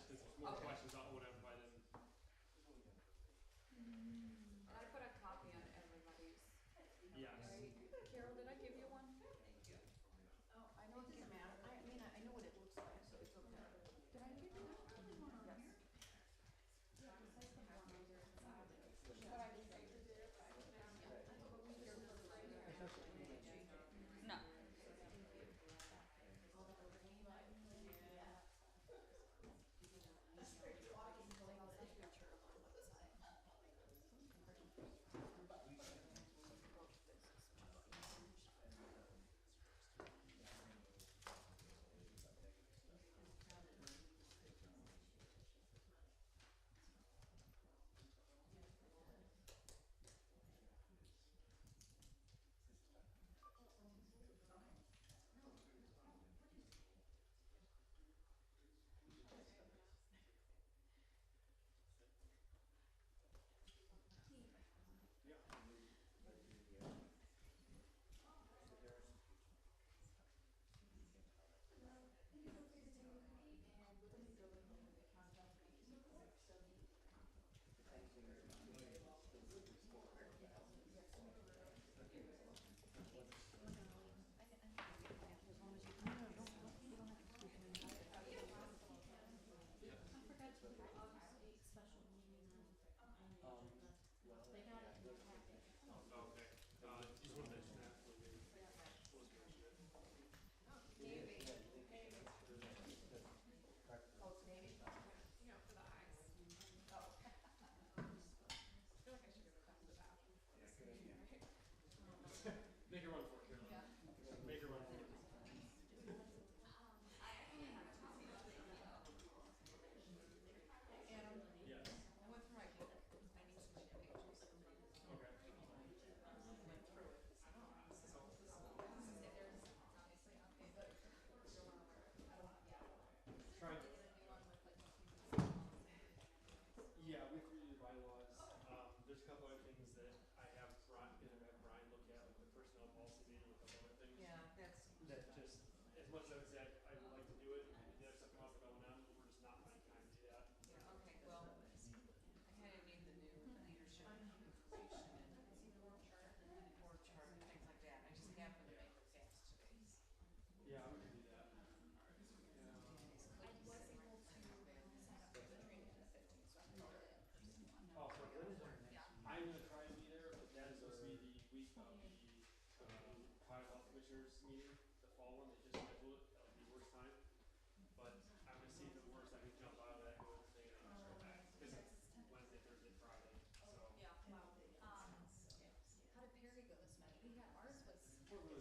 just because there's more questions, I'll own everybody than. And I put a copy on everybody's. Yes. Right? Carol, did I give you one? Thank you. Oh, I know it doesn't matter. I mean, I know what it looks like, so it's okay. Did I give you that? Yes. But I didn't say it. No. Make her run for it, Carolyn. Make her run for it. Yes. I went through my book. I need some more pages. Okay. Went through it. So there's obviously okay, but Try. Yeah, we created the bylaws. There's a couple other things that I have gonna have Brian look at, like the personnel policy meeting, a couple other things. yeah, that's That just, as much as I would like to do it, and the other stuff also going on, we're just not finding time to do that. yeah, okay, well, I kinda need the new leadership information and org chart and things like that. I just happened to make it fast today. Yeah, we can do that. I was able to sign up for the training on the 15th, so I'm gonna do it in person one. Oh, for Yeah. I'm gonna try and be there, but that is supposed to be the week of the Ohio Health Commissioners meeting, the fall one, they just scheduled it, that'll be the worst time. But I'm gonna see if it works, I can jump out of that, go to the thing, and then just go back, cause it's Wednesday, Thursday, Friday, so. Yeah, wow. How did Perry go this night? We had, ours was shooter.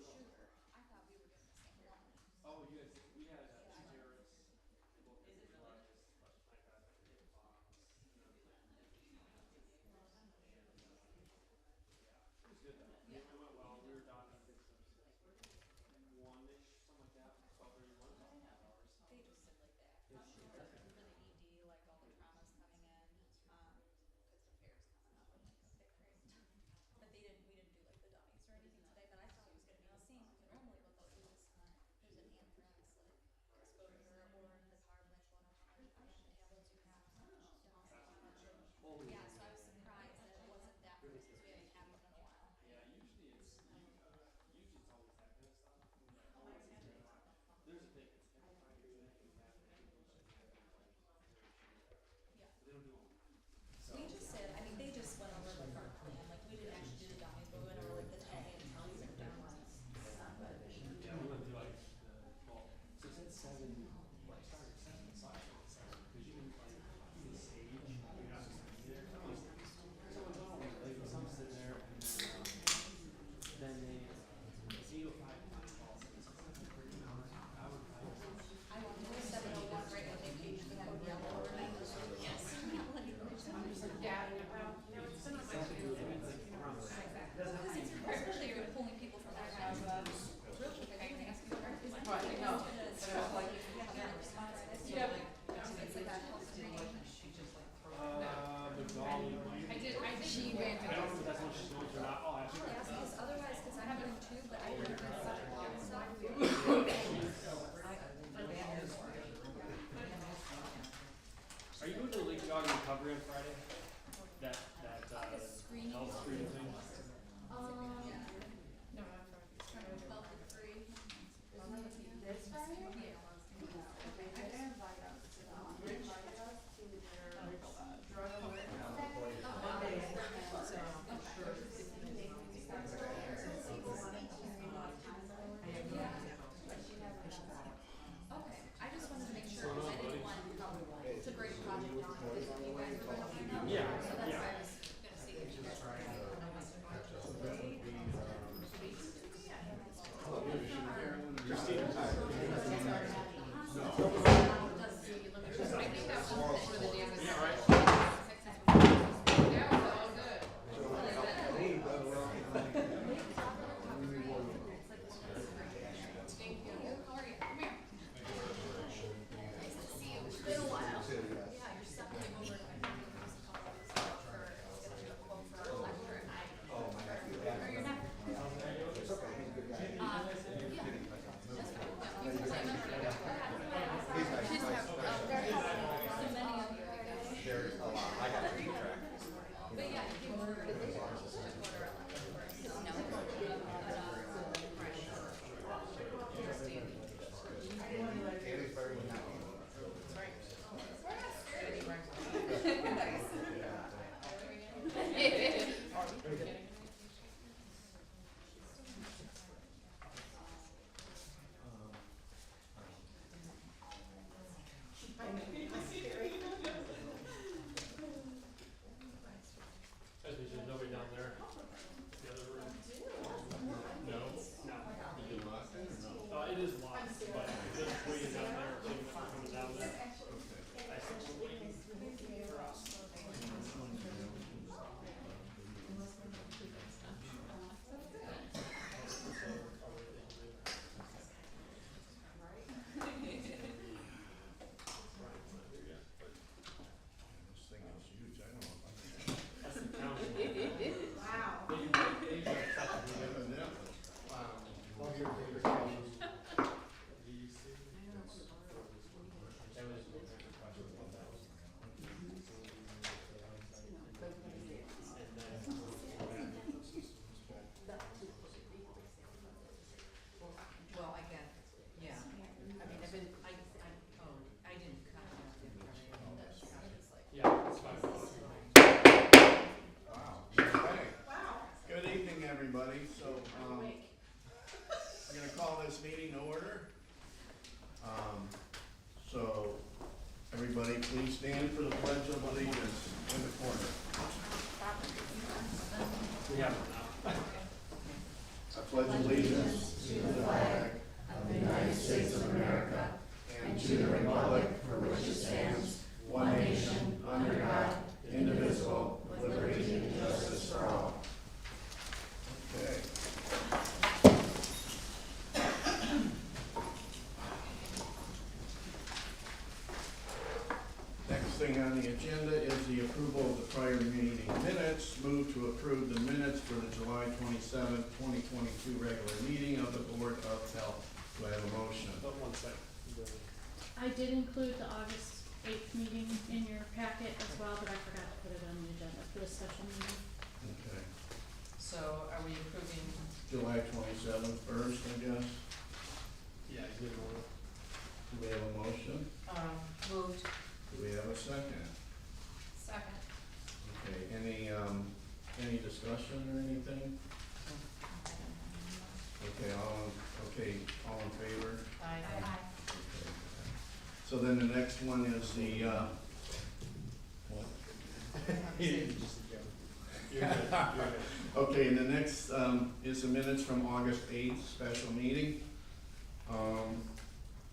I thought we were doing the same one. Oh, you guys, we had two terrorists, both of them like that, hit the bombs, and then. Yeah, it was good though, it went well, we were done, I think, one-ish, something like that, 12:31, about 2.5 hours. They just said like that. For the ED, like all the trauma's coming in, cause the fair's coming up, and like a big craze. But we didn't do like the dummies or anything today, but I thought it was gonna be the same, because normally what they'll do is, there's an anthrax, like, exposure, or the carbon, one of the tablets you have. Yeah, so I was surprised that it wasn't that much, because we haven't had one in a while. Yeah, usually it's always that kind of stuff. There's a thing, it's every 5 years, I think, Yeah. they don't do them. We just said, I mean, they just went over the current plan, like, we didn't actually do the dummies, but we went over like the 10 and counties and downs. Yeah, we went through like so it's at 7, well, I started at 7, so I started at 7, because you can like, you can stage, you're not just sitting there, someone's on, like, some sit there, and then they, 0 to 5 calls, it's like a 30 hour, I want to do 701 right when they page the code yellow overnight. Yes. Please stand for the Pledge of Allegiance in the corner. We have it now. I pledge allegiance to the flag of the United States of America and to the republic for which it stands, one nation, under God, indivisible, with liberty and justice for all. Okay. Next thing on the agenda is the approval of the prior meeting minutes. Move to approve the minutes for the July 27th, 2022 regular meeting of the Board of Health. Do I have a motion? But one second. I did include the August 8th meeting in your packet as well, but I forgot to put it on the agenda for the special meeting. Okay. So are we approving, July 27th first, I guess. Yeah, you did one. Do we have a motion? moved? Do we have a second? Second. Okay, any discussion or anything? Okay, all in favor? Aye. Okay. So then the next one is the, what? Just a joke. You're good, you're good. Okay, and the next, is the minutes from August 8th special meeting.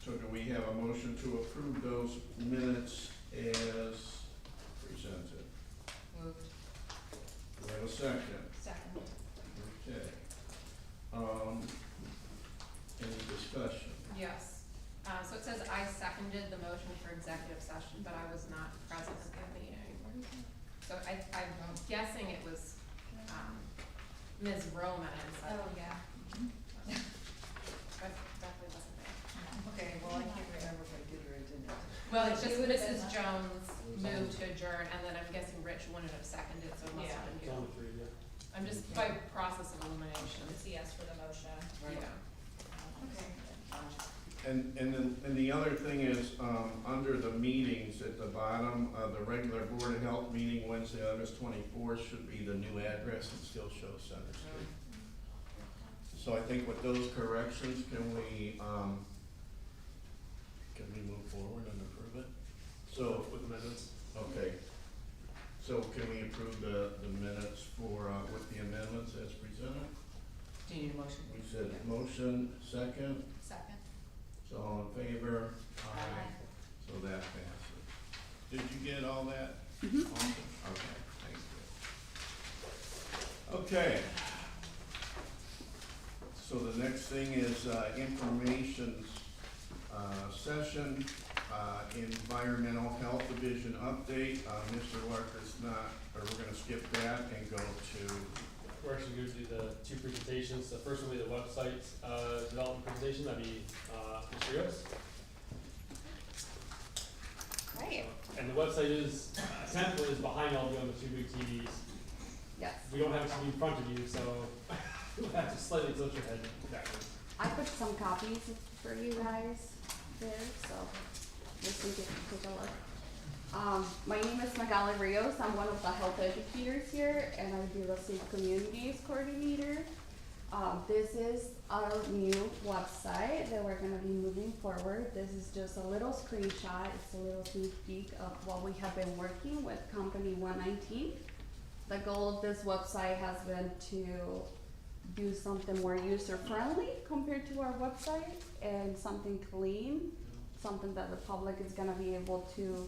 So do we have a motion to approve those minutes as presented? Moved. Do we have a second? Second. Okay. Any discussion? Yes. So it says I seconded the motion for executive session, but I was not present at the meeting. So I'm guessing it was, Ms. Roman, so. Oh, yeah. But definitely wasn't there. Okay, well, I can't remember if I did or I didn't. Well, it's just You would've been Mrs. there. Jones moved to adjourn, and then I'm guessing Rich wouldn't have seconded, so it must have It's been on you. the three, yeah. I'm just by process of elimination. It's a yes for the motion. Right. Yeah. And the other thing is, under the meetings at the bottom, the regular Board of Health meeting Wednesday, August 24th should be the new address and still show Center Street. So I think with those corrections, can we move forward and approve it? So, With amendments. okay. So can we approve the minutes for, with the amendments as presented? Do you need a motion? We said motion, second, Second. so all in favor? Aye. So that passes. Did you get all that? Mm-hmm. Awesome. Okay, thank you. Okay. So the next thing is, information, session, environmental health division update. Mr. Larker's not, or we're gonna skip that and go to, We're actually going to do the two presentations. The first one will be the website, development presentation. That'd be, Mr. Rios. Right. And the website is, template is behind all of you on the two big TVs. Yes. We don't have a TV in front of you, so you'll have to slightly tilt your head backwards. I put some copies for you guys there, so just you can take a look. My name is Magali Rios. I'm one of the health educators here, and I do the Safe Communities Coordinator. This is our new website that we're gonna be moving forward. This is just a little screenshot. It's a little sneak peek of what we have been working with Company 119. The goal of this website has been to do something more user-friendly compared to our website, and something clean, something that the public is gonna be able to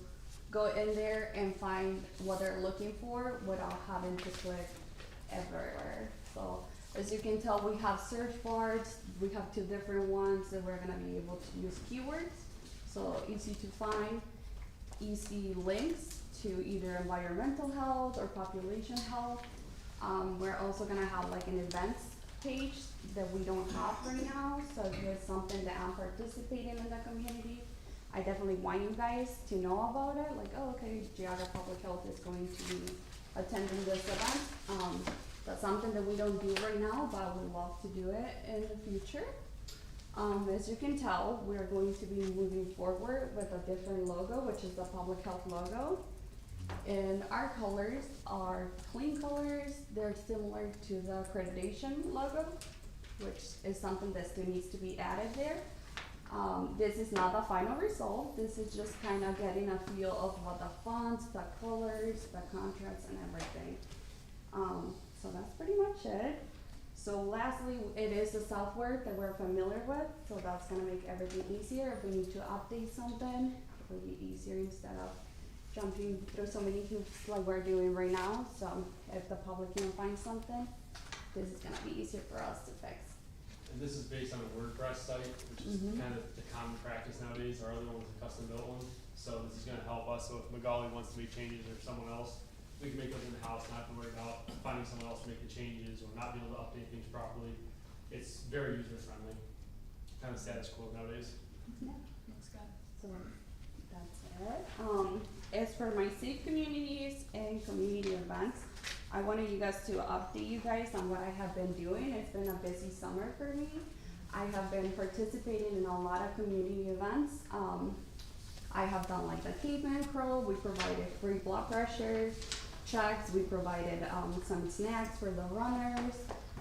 go in there and find what they're looking for without having to click everywhere. So as you can tell, we have search bars. We have two different ones that we're gonna be able to use keywords. So easy to find, easy links to either environmental health or population health. We're also gonna have like an events page that we don't have right now. So if there's something that I'm participating in the community, I definitely want you guys to know about it. Like, oh, okay, Geauga Public Health is going to be attending this event. That's something that we don't do right now, but we love to do it in the future. As you can tell, we're going to be moving forward with a different logo, which is the public health logo. And our colors are clean colors. They're similar to the accreditation logo, which is something that still needs to be added there. This is not the final result. This is just kind of getting a feel of what the fonts, the colors, the contrasts, and everything. So that's pretty much it. So lastly, it is the software that we're familiar with, so that's gonna make everything easier. If we need to update something, it will be easier instead of jumping through so many hoops like we're doing right now. So if the public can find something, this is gonna be easier for us to fix. And this is based on a WordPress site, which is Mhm. kind of the common practice nowadays. Our other one was a custom built one. So this is gonna help us. So if Magali wants to make changes or someone else, we can make those in the house, not have to worry about finding someone else to make the changes or not being able to update things properly. It's very user friendly, kind of status quo nowadays. Yeah. Looks good. So that's it. As for my safe communities and community events, I wanted you guys to update you guys on what I have been doing. It's been a busy summer for me. I have been participating in a lot of community events. I have done like the caveman crawl. We provided free blood pressure checks. We provided some snacks for the runners.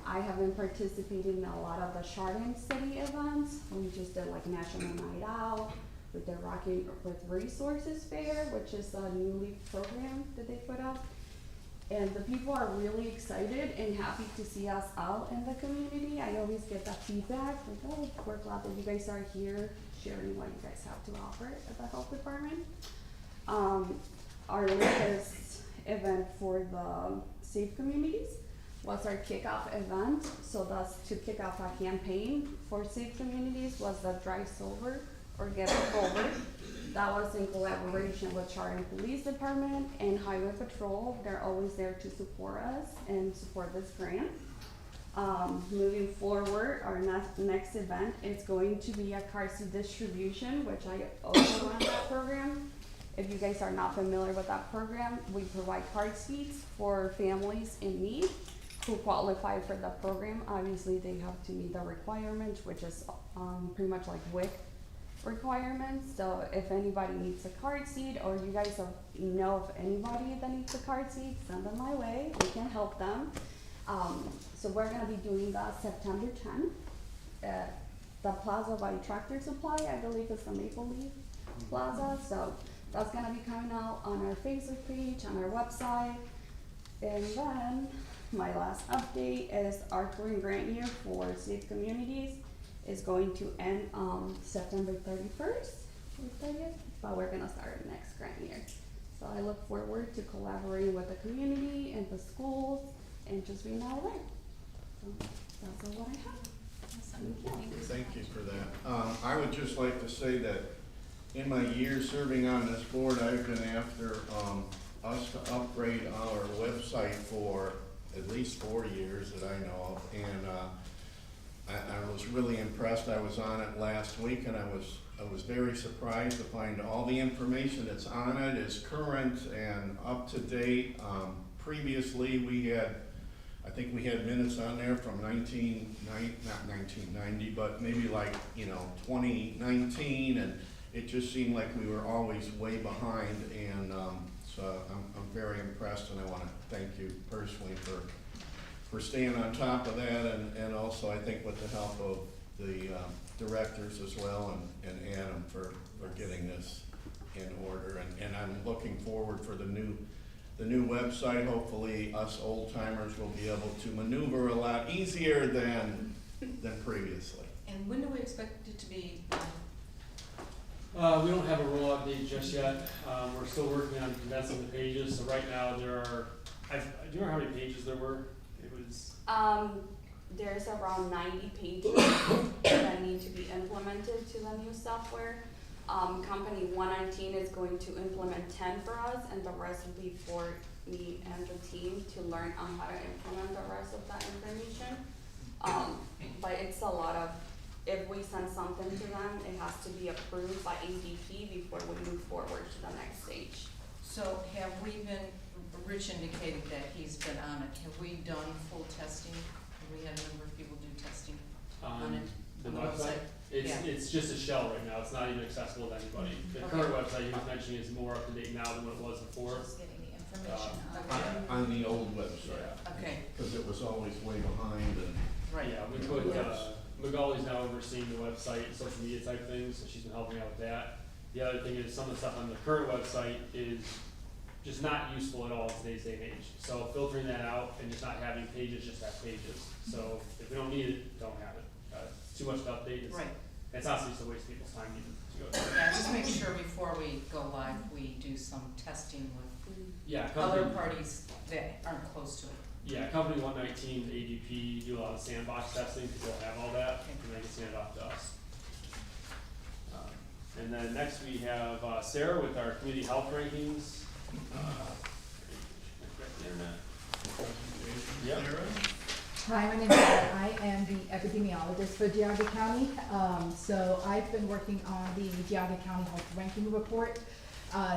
I have been participating in a lot of the Chardon city events. We just did like National Night Out with the Rocking with Resources Fair, which is a new leaf program that they put up. And the people are really excited and happy to see us out in the community. I always get that feedback, like, oh, we're glad that you guys are here sharing what you guys have to offer at the health department. Our latest event for the safe communities was our kickoff event. So that's to kick off a campaign for safe communities was the Drive Sober or Get Sober. That was in collaboration with Chardon Police Department and Highway Patrol. They're always there to support us and support this grant. Moving forward, our next event is going to be a car seat distribution, which I also run that program. If you guys are not familiar with that program, we provide car seats for families in need who qualify for the program. Obviously, they have to meet the requirements, which is pretty much like WIC requirements. So if anybody needs a car seat or you guys know of anybody that needs a car seat, send them my way. We can help them. So we're gonna be doing that September 10th at the Plaza by Tractor Supply. I believe it's the Maple Leaf Plaza. So that's gonna be coming out on our Facebook page, on our website. And then my last update is our current grant year for safe communities is going to end September 31st or 30th, but we're gonna start next grant year. So I look forward to collaborating with the community and the schools and just being all there. So that's all what I have. Awesome. Thank you. Thank you for that. I would just like to say that in my years serving on this board, I've been after us to upgrade our website for at least 4 years that I know of, and I was really impressed. I was on it last week, and I was very surprised to find all the information that's on it is current and up to date. Previously, I think we had minutes on there from not 1990, but maybe like 2019, and it just seemed like we were always way behind. And so I'm very impressed, and I want to thank you personally for staying on top of that, and also I think with the help of the directors as well, and Adam for getting this in order. And I'm looking forward for the new website. Hopefully us old timers will be able to maneuver a lot easier than previously. And when do we expect it to be done? We don't have a rollout date just yet. We're still working on condensing the pages. So right now there are, do you remember how many pages there were? It was. There's around 90 pages that need to be implemented to the new software. Company 119 is going to implement 10 for us, and the rest will be for me and the team to learn on how to implement the rest of that information. But it's a lot of, if we send something to them, it has to be approved by ADP before we move forward to the next stage. So have we been, Rich indicated that he's been on it, have we done full testing? Have we had a number of people do testing on it? The On the website? website? It's just a shell right now. It's not even accessible to anybody. The current website he was mentioning is more up to date now than what it was before. Just getting the information out. Okay. On the old website, Okay, because it was always way behind. And right. Yeah, we put, Magali's now overseeing the website and social media type things, so she's been helping out with that. The other thing is some of the stuff on the current website is just not useful at all in today's day and age. So filtering that out and just not having pages, just have pages. So if we don't need it, don't have it. It's too much to update. Right. It's honestly just a waste of people's time even to go through. Yeah, just make sure before we go live, we do some testing with Yeah, other company, parties that aren't close to it. yeah, company 119, ADP, do a lot of sandbox testing, because they'll have all that, and they can send it off to us. And then next we have Sarah with our community health rankings. Yep. Hi, my name is Sarah. I am the epidemiologist for Geauga County. So I've been working on the Geauga County Health Ranking Report.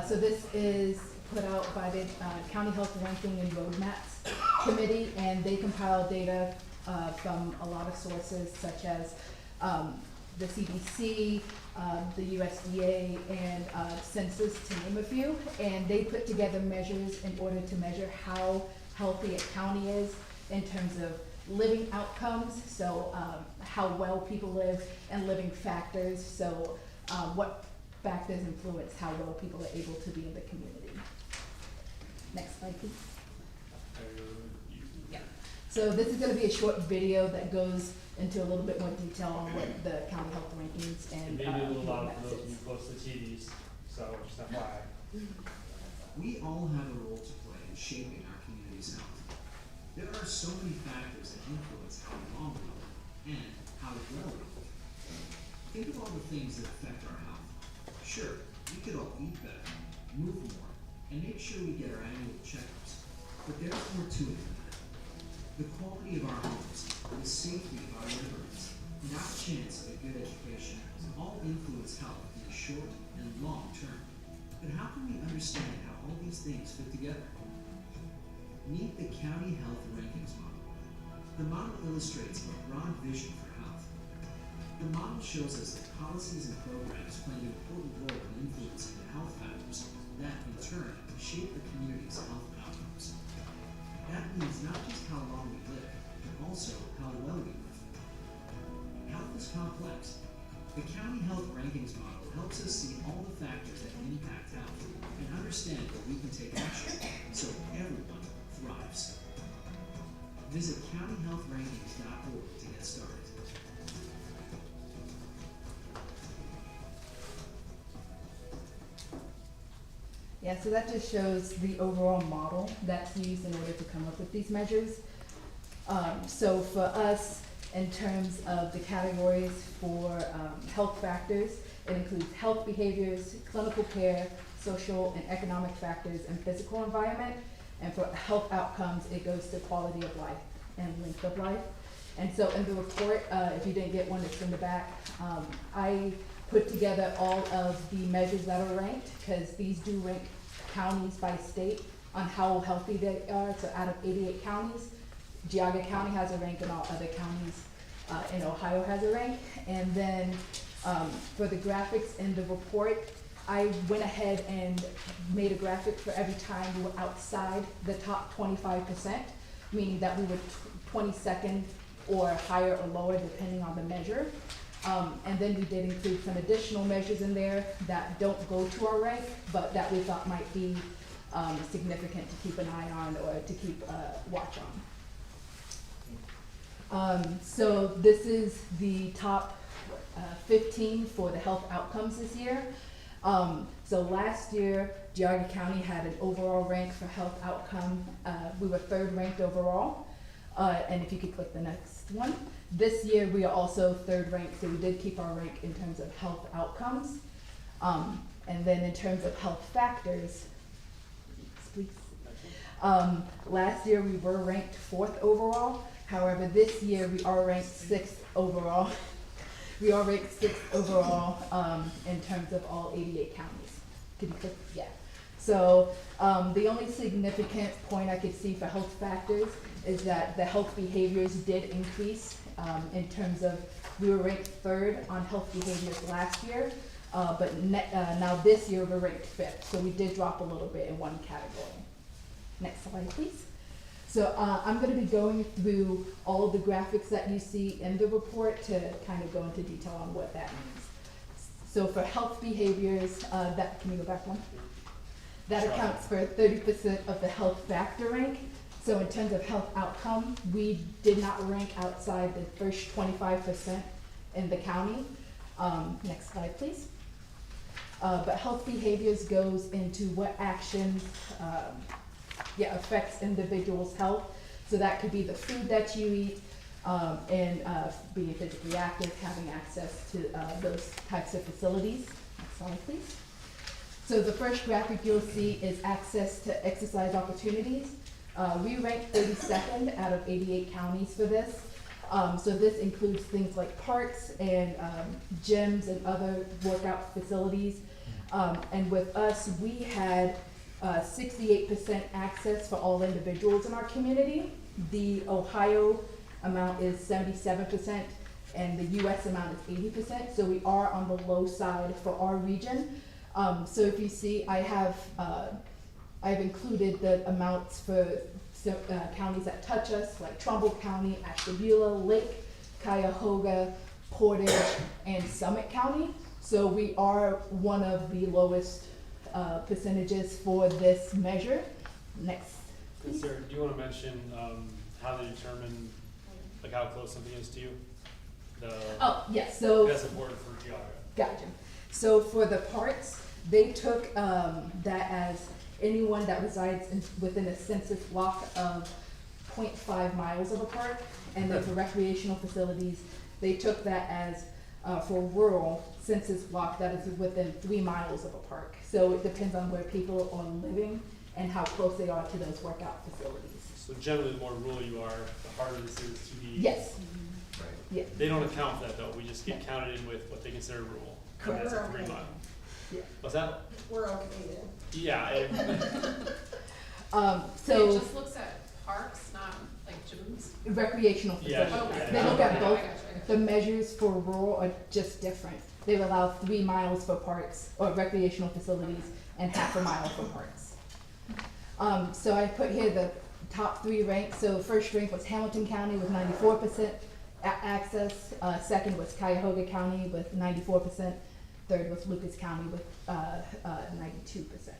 So this is put out by the County Health Ranking and Roadmaps Committee, and they compile data from a lot of sources such as the CDC, the USDA, and census, to name a few. And they put together measures in order to measure how healthy a county is in terms of living outcomes, so how well people live, and living factors, so what factors influence how well people are able to be in the community. Next slide, please. Yeah. So this is going to be a short video that goes into a little bit more detail on what the county health rankings and Maybe a little loud roadmaps for those of you is. close to TVs, so just FYI. We all have a role to play in shaping our community's health. There are so many factors that influence how long we live and how well we live. Think of all the things that affect our health. Sure, we could all eat better, move more, and make sure we get our annual checkups. But there's more to it than that. The quality of our homes, the safety of our neighborhoods, and our chance of a good education all influence health in the short and long term. But how can we understand how all these things fit together? Meet the County Health Rankings Model. The model illustrates a broad vision for health. The model shows us that policies and programs play an important role in influencing the health factors that, in turn, shape the community's health outcomes. That means not just how long we live, but also how well we live. Health is complex. The County Health Rankings Model helps us see all the factors that impact health and understand where we can take action so everyone thrives. Visit countyhealthrankings.org to get started. Yeah, so that just shows the overall model that's used in order to come up with these measures. So for us, in terms of the categories for health factors, it includes health behaviors, clinical care, social and economic factors, and physical environment. And for health outcomes, it goes to quality of life and length of life. And so in the report, if you didn't get one, it's in the back. I put together all of the measures that are ranked, because these do rank counties by state on how healthy they are. So out of 88 counties, Geauga County has a rank, and all other counties in Ohio has a rank. And then for the graphics in the report, I went ahead and made a graphic for every time we were outside the top 25%, meaning that we were 22nd or higher or lower depending on the measure. And then we did include some additional measures in there that don't go to our rank, but that we thought might be significant to keep an eye on or to keep watch on. So this is the top 15 for the health outcomes this year. So last year, Geauga County had an overall rank for health outcome. We were 3rd ranked overall. And if you could click the next one. This year, we are also 3rd ranked, so we did keep our rank in terms of health outcomes. And then in terms of health factors, please. Last year, we were ranked 4th overall. However, this year, we are ranked 6th overall. We are ranked 6th overall in terms of all 88 counties. Could you click? Yeah. So the only significant point I could see for health factors is that the health behaviors did increase in terms of, we were ranked 3rd on health behaviors last year, but now this year we're ranked 5th. So we did drop a little bit in one category. Next slide, please. So I'm going to be going through all of the graphics that you see in the report to kind of go into detail on what that means. So for health behaviors, can you go back one? That Sure. accounts for 30% of the health factor rank. So in terms of health outcome, we did not rank outside the first 25% in the county. Next slide, please. But health behaviors goes into what actions affects individuals' health. So that could be the food that you eat, and being physically active, having access to those types of facilities. Next slide, please. So the first graphic you'll see is access to exercise opportunities. We ranked 32nd out of 88 counties for this. So this includes things like parks and gyms and other workout facilities. And with us, we had 68% access for all individuals in our community. The Ohio amount is 77%, and the US amount is 80%. So we are on the low side for our region. So if you see, I've included the amounts for counties that touch us, like Trumbull County, Ashtabula, Lake, Cuyahoga, Portage, and Summit County. So we are one of the lowest percentages for this measure. Next. Good, sir. Do you want to mention how they determine like how close something is to you? Yes. So that's important for Geauga. Gotcha. So for the parks, they took that as anyone that resides within a census block of 0.5 miles of a park, and then for recreational facilities, they took that as for rural census block that is within 3 miles of a park. So it depends on where people are living and how close they are to those workout facilities. So generally, the more rural you are, the harder this is to be. Yes. Right. Yeah. They don't account for that though. We just get counted in with what they consider rural. And that's a 3 mile. Yeah. What's that? We're okay then. Yeah. It just looks at parks, not like gyms. Recreational Yeah. facilities. Okay. They look at Okay, both. I gotcha. The measures for rural are just different. They allow 3 miles for parks or recreational facilities and half a mile for parks. So I put here the top 3 ranks. So first rank was Hamilton County with 94% access. Second was Cuyahoga County with 94%. Third was Lucas County with 92%.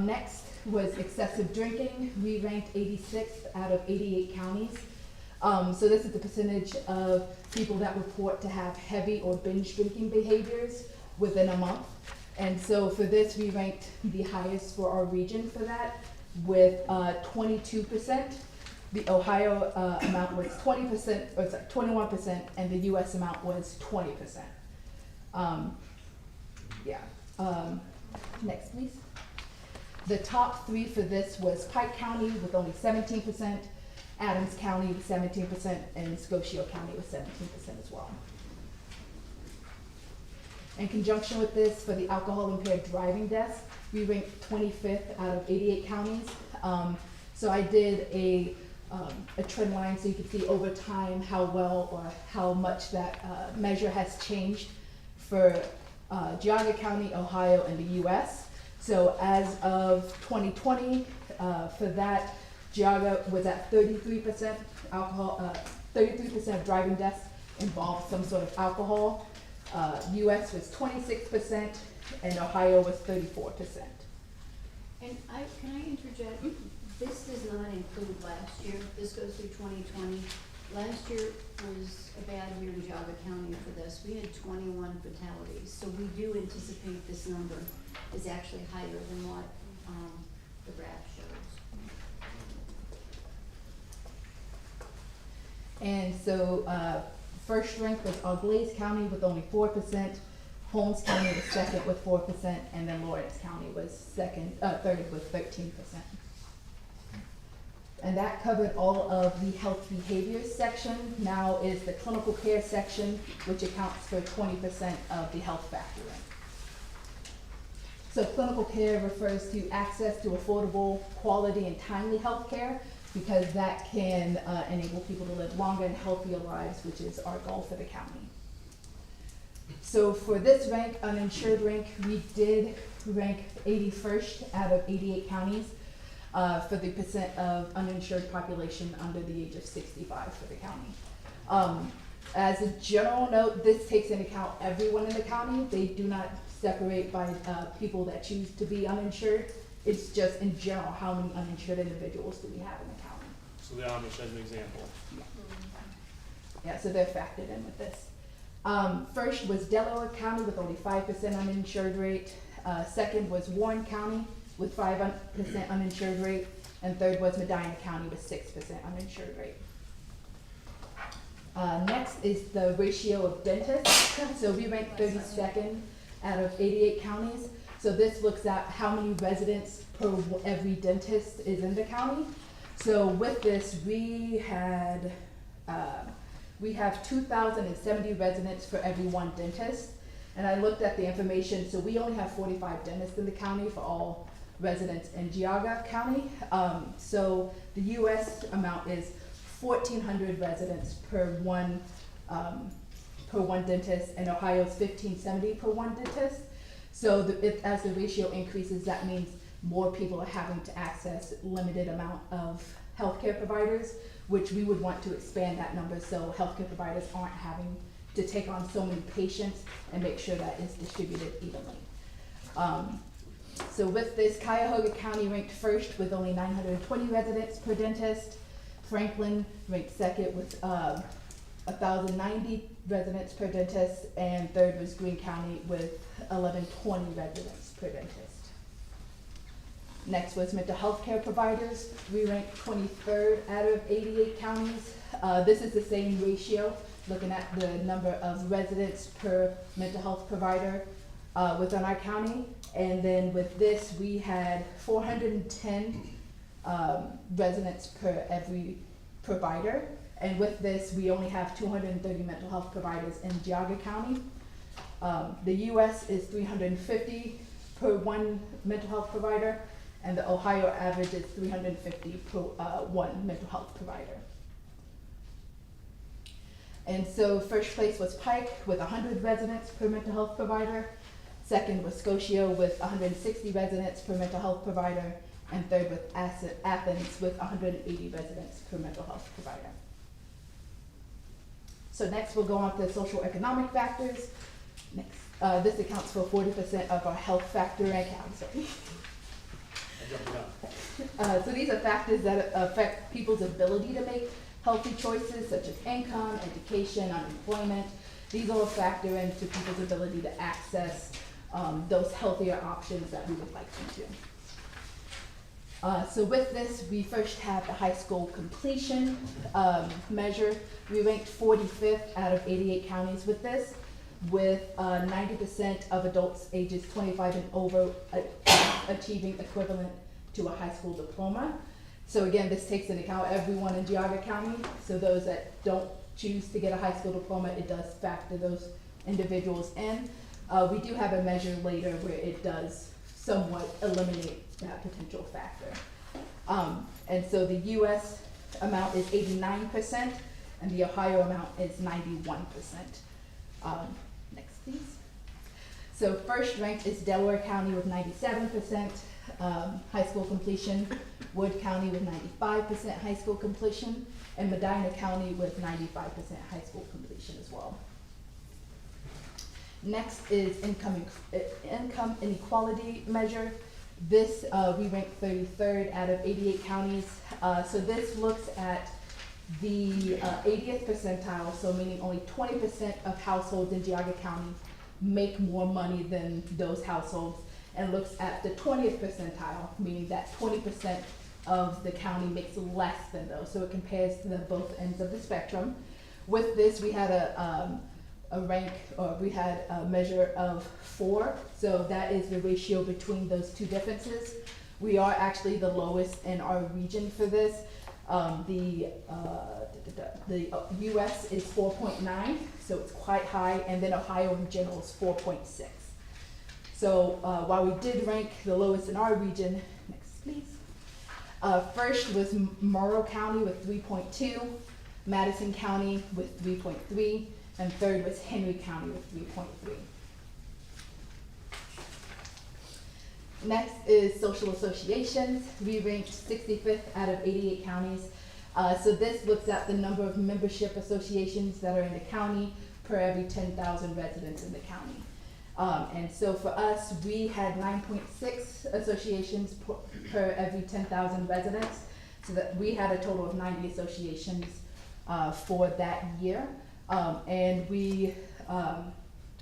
Next was excessive drinking. We ranked 86th out of 88 counties. So this is the percentage of people that report to have heavy or binge drinking behaviors within a month. And so for this, we ranked the highest for our region for that with 22%. The Ohio amount was 20%, or sorry, 21%, and the US amount was 20%. Next, please. The top 3 for this was Pike County with only 17%, Adams County with 17%, and Scotia County with 17% as well. In conjunction with this, for the alcohol impaired driving deaths, we ranked 25th out of 88 counties. So I did a trend line so you can see over time how well or how much that measure has changed for Geauga County, Ohio, and the US. So as of 2020, for that, Geauga was at 33% alcohol, 33% of driving deaths involved some sort of alcohol. US was 26%, and Ohio was 34%. And can I interject? This does not include last year. This goes through 2020. Last year was a bad year in Geauga County for this. We had 21 fatalities. So we do anticipate this number is actually higher than what the graph shows. And so first rank was Auglaize County with only 4%, Holmes County was second with 4%, and then Lawrence County was third with 13%. And that covered all of the health behaviors section. Now is the clinical care section, which accounts for 20% of the health factor rank. So clinical care refers to access to affordable, quality, and timely health care, because that can enable people to live longer and healthier lives, which is our goal for the county. So for this rank, uninsured rank, we did rank 81st out of 88 counties. for the percent of uninsured population under the age of 65 for the county. As a general note, this takes into account everyone in the county. They do not separate by people that choose to be uninsured. It's just in general, how many uninsured individuals do we have in the county? So the Amish as an example. Yeah, so they're factored in with this. First was Delaware County with only 5% uninsured rate. Second was Warren County with 5% uninsured rate. And third was Medina County with 6% uninsured rate. Next is the ratio of dentists. So we ranked 32nd out of 88 counties. So this looks at how many residents per every dentist is in the county. So with this, we have 2,070 residents for every one dentist. And I looked at the information, so we only have 45 dentists in the county for all residents in Geauga County. So the US amount is 1,400 residents per one dentist, and Ohio's 1,570 per one dentist. So as the ratio increases, that means more people are having to access limited amount of healthcare providers, which we would want to expand that number so healthcare providers aren't having to take on so many patients and make sure that is distributed evenly. So with this, Cuyahoga County ranked first with only 920 residents per dentist. Franklin ranked second with 1,090 residents per dentist, and third was Greene County with 1,120 residents per dentist. Next was mental health care providers. We ranked 23rd out of 88 counties. This is the same ratio, looking at the number of residents per mental health provider within our county. And then with this, we had 410 residents per every provider. And with this, we only have 230 mental health providers in Geauga County. The US is 350 per one mental health provider, and the Ohio average is 350 per one mental health provider. And so first place was Pike with 100 residents per mental health provider. Second was Scotia with 160 residents per mental health provider. And third with Athens with 180 residents per mental health provider. So next we'll go on to social economic factors. Next, this accounts for 40% of our health factor rank. So these are factors that affect people's ability to make healthy choices, such as income, education, unemployment. These all factor into people's ability to access those healthier options that we would like them to. So with this, we first have the high school completion measure. We ranked 45th out of 88 counties with this, with 90% of adults ages 25 and over achieving equivalent to a high school diploma. So again, this takes into account everyone in Geauga County. So those that don't choose to get a high school diploma, it does factor those individuals in. We do have a measure later where it does somewhat eliminate that potential factor. And so the US amount is 89%, and the Ohio amount is 91%. Next, please. So first ranked is Delaware County with 97% high school completion, Wood County with 95% high school completion, and Medina County with 95% high school completion as well. Next is income inequality measure. This, we ranked 33rd out of 88 counties. So this looks at the 80th percentile, so meaning only 20% of households in Geauga County make more money than those households, and looks at the 20th percentile, meaning that 20% of the county makes less than those. So it compares to both ends of the spectrum. With this, we had a measure of 4, so that is the ratio between those two differences. We are actually the lowest in our region for this. The US is 4.9, so it's quite high, and then Ohio in general is 4.6. So while we did rank the lowest in our region, next please. First was Morrow County with 3.2, Madison County with 3.3, and third was Henry County with 3.3. Next is social associations. We ranked 65th out of 88 counties. So this looks at the number of membership associations that are in the county per every 10,000 residents in the county. And so for us, we had 9.6 associations per every 10,000 residents. So that we had a total of 90 associations for that year. And we,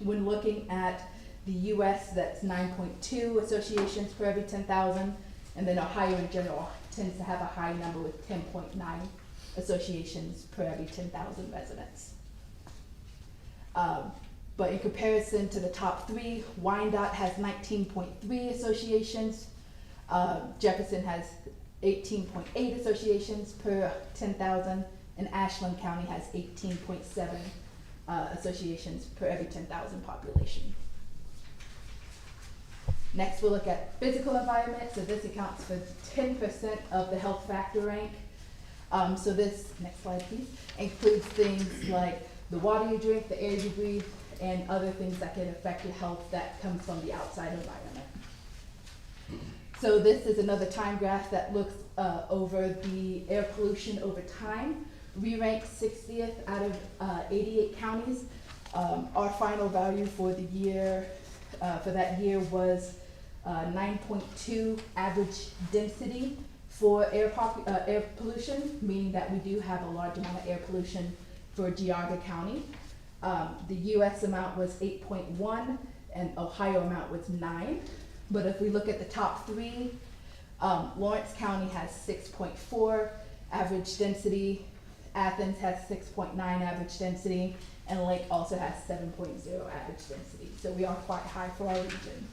when looking at the US, that's 9.2 associations per every 10,000, and then Ohio in general tends to have a high number with 10.9 associations per every 10,000 residents. But in comparison to the top three, Wyandotte has 19.3 associations, Jefferson has 18.8 associations per 10,000, and Ashland County has 18.7 associations per every 10,000 population. Next, we'll look at physical environment. So this accounts for 10% of the health factor rank. So this, next slide please, includes things like the water you drink, the air you breathe, and other things that can affect your health that comes from the outside environment. So this is another time graph that looks over the air pollution over time. We ranked 60th out of 88 counties. Our final value for the year, for that year was 9.2 average density for air pollution, meaning that we do have a large amount of air pollution for Geauga County. The US amount was 8.1 and Ohio amount was 9. But if we look at the top three, Lawrence County has 6.4 average density, Athens has 6.9 average density, and Lake also has 7.0 average density. So we are quite high for our region.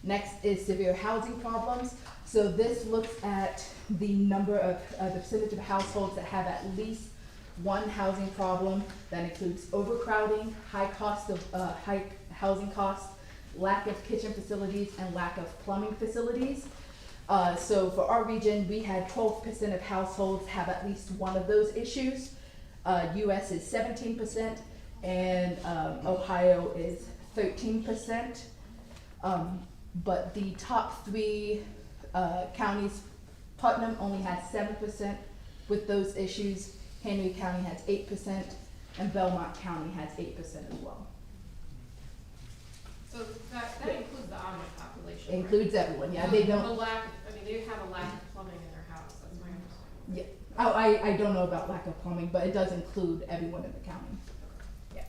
Next is severe housing problems. So this looks at the number of, the percentage of households that have at least one housing problem. That includes overcrowding, high housing costs, lack of kitchen facilities, and lack of plumbing facilities. So for our region, we had 12% of households have at least one of those issues. US is 17%, and Ohio is 13%. But the top three counties, Putnam only has 7% with those issues, Henry County has 8%, and Belmont County has 8% as well. So that includes the Amish population, right? Includes everyone, yeah, they don't. They have a lack of plumbing in their house, that's my understanding. Yeah. Oh, I don't know about lack of plumbing, but it does include everyone in the county. Yeah.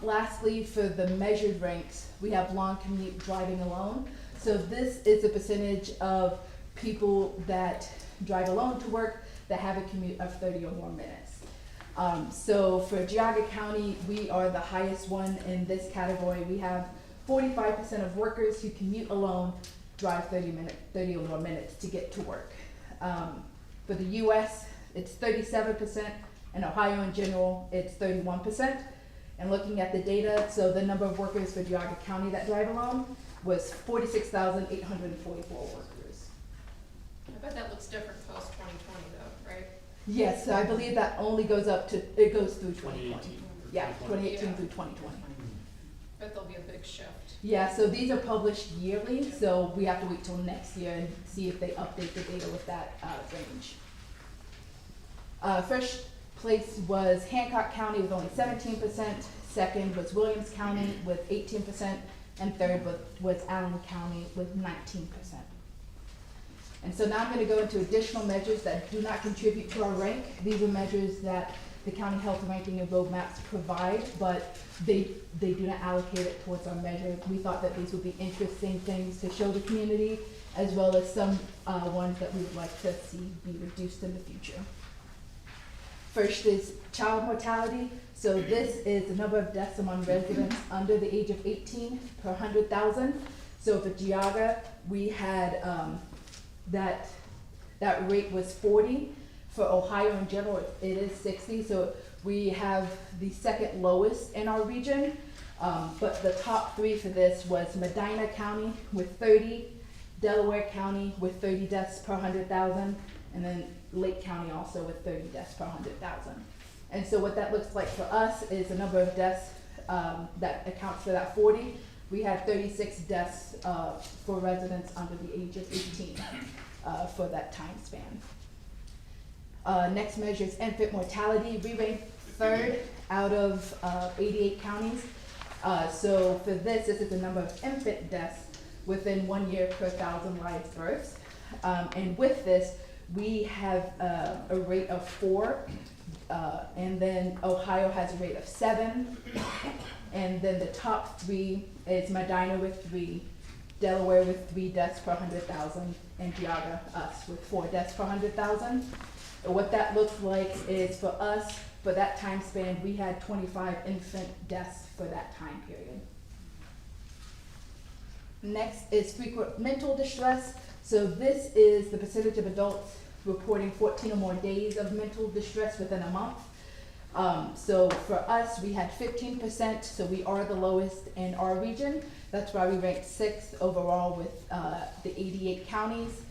Lastly, for the measured ranks, we have long commute driving alone. So this is a percentage of people that drive alone to work that have a commute of 30 or more minutes. So for Geauga County, we are the highest one in this category. We have 45% of workers who commute alone drive 30 or more minutes to get to work. For the US, it's 37%, and Ohio in general, it's 31%. And looking at the data, so the number of workers for Geauga County that drive alone was 46,844 workers. I bet that looks different post 2020 though, right? Yes, so I believe that only goes up to, it goes through 2020. 2018. Yeah, 2018 Yeah. through 2020. Bet there'll be a big shift. Yeah, so these are published yearly, so we have to wait till next year and see if they update the data with that range. First place was Hancock County with only 17%, second was Williams County with 18%, and third was Allen County with 19%. And so now I'm going to go into additional measures that do not contribute to our rank. These are measures that the county health ranking and roadmaps provide, but they do not allocate it towards our measure. We thought that these would be interesting things to show the community, as well as some ones that we would like to see be reduced in the future. First is child mortality. So this is the number of deaths among residents under the age of 18 per 100,000. So for Geauga, we had that rate was 40. For Ohio in general, it is 60. So we have the second lowest in our region. But the top three for this was Medina County with 30, Delaware County with 30 deaths per 100,000, and then Lake County also with 30 deaths per 100,000. And so what that looks like for us is the number of deaths that accounts for that 40. we had 36 deaths for residents under the age of 18 for that time span. Next measure is infant mortality. We ranked third out of 88 counties. So for this is the number of infant deaths within 1 year per 1,000 live births. And with this, we have a rate of 4, and then Ohio has a rate of 7, and then the top 3 is Medina with 3, Delaware with 3 deaths per 100,000, and Geauga, us, with 4 deaths per 100,000. What that looks like is for us, for that time span, we had 25 infant deaths for that time period. Next is frequent mental distress. So this is the percentage of adults reporting 14 or more days of mental distress within a month. So for us, we had 15%, so we are the lowest in our region. That's why we ranked 6th overall with the 88 counties.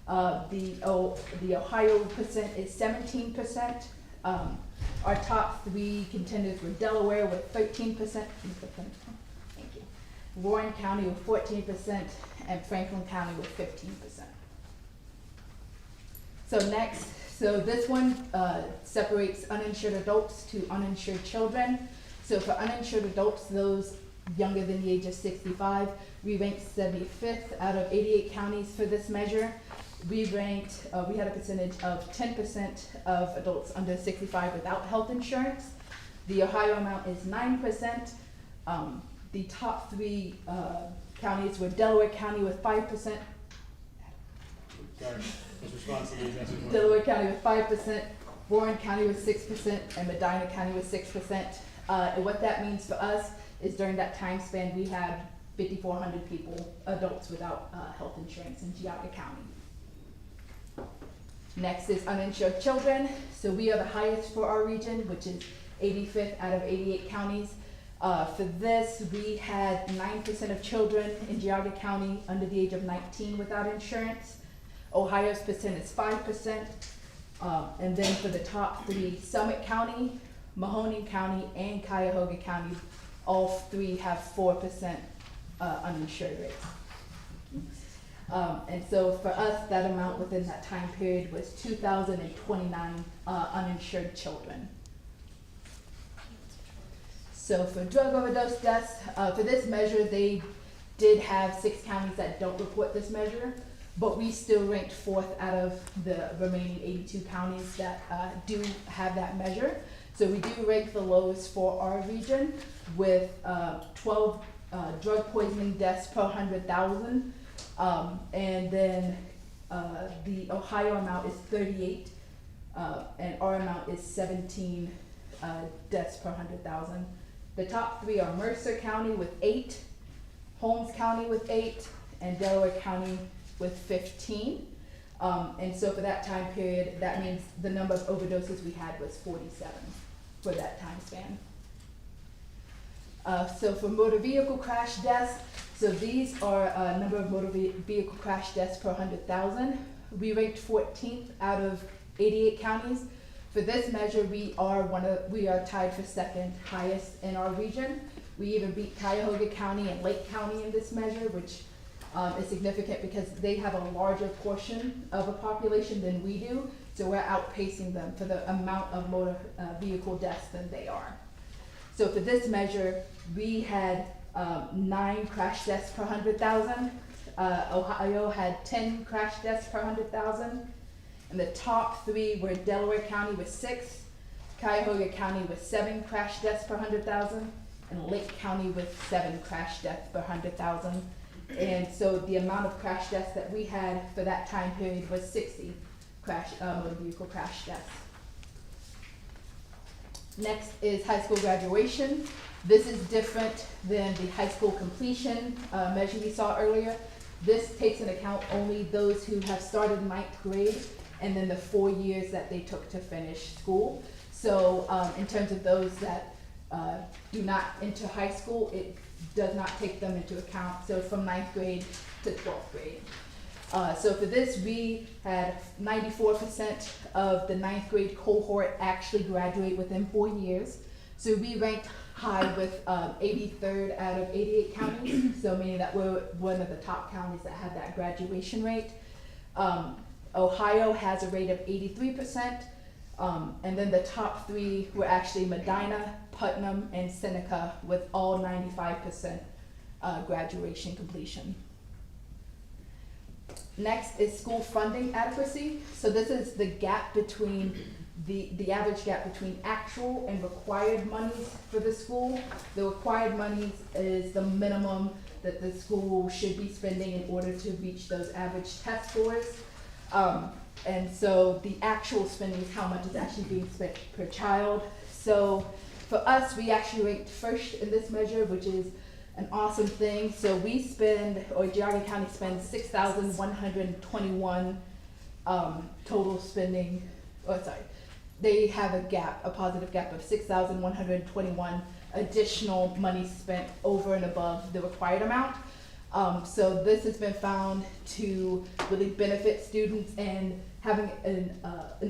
The Ohio percent is 17%. Our top 3 contenders were Delaware with 13%. Thank you. Warren County with 14%, and Franklin County with 15%. So next, so this one separates uninsured adults to uninsured children. So for uninsured adults, those younger than the age of 65, we ranked 75th out of 88 counties for this measure. We ranked, we had a percentage of 10% of adults under 65 without health insurance. The Ohio amount is 9%. The top 3 counties were Delaware County with 5%. Sorry, his response to the executive. Delaware County with 5%, Warren County with 6%, and Medina County with 6%. And what that means for us is during that time span, we had 5,400 people, adults without health insurance in Geauga County. Next is uninsured children. So we are the highest for our region, which is 85th out of 88 counties. For this, we had 9% of children in Geauga County under the age of 19 without insurance. Ohio's percent is 5%. And then for the top 3, Summit County, Mahoning County, and Cuyahoga County, all 3 have 4% uninsured rates. And so for us, that amount within that time period was 2,029 uninsured children. So for drug overdose deaths, for this measure, they did have 6 counties that don't report this measure, but we still ranked 4th out of the remaining 82 counties that do have that measure. So we do rank the lowest for our region with 12 drug poisoning deaths per 100,000. And then the Ohio amount is 38, and our amount is 17 deaths per 100,000. The top 3 are Mercer County with 8, Holmes County with 8, and Delaware County with 15. And so for that time period, that means the number of overdoses we had was 47 for that time span. So for motor vehicle crash deaths, so these are a number of motor vehicle crash deaths per 100,000. We ranked 14th out of 88 counties. For this measure, we are tied for 2nd highest in our region. We even beat Cuyahoga County and Lake County in this measure, which is significant because they have a larger portion of a population than we do. So we're outpacing them for the amount of motor vehicle deaths than they are. So for this measure, we had 9 crash deaths per 100,000. Ohio had 10 crash deaths per 100,000. And the top 3 were Delaware County with 6, Cuyahoga County with 7 crash deaths per 100,000, and Lake County with 7 crash deaths per 100,000. And so the amount of crash deaths that we had for that time period was 60 motor vehicle crash deaths. Next is high school graduation. This is different than the high school completion measure we saw earlier. This takes into account only those who have started 9th grade and then the 4 years that they took to finish school. So in terms of those that do not enter high school, it does not take them into account. So from 9th grade to 12th grade. So for this, we had 94% of the 9th grade cohort actually graduate within 4 years. So we ranked high with 83rd out of 88 counties, so meaning that we're one of the top counties that have that graduation rate. Ohio has a rate of 83%, and then the top three were actually Medina, Putnam, and Seneca, with all 95% graduation completion. Next is school funding adequacy. So this is the gap between the average gap between actual and required monies for the school. The required monies is the minimum that the school should be spending in order to reach those average test scores. And so the actual spending is how much is actually being spent per child. So for us, we actually ranked first in this measure, which is an awesome thing. So we spend, or Geauga County spends 6,121 total spending, they have a gap, a positive gap of 6,121 additional money spent over and above the required amount. So this has been found to really benefit students, and having an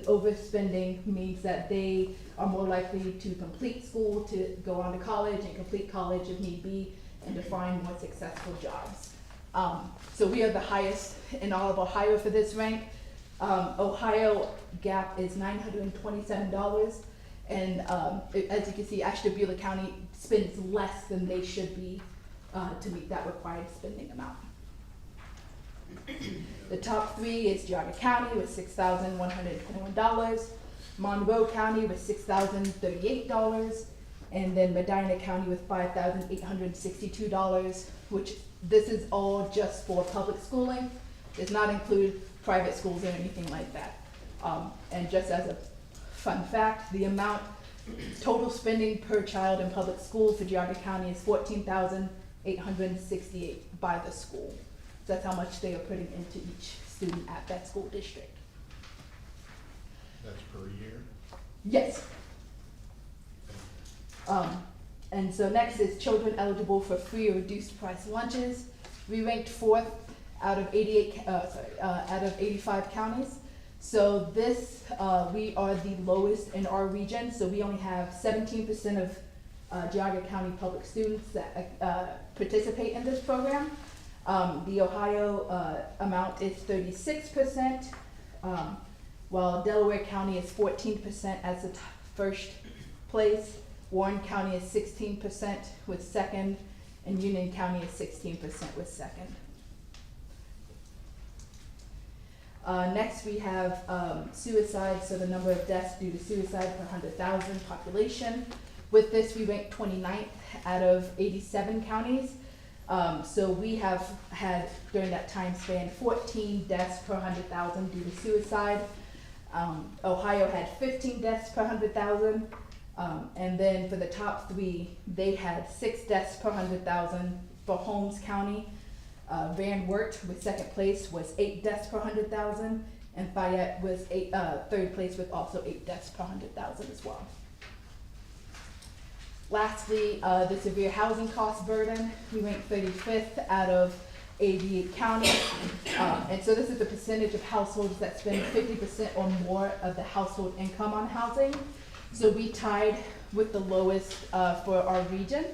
overspending means that they are more likely to complete school, to go on to college and complete college if need be, and to find more successful jobs. So we are the highest in all of Ohio for this rank. Ohio gap is $927, and as you can see, Ashtabula County spends less than they should be to meet that required spending amount. The top three is Geauga County with $6,121, Monroe County with $6,038, and then Medina County with $5,862, which this is all just for public schooling. Does not include private schools or anything like that. And just as a fun fact, the amount total spending per child in public schools for Geauga County is $14,868 by the school. So that's how much they are putting into each student at that school district. That's per year? Yes. And so next is children eligible for free or reduced price lunches. We ranked fourth out of 85 counties. So this, we are the lowest in our region. So we only have 17% of Geauga County public students that participate in this program. The Ohio amount is 36%, while Delaware County is 14% as the first place. Warren County is 16% with second, and Union County is 16% with second. Next we have suicide, so the number of deaths due to suicide per 100,000 population. With this, we ranked 29th out of 87 counties. So we have had, during that time span, 14 deaths per 100,000 due to suicide. Ohio had 15 deaths per 100,000. And then for the top three, they had 6 deaths per 100,000 for Holmes County. Van Wert with second place was 8 deaths per 100,000, and Fayette was third place with also 8 deaths per 100,000 as well. Lastly, the severe housing cost burden. We ranked 35th out of 88 counties. And so this is the percentage of households that spend 50% or more of the household income on housing. So we tied with the lowest for our region,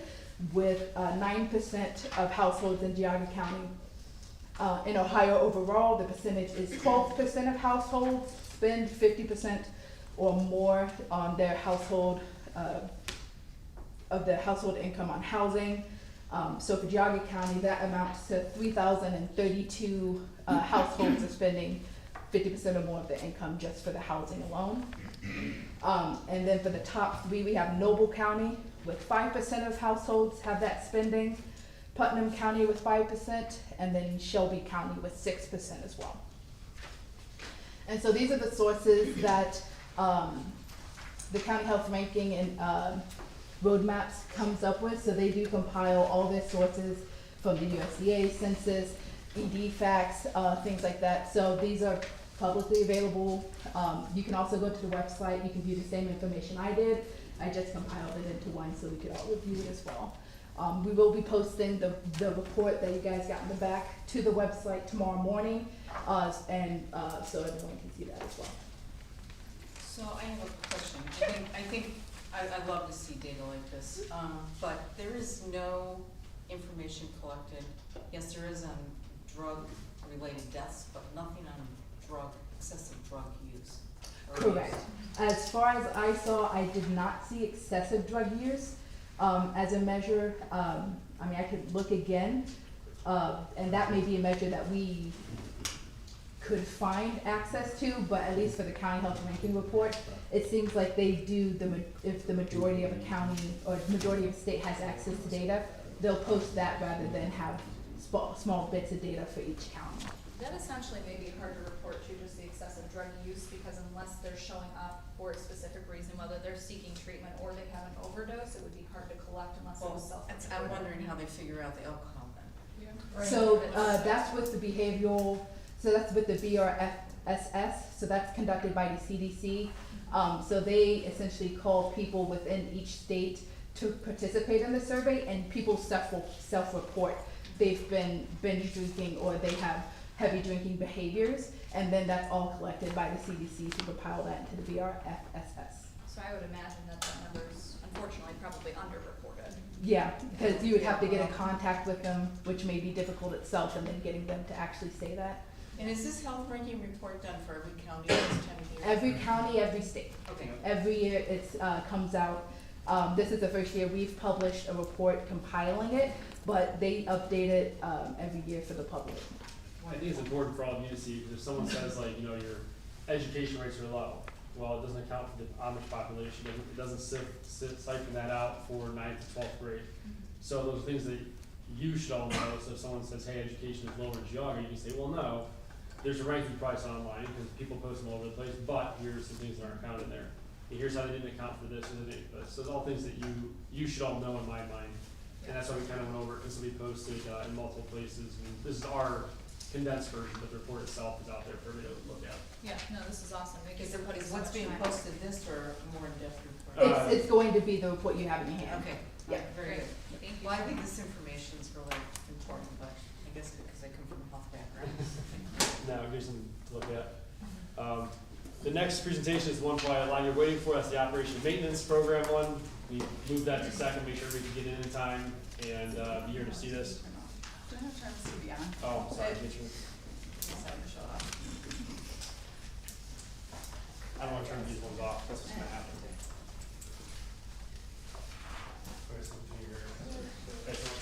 with 9% of households in Geauga County. In Ohio overall, the percentage is 12% of households spend 50% or more on their household of their household income on housing. So for Geauga County, that amounts to 3,032 households are spending 50% or more of their income just for the housing alone. And then for the top three, we have Noble County with 5% of households have that spending, Putnam County with 5%, and then Shelby County with 6% as well. And so these are the sources that the county health ranking and roadmaps comes up with. So they do compile all their sources from the USDA, census, ED-Facts, things like that. So these are publicly available. You can also go to the website. You can view the same information I did. I just compiled it into one so we could all review it as well. We will be posting the report that you guys got in the back to the website tomorrow morning, so everyone can see that as well. So I have a question. I think I love to see data like this, but there is no information collected. Yes, there is on drug-related deaths, but nothing on excessive drug use. Correct. As far as I saw, I did not see excessive drug use as a measure. I mean, I could look again, and that may be a measure that we could find access to, but at least for the county health ranking report, it seems like they do if the majority of a county or majority of a state has access to data, they'll post that rather than have small bits of data for each county. That essentially may be hard to report to, just the excessive drug use, because unless they're showing up for a specific reason, whether they're seeking treatment or they have an overdose, it would be hard to collect unless it was self-reported. I'm wondering how they figure out the alcohol then. Right. So that's with the behavioral, so that's with the BRSS, so that's conducted by the CDC. So they essentially call people within each state to participate in the survey, and people self-report they've been binge drinking or they have heavy drinking behaviors, and then that's all collected by the CDC to compile that into the BRSS. So I would imagine that the number's unfortunately probably underreported. Yeah, because you would have to get in contact with them, which may be difficult itself, and then getting them to actually say that. And is this health ranking report done for every county this time of year? Every county, every state. Okay. Every year it comes out. This is the first year we've published a report compiling it, but they update it every year for the public. I think it's important for all of you to see, because if someone says like, you know, your education rates are low, well, it doesn't account for the Amish population, it doesn't siphon that out for 9th to 12th grade. So those are things that you should all know. So if someone says, hey, education is lower in Geauga, you can say, well, no, there's a ranking price online because people post them all over the place, but here's some things that aren't counted there. And here's how they didn't account for this and they didn't. So it's all things that you should all know in my mind. And that's why we kind of went over it. This will be posted in multiple places. And this is our condensed version, but the report itself is out there for everybody to look at. Yeah, no, this is awesome. It gives Is everybody so what's much being time. posted, this or a more in-depth report? It's going to be the report you have in your hand. Okay, Yeah. very good. Thank you. Well, I think this information is really important, but I guess because I come from a health background. Now, here's some to look at. The next presentation is the one probably line you're waiting for. That's the operation and maintenance program one. We moved that to second, make sure we can get in time and be here to see this. Do I have time to see beyond? Oh, sorry, Mitchell. I don't want to turn these ones off. That's what's going to happen. Okay, so between your- okay, so-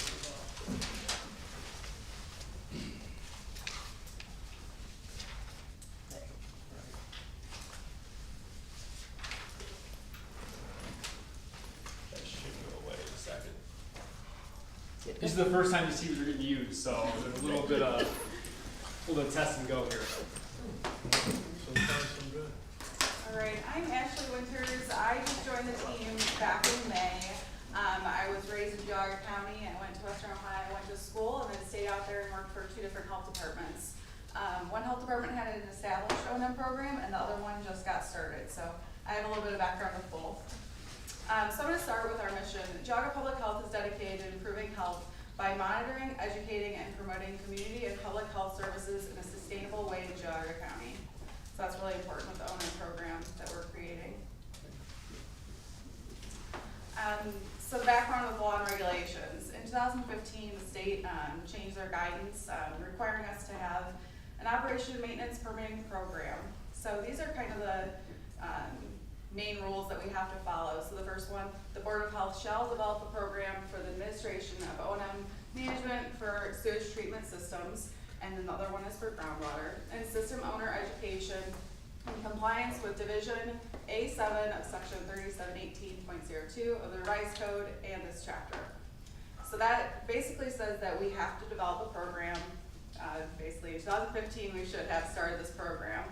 That should go away in a second. This is the first time these TVs are getting used, so there's a little bit of test and go here. Alright, I'm Ashley Winters. I just joined the team back in May. I was raised in Geauga County. I went to Western Ohio, went to school, and then stayed out there and worked for 2 different health departments. One health department had an established O&M program, and the other one just got started. So I have a little bit of background with both. So I'm going to start with our mission. Geauga Public Health is dedicated to improving health by monitoring, educating, and promoting community and public health services in a sustainable way in Geauga County. So that's really important with the O&M program that we're creating. So the background with law and regulations. In 2015, the state changed their guidance requiring us to have an operation and maintenance permitting program. So these are kind of the main rules that we have to follow. So the first one, the Board of Health shall develop a program for the administration of O&M management for sewage treatment systems, and then the other one is for groundwater, and system owner education in compliance with Division A7 of Section 3718.02 of the Revised Code and this chapter. So that basically says that we have to develop a program. Basically, in 2015, we should have started this program.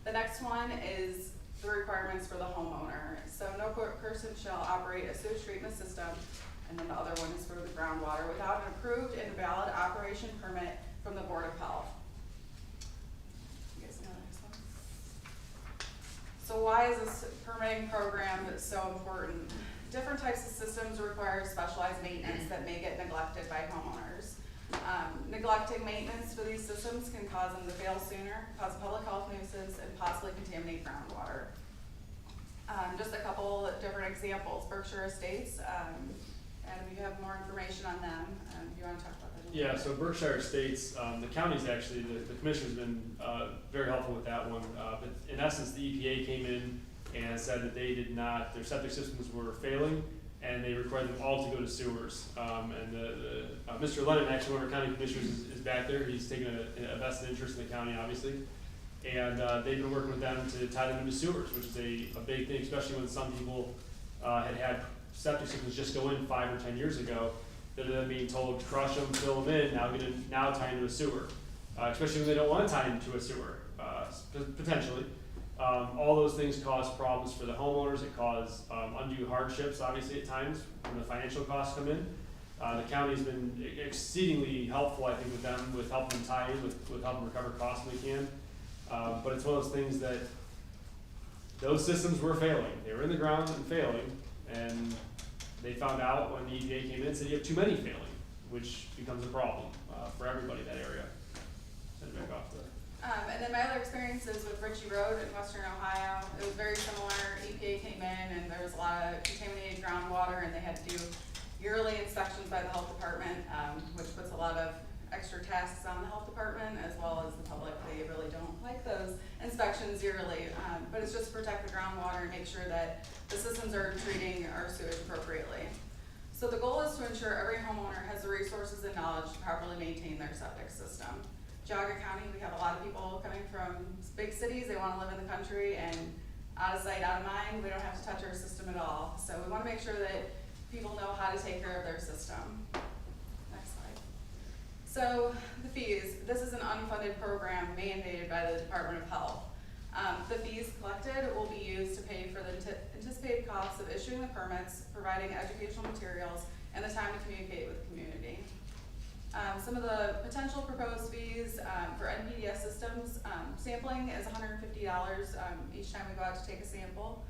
The next one is the requirements for the homeowner. So no person shall operate a sewage treatment system, and then the other one is for the groundwater, without an approved and valid operation permit from the Board of Health. You guys know the next one? So why is this permitting program so important? Different types of systems require specialized maintenance that may get neglected by homeowners. Neglecting maintenance for these systems can cause them to fail sooner, cause public health nuisance, and possibly contaminate groundwater. Just a couple different examples, Berkshire Estates, and we have more information on them. Do you want to talk about that? Yeah, so Berkshire Estates, the county's actually, the commissioner's been very helpful with that one. But in essence, the EPA came in and said that they did not, their septic systems were failing, and they required them all to go to sewers. And Mr. Lennon, actually one of our county commissioners, is back there. He's taken a vested interest in the county, obviously. And they've been working with them to tie them into sewers, which is a big thing, especially when some people had septic systems just go in 5 or 10 years ago. That are then being told, crush them, fill them in, now tie into a sewer. Especially when they don't want to tie into a sewer, potentially. All those things cause problems for the homeowners. It causes undue hardships, obviously, at times when the financial costs come in. The county's been exceedingly helpful, I think, with them, with helping them tie in, with helping recover costs when they can. But it's one of those things that those systems were failing. They were in the ground and failing, and they found out when the EPA came in and said you have too many failing, which becomes a problem for everybody in that area. Send it back off the. And then my other experiences with Ritchie Road in Western Ohio, it was very similar. EPA came in and there was a lot of contaminated groundwater, and they had to do yearly inspections by the health department, which puts a lot of extra tasks on the health department as well as the public. They really don't like those inspections yearly, but it's just to protect the groundwater and make sure that the systems are treating our sewage appropriately. So the goal is to ensure every homeowner has the resources and knowledge to properly maintain their septic system. Geauga County, we have a lot of people coming from big cities. They want to live in the country, and out of sight, out of mind, we don't have to touch our system at all. So we want to make sure that people know how to take care of their system. Next slide. So the fees. This is an unfunded program mandated by the Department of Health. The fees collected will be used to pay for the anticipated costs of issuing the permits, providing educational materials, and the time to communicate with the community. Some of the potential proposed fees for NPDS systems, sampling is $150 each time we go out to take a sample.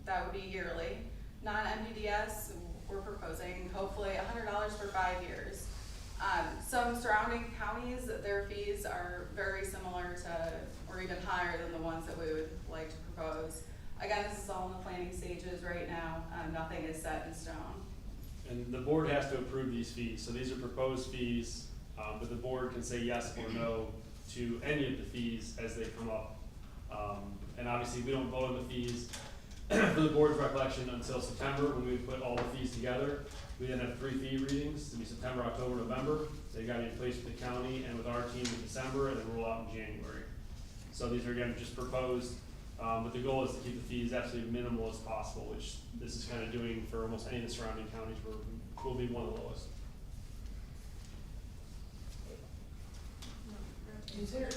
That would be yearly. Non-NPDS, we're proposing hopefully $100 for 5 years. Some surrounding counties, their fees are very similar to, or even higher than the ones that we would like to propose. Again, this is all in the planning stages right now. Nothing is set in stone. And the board has to approve these fees. So these are proposed fees, but the board can say yes or no to any of the fees as they come up. And obviously we don't vote on the fees for the board's recollection until September, when we put all the fees together. We then have 3 fee readings to be September, October, November. They got to be in place with the county and with our team in December, and then roll out in January. So these are again just proposed, but the goal is to keep the fees absolutely minimal as possible, which this is kind of doing for almost any of the surrounding counties, where we'll be one of the lowest. Is there,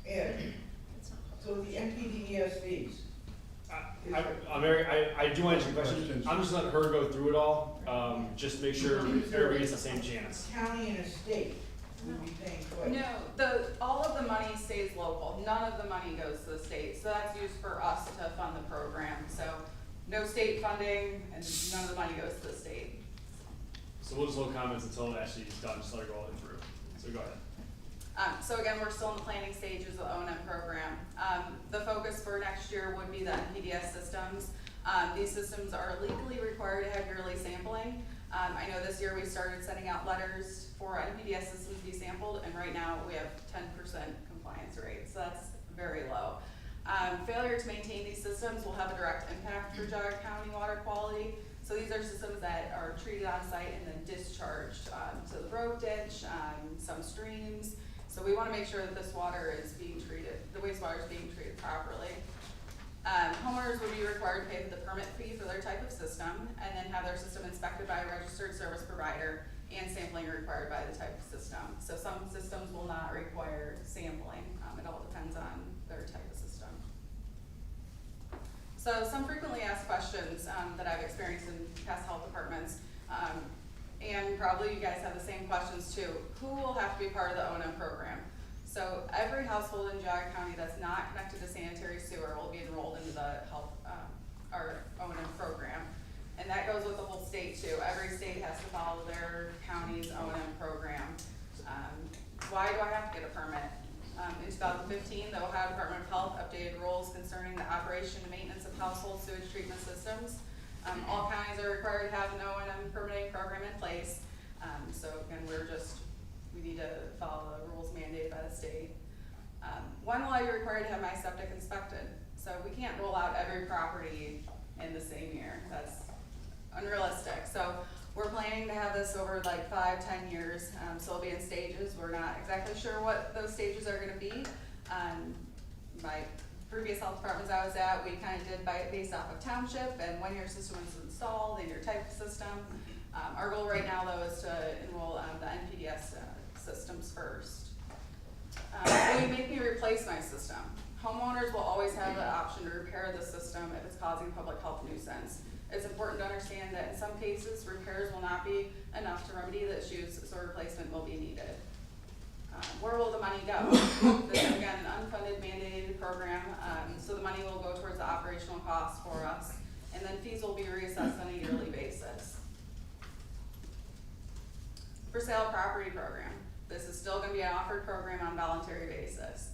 Ed, so the NPDES fees? I do answer your question. I'm just letting her go through it all, just to make sure everybody gets the same chance. County and a state would be paying twice. No, all of the money stays local. None of the money goes to the state. So that's used for us to fund the program. So no state funding, and none of the money goes to the state. So we'll just hold comments until it actually is done, just let her go all the way through. So go ahead. So again, we're still in the planning stages of the O&M program. The focus for next year would be the NPDS systems. These systems are legally required to have yearly sampling. I know this year we started sending out letters for NPDS systems to be sampled, and right now we have 10% compliance rate, so that's very low. Failure to maintain these systems will have a direct impact for Geauga County water quality. So these are systems that are treated on site and then discharged to the road ditch, some streams. So we want to make sure that this water is being treated, the wastewater is being treated properly. Homeowners would be required to pay the permit fee for their type of system, and then have their system inspected by a registered service provider, and sampling required by the type of system. So some systems will not require sampling. It all depends on their type of system. So some frequently asked questions that I've experienced in past health departments, and probably you guys have the same questions too. Who will have to be part of the O&M program? So every household in Geauga County that's not connected to sanitary sewer will be enrolled into the health, our O&M program. And that goes with the whole state too. Every state has to follow their county's O&M program. Why do I have to get a permit? In 2015, the Ohio Department of Health updated rules concerning the operation and maintenance of household sewage treatment systems. All counties are required to have an O&M permitting program in place. So again, we need to follow the rules mandated by the state. One law, you're required to have my septic inspected. So we can't roll out every property in the same year. That's unrealistic. So we're planning to have this over like 5-10 years. So it'll be in stages. We're not exactly sure what those stages are gonna be. My previous health departments I was at, we kind of did based off of township and when your system was installed and your type of system. Our goal right now though is to enroll the NPDS systems first. Will you make me replace my system? Homeowners will always have the option to repair the system if it's causing public health nuisance. It's important to understand that in some cases, repairs will not be enough to remedy the issues, so replacement will be needed. Where will the money go? This is again an unfunded mandated program, so the money will go towards the operational costs for us, and then fees will be reassessed on a yearly basis. For sale property program. This is still going to be an offered program on voluntary basis.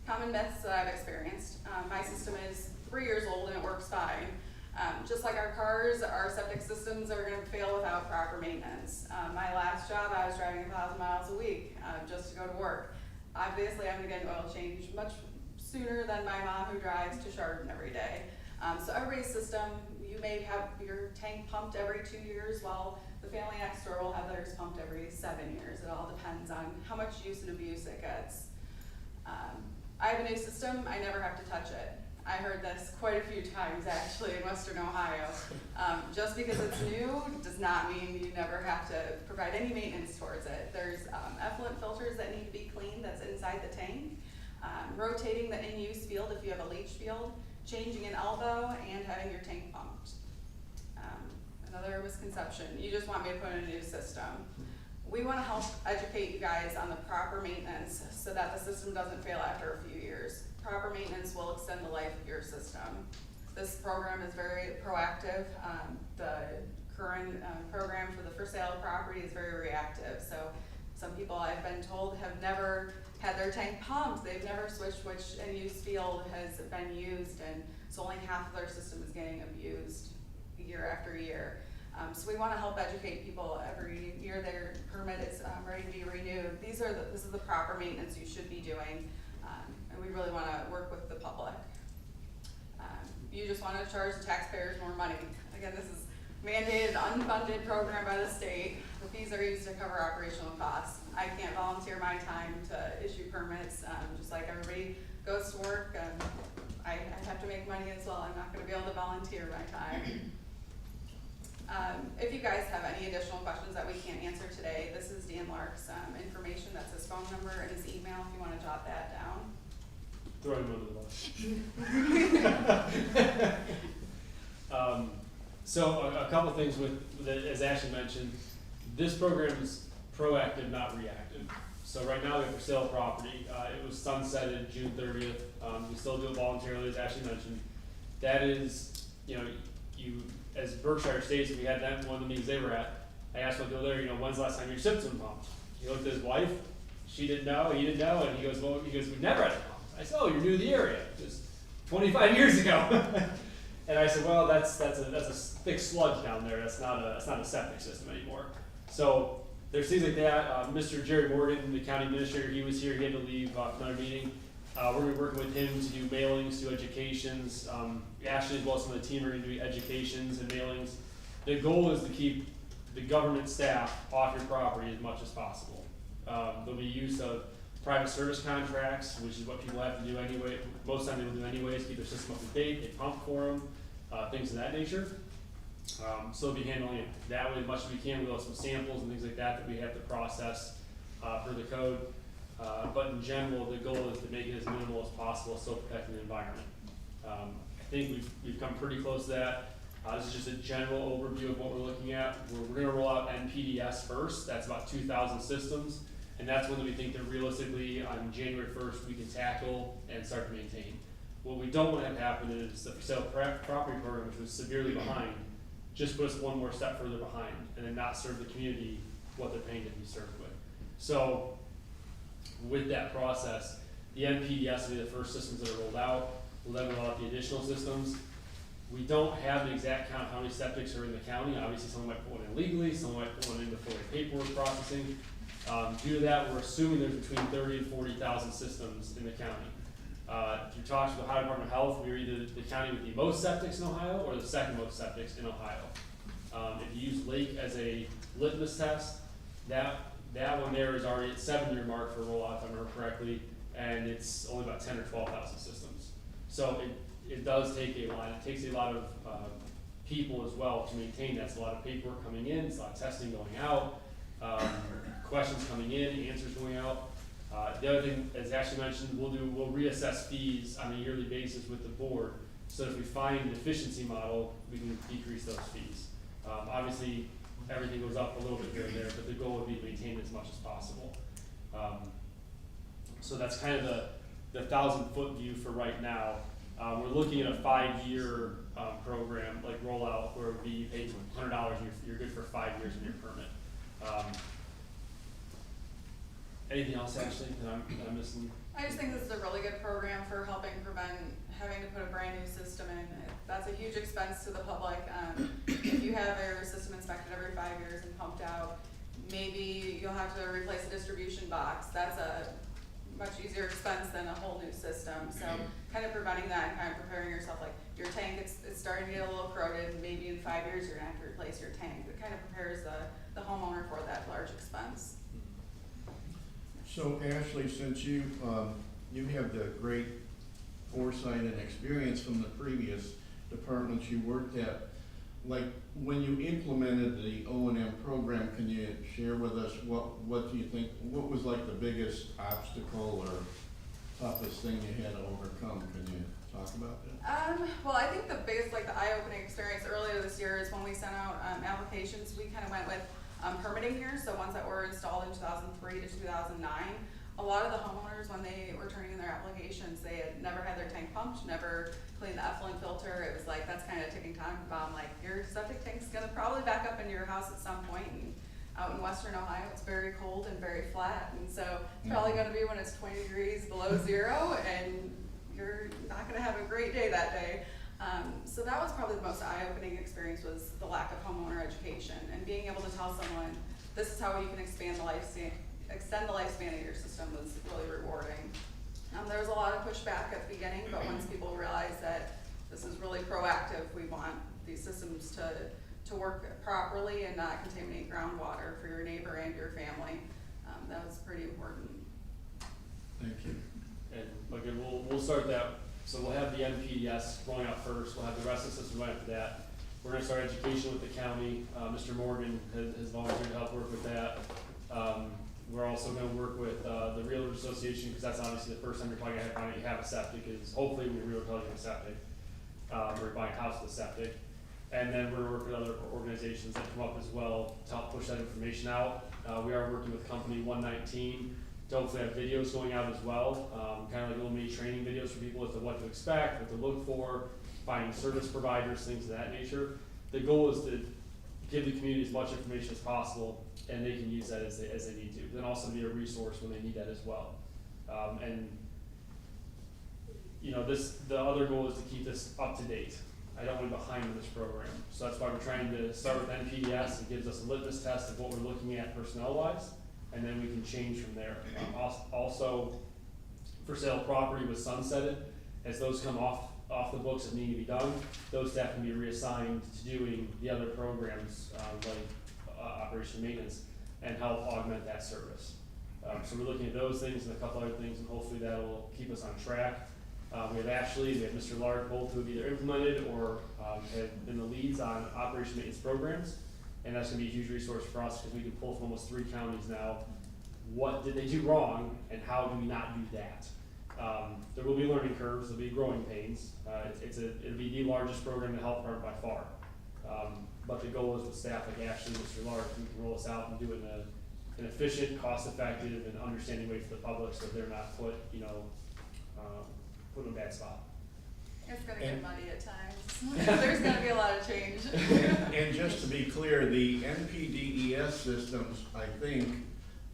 Common myths that I've experienced. My system is 3 years old and it works fine. Just like our cars, our septic systems are going to fail without proper maintenance. My last job, I was driving 1,000 miles a week just to go to work. Obviously, I'm going to get an oil change much sooner than my mom who drives to Chardon every day. So everybody's system, you may have your tank pumped every 2 years, while the family next door will have theirs pumped every 7 years. It all depends on how much use and abuse it gets. I have a new system, I never have to touch it. I heard this quite a few times actually in Western Ohio. Just because it's new does not mean you never have to provide any maintenance towards it. There's effluent filters that need to be cleaned that's inside the tank, rotating the in-use field if you have a leach field, changing an elbow, and having your tank pumped. Another misconception, you just want me to put in a new system. We want to help educate you guys on the proper maintenance so that the system doesn't fail after a few years. Proper maintenance will extend the life of your system. This program is very proactive. The current program for the for sale property is very reactive. So some people I've been told have never had their tank pumped. They've never switched which in-use field has been used, and so only half of their system is getting abused year after year. So we want to help educate people every year their permit is ready to be renewed. This is the proper maintenance you should be doing, and we really want to work with the public. You just want to charge the taxpayers more money. Again, this is mandated, unfunded program by the state. The fees are used to cover operational costs. I can't volunteer my time to issue permits, just like everybody goes to work. I have to make money as well. I'm not going to be able to volunteer my time. If you guys have any additional questions that we can't answer today, this is Dan Lark's information. That's his phone number and his email if you want to jot that down. Throw him under the bus. So a couple things with as Ashley mentioned, this program is proactive, not reactive. So right now we have for sale property. It was sunsetted June 30th. We still do it voluntarily, as Ashley mentioned. That is, as Berkshire States, we had that one of the meetings they were at. I asked one people there, when's the last time your system pumped? He looked at his wife. She didn't know. He didn't know, and he goes, we never had it pumped. I said, oh, you're new to the area, just 25 years ago. And I said, well, that's a thick sludge down there. That's not a septic system anymore. So there's things like that. Mr. Jerry Morgan, the county administrator, he was here. He had to leave for another meeting. We're going to be working with him to do mailings, do educations. Ashley, as well as some of the team, are going to do educations and mailings. The goal is to keep the government staff off your property as much as possible. There'll be use of private service contracts, which is what people have to do anyway. Most of the time they will do anyways, keep their system up to date, they pump for them, things of that nature. So we'll be handling it that way as much as we can. We'll have some samples and things like that we have to process for the code. But in general, the goal is to make it as minimal as possible, still protecting the environment. I think we've come pretty close to that. This is just a general overview of what we're looking at. We're going to roll out NPDS first. That's about 2,000 systems. And that's one that we think that realistically on January 1st we can tackle and start to maintain. What we don't want to have happen is the for sale property program, which was severely behind, just put us one more step further behind and then not serve the community what they're paying to be served with. So with that process, the NPDS will be the first systems that are rolled out. We'll then roll out the additional systems. We don't have an exact count of how many septics are in the county. Obviously, someone might put one in legally, someone might put one in before the paperwork processing. Due to that, we're assuming there's between 30 and 40,000 systems in the county. Through talks with the Ohio Department of Health, we're either the county with the most septics in Ohio or the second most septics in Ohio. If you use Lake as a litmus test, that one there is already at 7-year mark for rollout, if I remember correctly, and it's only about 10 or 12,000 systems. So it does take a lot. It takes a lot of people as well to maintain that. It's a lot of paperwork coming in, it's a lot of testing going out, questions coming in, answers going out. The other thing, as Ashley mentioned, we'll reassess fees on a yearly basis with the board. So if we find an efficiency model, we can decrease those fees. Obviously, everything goes up a little bit here and there, but the goal would be to maintain as much as possible. So that's kind of the 1,000-foot view for right now. We're looking at a 5-year program, like rollout, where it would be you pay $100 and you're good for 5 years in your permit. Anything else, Ashley, that I'm missing? I just think this is a really good program for helping prevent having to put a brand new system in. That's a huge expense to the public. If you have your system inspected every 5 years and pumped out, maybe you'll have to replace a distribution box. That's a much easier expense than a whole new system. So kind of preventing that and kind of preparing yourself, like your tank, it's starting to get a little corroded. Maybe in 5 years you're gonna have to replace your tank. It kind of prepares the homeowner for that large expense. So Ashley, since you have the great foresight and experience from the previous departments you worked at, like when you implemented the O&M program, can you share with us what do you think, what was like the biggest obstacle or toughest thing you had to overcome? Can you talk about that? Well, I think the biggest, like the eye-opening experience earlier this year is when we sent out applications. We kind of went with permitting years, so ones that were installed in 2003 to 2009. A lot of the homeowners, when they were turning in their applications, they had never had their tank pumped, never cleaned the effluent filter. It was like, that's kind of a ticking time bomb. Like, your septic tank's gonna probably back up into your house at some point, and out in western Ohio, it's very cold and very flat, and so it's probably gonna be when it's 20 degrees below zero, and you're not gonna have a great day that day. So that was probably the most eye-opening experience, was the lack of homeowner education and being able to tell someone, this is how you can extend the lifespan of your system, was really rewarding. There was a lot of pushback at the beginning, but once people realized that this is really proactive, we want these systems to work properly and not contaminate groundwater for your neighbor and your family, that was pretty important. Thank you. And again, we'll start that. So we'll have the NPDS rolling out first. We'll have the rest of the system right after that. We're going to start education with the county. Mr. Morgan has volunteered to help work with that. We're also going to work with the Realtors Association, because that's obviously the first time you're probably going to find out you have a septic, is hopefully when you're realtor telling you a septic, or you're buying a house with a septic. And then we're going to work with other organizations that come up as well to help push that information out. We are working with Company 119 to hopefully have videos going out as well, kind of like little mini training videos for people as to what to expect, what to look for, finding service providers, things of that nature. The goal is to give the community as much information as possible, and they can use that as they need to. But then also be a resource when they need that as well. And you know, the other goal is to keep this up to date. I don't want to be behind in this program. So that's why we're trying to start with NPDS. It gives us a litmus test of what we're looking at personnel-wise, and then we can change from there. Also, for sale property was sunsetted. As those come off the books that need to be done, those staff can be reassigned to doing the other programs, like operation maintenance, and help augment that service. So we're looking at those things and a couple other things, and hopefully that'll keep us on track. We have Ashley, we have Mr. Lard, both who have either implemented or have been the leads on operation maintenance programs. And that's gonna be a huge resource for us, because we can pull from almost 3 counties now. What did they do wrong, and how do we not do that? There will be learning curves, there'll be growing pains. It'll be the largest program in the health department by far. But the goal is with staff like Ashley and Mr. Lard, we can roll this out and do it in an efficient, cost-effective, and understanding way for the public, so they're not put in a bad spot. It's gonna get muddy at times. There's gonna be a lot of change. And just to be clear, the NPDES systems, I think,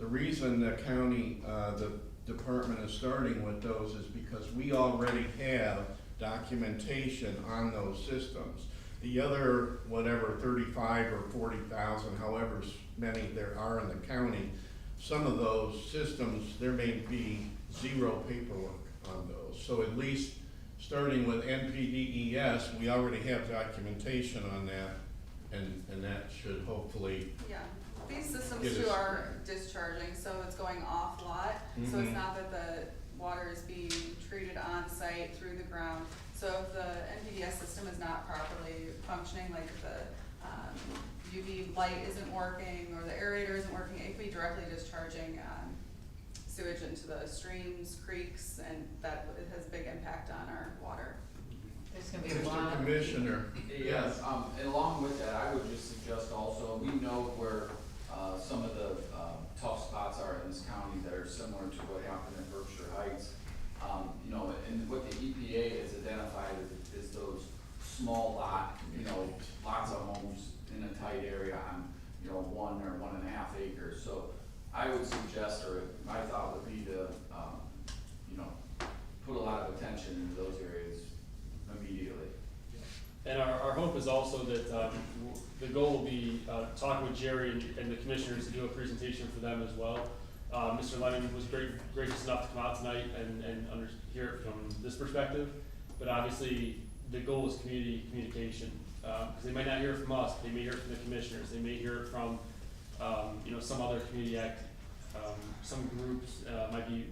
The reason the county, the department is starting with those is because we already have documentation on those systems. The other, whatever, 35 or 40,000, however many there are in the county, some of those systems, there may be zero paperwork on those. So at least starting with NPDES, we already have documentation on that, and that should hopefully, Yeah, these systems Get too us- are discharging, so it's going off lot, so it's Mhm. not that the water is being treated on site through the ground. So if the NPDS system is not properly functioning, like if the UV light isn't working or the aerator isn't working, it could be directly discharging sewage into the streams, creeks, and that it has a big impact on our water. There's gonna be a Mr. lot. Commissioner. Yes, and along with that, I would just suggest also, we know where, some of the, tough spots are in this county that are similar to what happened in Berkshire Heights. You know, and what the EPA has identified is those small lot, you know, lots of homes in a tight area on, you know, 1 or 1.5 acres. So I would suggest, or my thought would be to, you know, put a lot of attention into those areas immediately. And our hope is also that, the goal will be, talking with Jerry and the commissioners to do a presentation for them as well. Mr. Lennon was gracious enough to come out tonight and hear it from this perspective, but obviously, the goal is communication, because they might not hear it from us, they may hear it from the commissioners, they may hear it from, you know, some other community act, some groups, might be,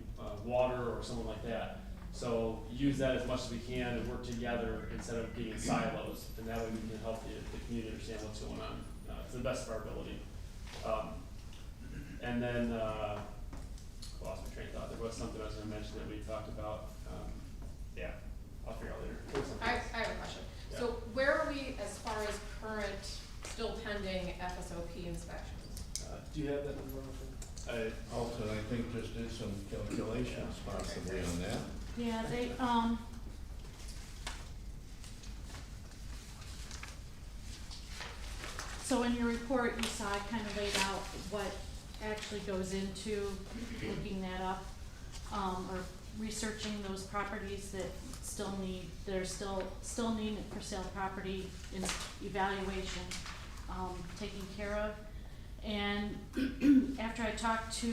water or someone like that. So use that as much as we can and work together instead of being in silos, and that way we can help the community understand what's going on, to the best of our ability. And then, lost my train of thought, there was something I was gonna mention that we talked about, yeah, I'll figure out later. There was something I else. have a question. Yeah. So where are we as far as current, still pending FSOP inspections? Do you have that number? Alton, I think, just did some calculations possibly on that. Yeah, they, so in your report, you saw I kind of laid out what actually goes into looking that up, or researching those properties that still need, that are still need for sale property in evaluation, taken care of. And after I talked to,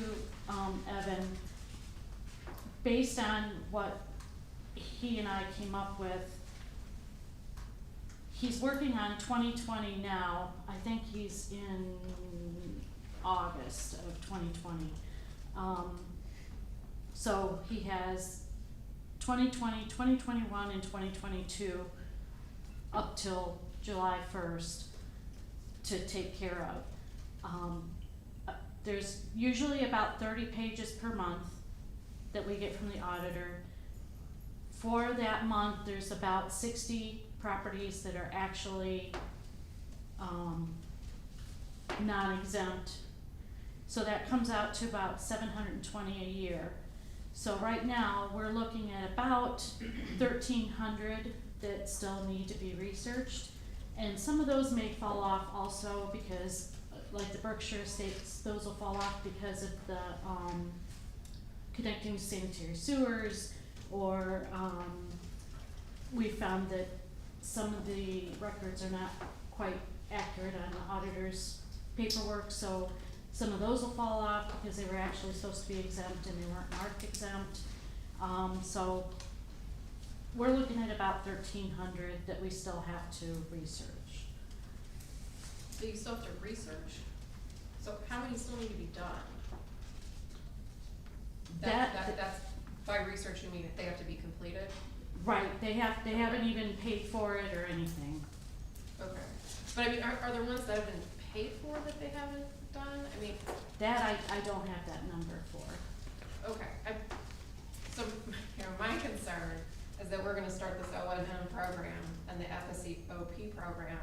Evan, based on what he and I came up with, he's working on 2020 now. I think he's in August of 2020. So he has 2020, 2021, and 2022 up till July 1st to take care of. There's usually about 30 pages per month that we get from the auditor. For that month, there's about 60 properties that are actually non-exempt. So that comes out to about $720 a year. So right now, we're looking at about 1,300 that still need to be researched. And some of those may fall off also because, like the Berkshire Estates, those will fall off because of the connecting sanitary sewers, or we found that some of the records are not quite accurate on the auditor's paperwork, so some of those will fall off because they were actually supposed to be exempt and they weren't marked exempt. So we're looking at about 1,300 that we still have to research. So you still have to research. So how many still need to be done? That's, by research you mean that they have to be completed? Right, they haven't even paid for it or anything. Okay. But I mean, are there ones that have been paid for that they haven't done? I mean. That I don't have that number for. Okay, so, you know, my concern is that we're gonna start this O&M program, and the FSOP program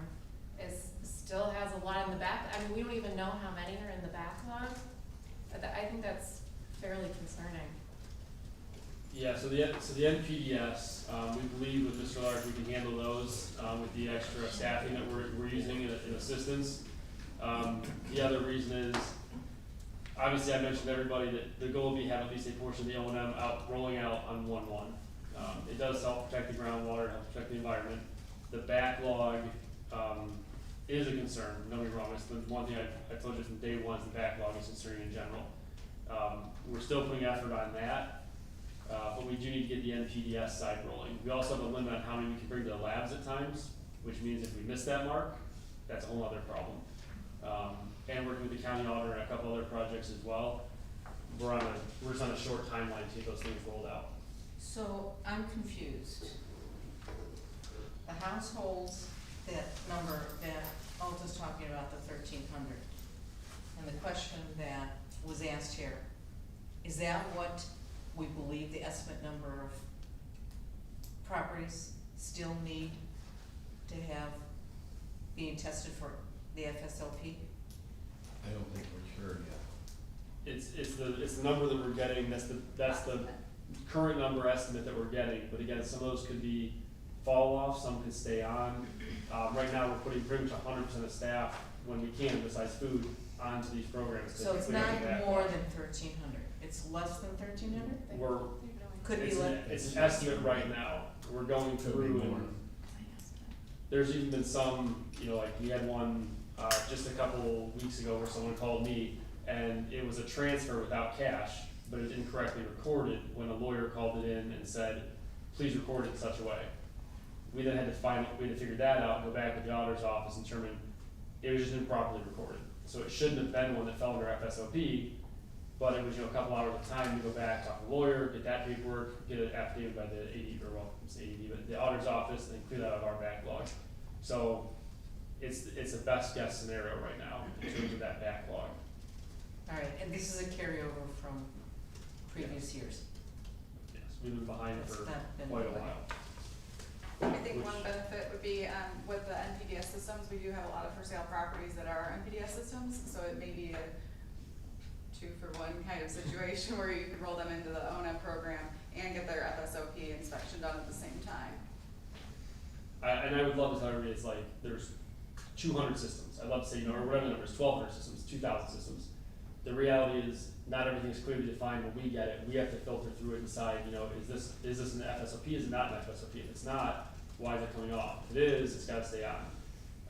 still has a lot in the back. I mean, we don't even know how many are in the backlog. I think that's fairly concerning. Yeah, so the NPDS, we believe with Mr. Large, we can handle those, with the extra staffing that we're using in assistance. The other reason is, obviously I mentioned to everybody that the goal would be to have at least a portion of the O&M rolling out on 1/1. It does help protect the groundwater, help protect the environment. The backlog, is a concern, don't get me wrong, it's the one thing I told you from day one, is the backlog is concerning in general. We're still putting effort on that, but we do need to get the NPDS side rolling. We also have a limit on how many we can bring to the labs at times, which means if we miss that mark, that's a whole other problem. And working with the county auditor and a couple other projects as well, we're just on a short timeline to get those things rolled out. So I'm confused. The households, that number that Alta's talking about, the 1,300, and the question that was asked here, is that what we believe the estimate number of properties still need to have being tested for the FSLP? I don't think we're sure yet. It's the number that we're getting, that's the current number estimate that we're getting, but again, some of those could be fall off, some could stay on. Right now, we're putting pretty much 100% of staff, when we can, besides food, onto these programs. So it's not more than 1,300, it's less than 1,300? Could be less. It's an estimate right now, we're going through and there's even been some, like we had one, just a couple weeks ago where someone called me and it was a transfer without cash, but it incorrectly recorded when a lawyer called it in and said, please record it in such a way. We then had to figure that out, and go back to the auditor's office and determine it was just improperly recorded. So it shouldn't have been one that fell under FSOP, but it was, a couple hours of time to go back, talk to the lawyer, get that paperwork, get an affidavit by the AD, but the auditor's office, and then clear that out of our backlog. So it's a best guess scenario right now in terms of that backlog. All right, and this is a carryover from previous years. Yes, we've been behind It's for not been quite a quick. while. I think one benefit would be, with the NPDS systems, we do have a lot of for sale properties that are NPDS systems, so it may be a 2-for-1 kind of situation where you could roll them into the O&M program and get their FSOP inspection done at the same time. And I would love to tell everybody it's like, there's 200 systems. I'd love to say, or whatever the number is, 1,200 systems, 2,000 systems. The reality is, not everything is clearly defined when we get it. We have to filter through it and decide, is this an FSOP, is it not an FSOP? If it's not, why is it coming off? If it is, it's gotta stay on.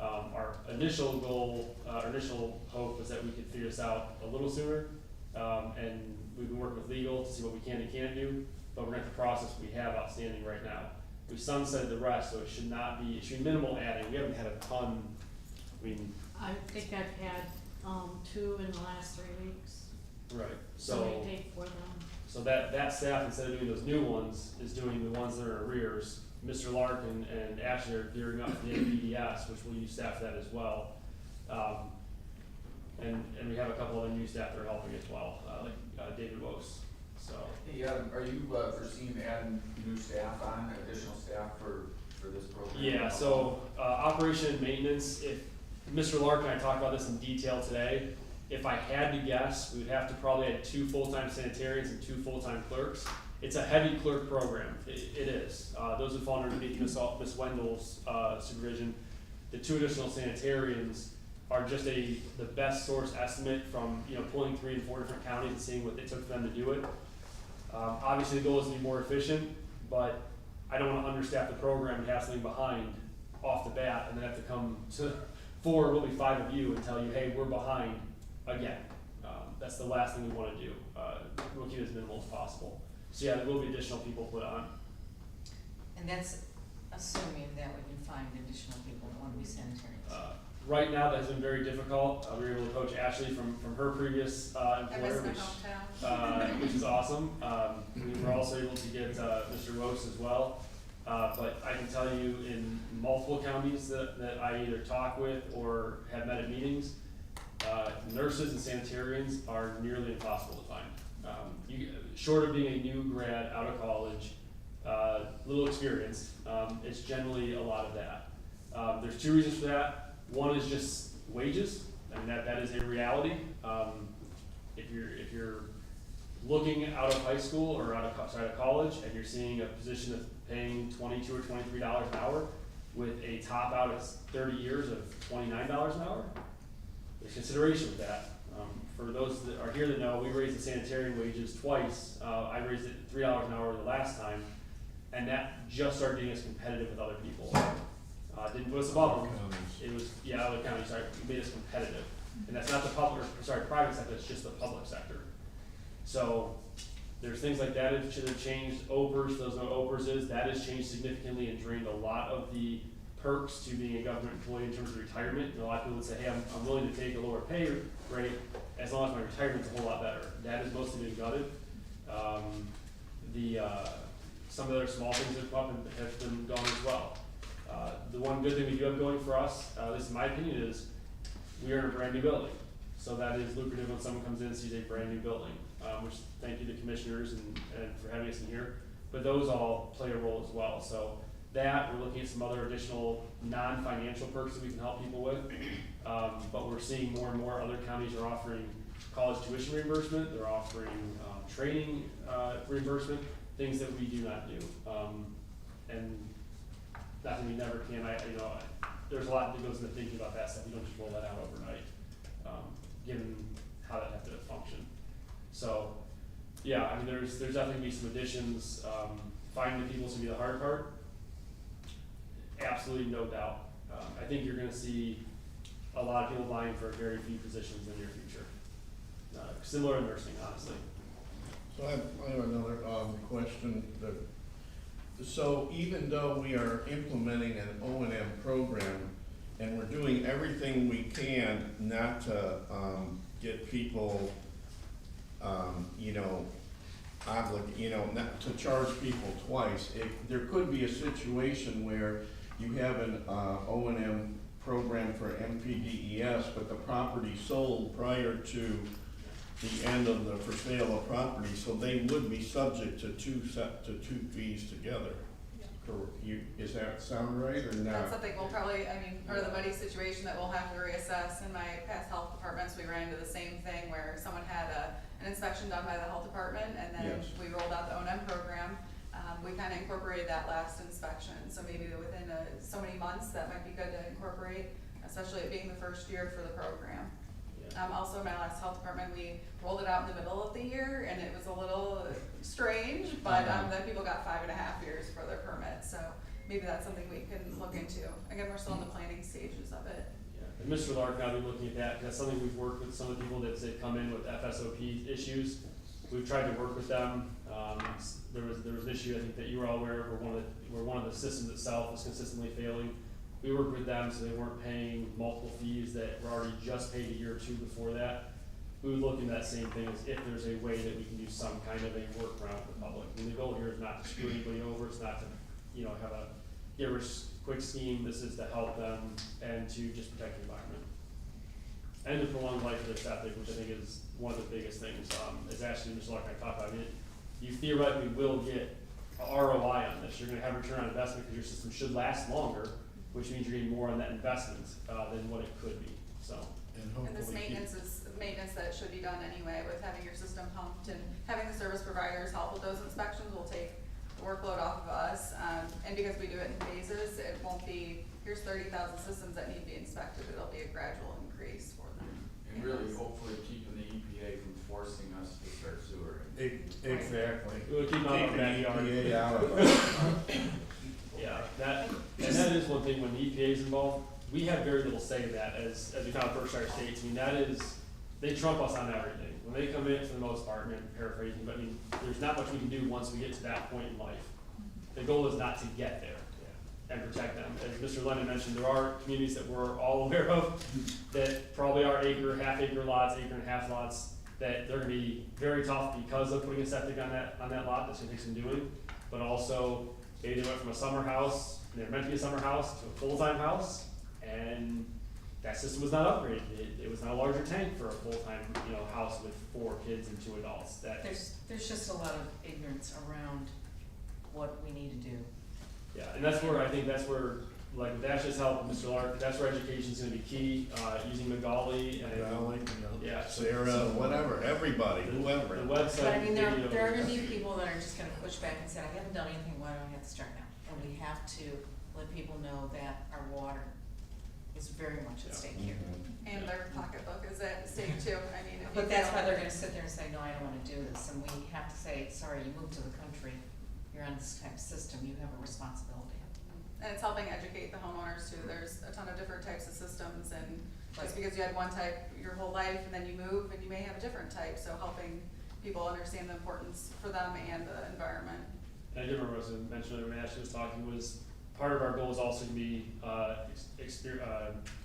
Our initial goal, our initial hope was that we could figure this out a little sooner. And we've been working with legal to see what we can and can't do, but we're at the process we have outstanding right now. We sunsetted the rest, so it should be minimal adding. We haven't had a ton, I think I've had, 2 in the last 3 weeks. right, Somebody so. paid for them. So that staff, instead of doing those new ones, is doing the ones that are in arrears. Mr. Larkin and Ashley are gearing up for the NPDS, which we'll use staff for that as well. And we have a couple other new staff that are helping as well, like David Wose, so. Hey, Adam, are you foreseeing adding new staff on, additional staff for this program? Yeah, so operation and maintenance, if Mr. Larkin and I talked about this in detail today, if I had to guess, we would have to probably add 2 full-time sanitarians and 2 full-time clerks. It's a heavy clerk program, it is. Those would fall underneath Ms. Wendell's supervision. The 2 additional sanitarians are just the best source estimate from pulling 3 and 4 different counties and seeing what it took for them to do it. Obviously the goal is to be more efficient, but I don't want to understaff the program and have something behind off the bat and then have to come to 4, really 5 of you and tell you, hey, we're behind again. That's the last thing we want to do. We'll keep it as minimal as possible. So yeah, there will be additional people put on. And that's assuming that we can find additional people that want to be sanitarians. Right now, that has been very difficult. We were able to coach Ashley from her previous I miss employer, my hometown. which is awesome. We were also able to get Mr. Wose as well. But I can tell you in multiple counties that I either talk with or have met at meetings, nurses and sanitarians are nearly impossible to find. Short of being a new grad out of college, little experience, it's generally a lot of that. There's 2 reasons for that. One is just wages. I mean, that is a reality. If you're looking out of high school or out of college and you're seeing a position that's paying $22 or $23 an hour with a top out at 30 years of $29 an hour, there's consideration with that. for those that are here that know, we raised the sanitarian wages twice. I raised it $3 an hour the last time, and that just started getting us competitive with other people. Didn't put us above them. It was, yeah, other counties, sorry, it made us competitive. And that's not the public, or, sorry, private sector, it's just the public sector. So there's things like that that should have changed. OPERS, those know what OPERS is, that has changed significantly and drained a lot of the perks to being a government employee in terms of retirement. And a lot of people would say, hey, I'm willing to take a lower pay rate as long as my retirement's a whole lot better. That has mostly been gutted. Some of the other small things that come up have been gone as well. The one good thing we do have going for us, at least in my opinion, is we are in a brand new building. So that is lucrative when someone comes in and sees a brand new building, which thank you to commissioners and for having us in here. But those all play a role as well. So that, we're looking at some other additional non-financial perks that we can help people with. But we're seeing more and more other counties are offering college tuition reimbursement. They're offering training reimbursement, things that we do not do. And not that we never can. There's a lot that goes into thinking about that stuff. You don't just roll that out overnight, given how that has to function. So, yeah, I mean, there's definitely gonna be some additions. Finding the people is gonna be the hard part. Absolutely, no doubt. I think you're gonna see a lot of people vying for very few positions in the near future. Similar to nursing, honestly. So I have another question. So even though we are implementing an O&M program and we're doing everything we can not to get people, not to charge people twice, there could be a situation where you have an O&M program for MPDES, but the property sold prior to the end of the for sale of property, so they would be subject to two fees together. Yeah. Is that sound right or not? That's something we'll probably, part of the buddy situation that we'll have to reassess. In my past health departments, we ran into the same thing where someone had an inspection done by the health department, and then Yes. we rolled out the O&M program. We kind of incorporated that last inspection, so maybe within so many months, that might be good to incorporate, especially it being the first year for the program. Also in my last health department, we rolled it out in the middle of the year, and it was a little strange, but then people got 5.5 years for their permit, so maybe that's something we can look into. Again, we're still in the planning stages of it. Yeah, and Mr. Lark and I'll be looking at that, because that's something we've worked with some of the people that say come in with FSOP issues. We've tried to work with them. There was an issue I think that you were all aware of where one of the systems itself was consistently failing. We worked with them so they weren't paying multiple fees that were already just paid a year or two before that. We would look into that same thing as if there's a way that we can do some kind of a workaround with the public. I mean, the goal here is not to screw anybody over, it's not to, have a get-rich-quick scheme. This is to help them and to just protect the environment. And to prolong the life of their septic, which I think is one of the biggest things. As Ashley and Mr. Lark and I talked about, you theoretically will get a ROI on this. You're gonna have return on investment because your system should last longer, which means you're getting more on that investment than what it could be, so. And this maintenance is maintenance that should be done anyway, with having your system pumped and having the service providers help with those inspections will take the workload off of us. And because we do it in phases, it won't be, here's 30,000 systems that need to be inspected, it'll be a gradual increase for them. And really, hopefully keeping the EPA from forcing us to start sewer. Exactly. We'll keep on our backyard. EPA out of it. Yeah, that is one thing when the EPA is involved, we have very little say in that as we found Berkshire States. They trump us on everything. When they come in, for the most part, and I'm paraphrasing, but there's not much we can do once we get to that point in life. The goal is not to get there and protect them. As Mr. Lennon mentioned, there are communities that we're all aware of that probably are acre, half-acre lots, acre-and-a-half lots, that they're gonna be very tough because of putting a septic on that lot. That's gonna take some doing, but also maybe they went from a summer house, and they're meant to be a summer house, to a full-time house, and that system was not upgraded. It was not a larger tank for a full-time, house with 4 kids and 2 adults. There's just a lot of ignorance around what we need to do. Yeah, and that's where, like with Ash's help, Mr. Lark, that's where education's gonna be key, using Magali and. Yeah. Sarah, whatever, everybody, whoever. The website. But I mean, there videos. are gonna be people that are just gonna push back and say, I haven't done anything, why do I have to start now? And we have to let people know that our water is very much at stake here. And their pocketbook is at stake too. but that's why they're gonna sit there and say, no, I don't wanna do this, and we have to say, sorry, you moved to the country, you're on this type of system, you have a responsibility. And it's helping educate the homeowners too. There's a ton of different types of systems, and just Right. because you had one type your whole life and then you move and you may have a different type, so helping people understand the importance for them and the environment. And I did remember, as I mentioned when Ashley was talking, was part of our goal is also to be,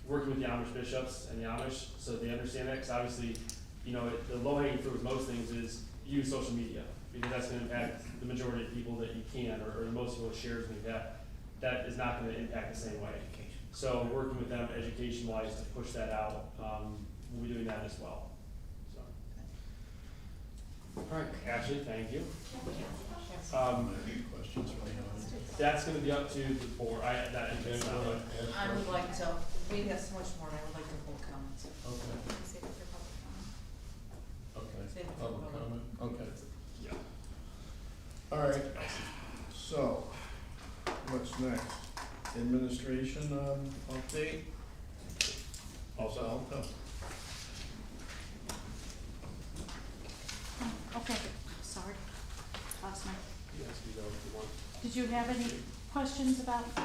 working with the Amish bishops and the Amish, so they understand that, cause obviously, you know, the low hanging fruit with most things is use social media, because that's gonna impact the majority of people that you can, or most people with shares like that. That is not gonna impact the same way. So working with them education wise to push that out, we'll be doing that as well, so. Alright, Ashley, thank you. Any questions from the audience? That's gonna be up to the board, it's not like. I would like to, we have so much more, and I would like to hold comments. Okay, Save it for public comment. okay, Save it for public public. comment, okay. Yeah. All right, so, what's next? Administration, update? Also, Alta. Okay, sorry, lost my, Yes, we go if you want. did you have any questions about the,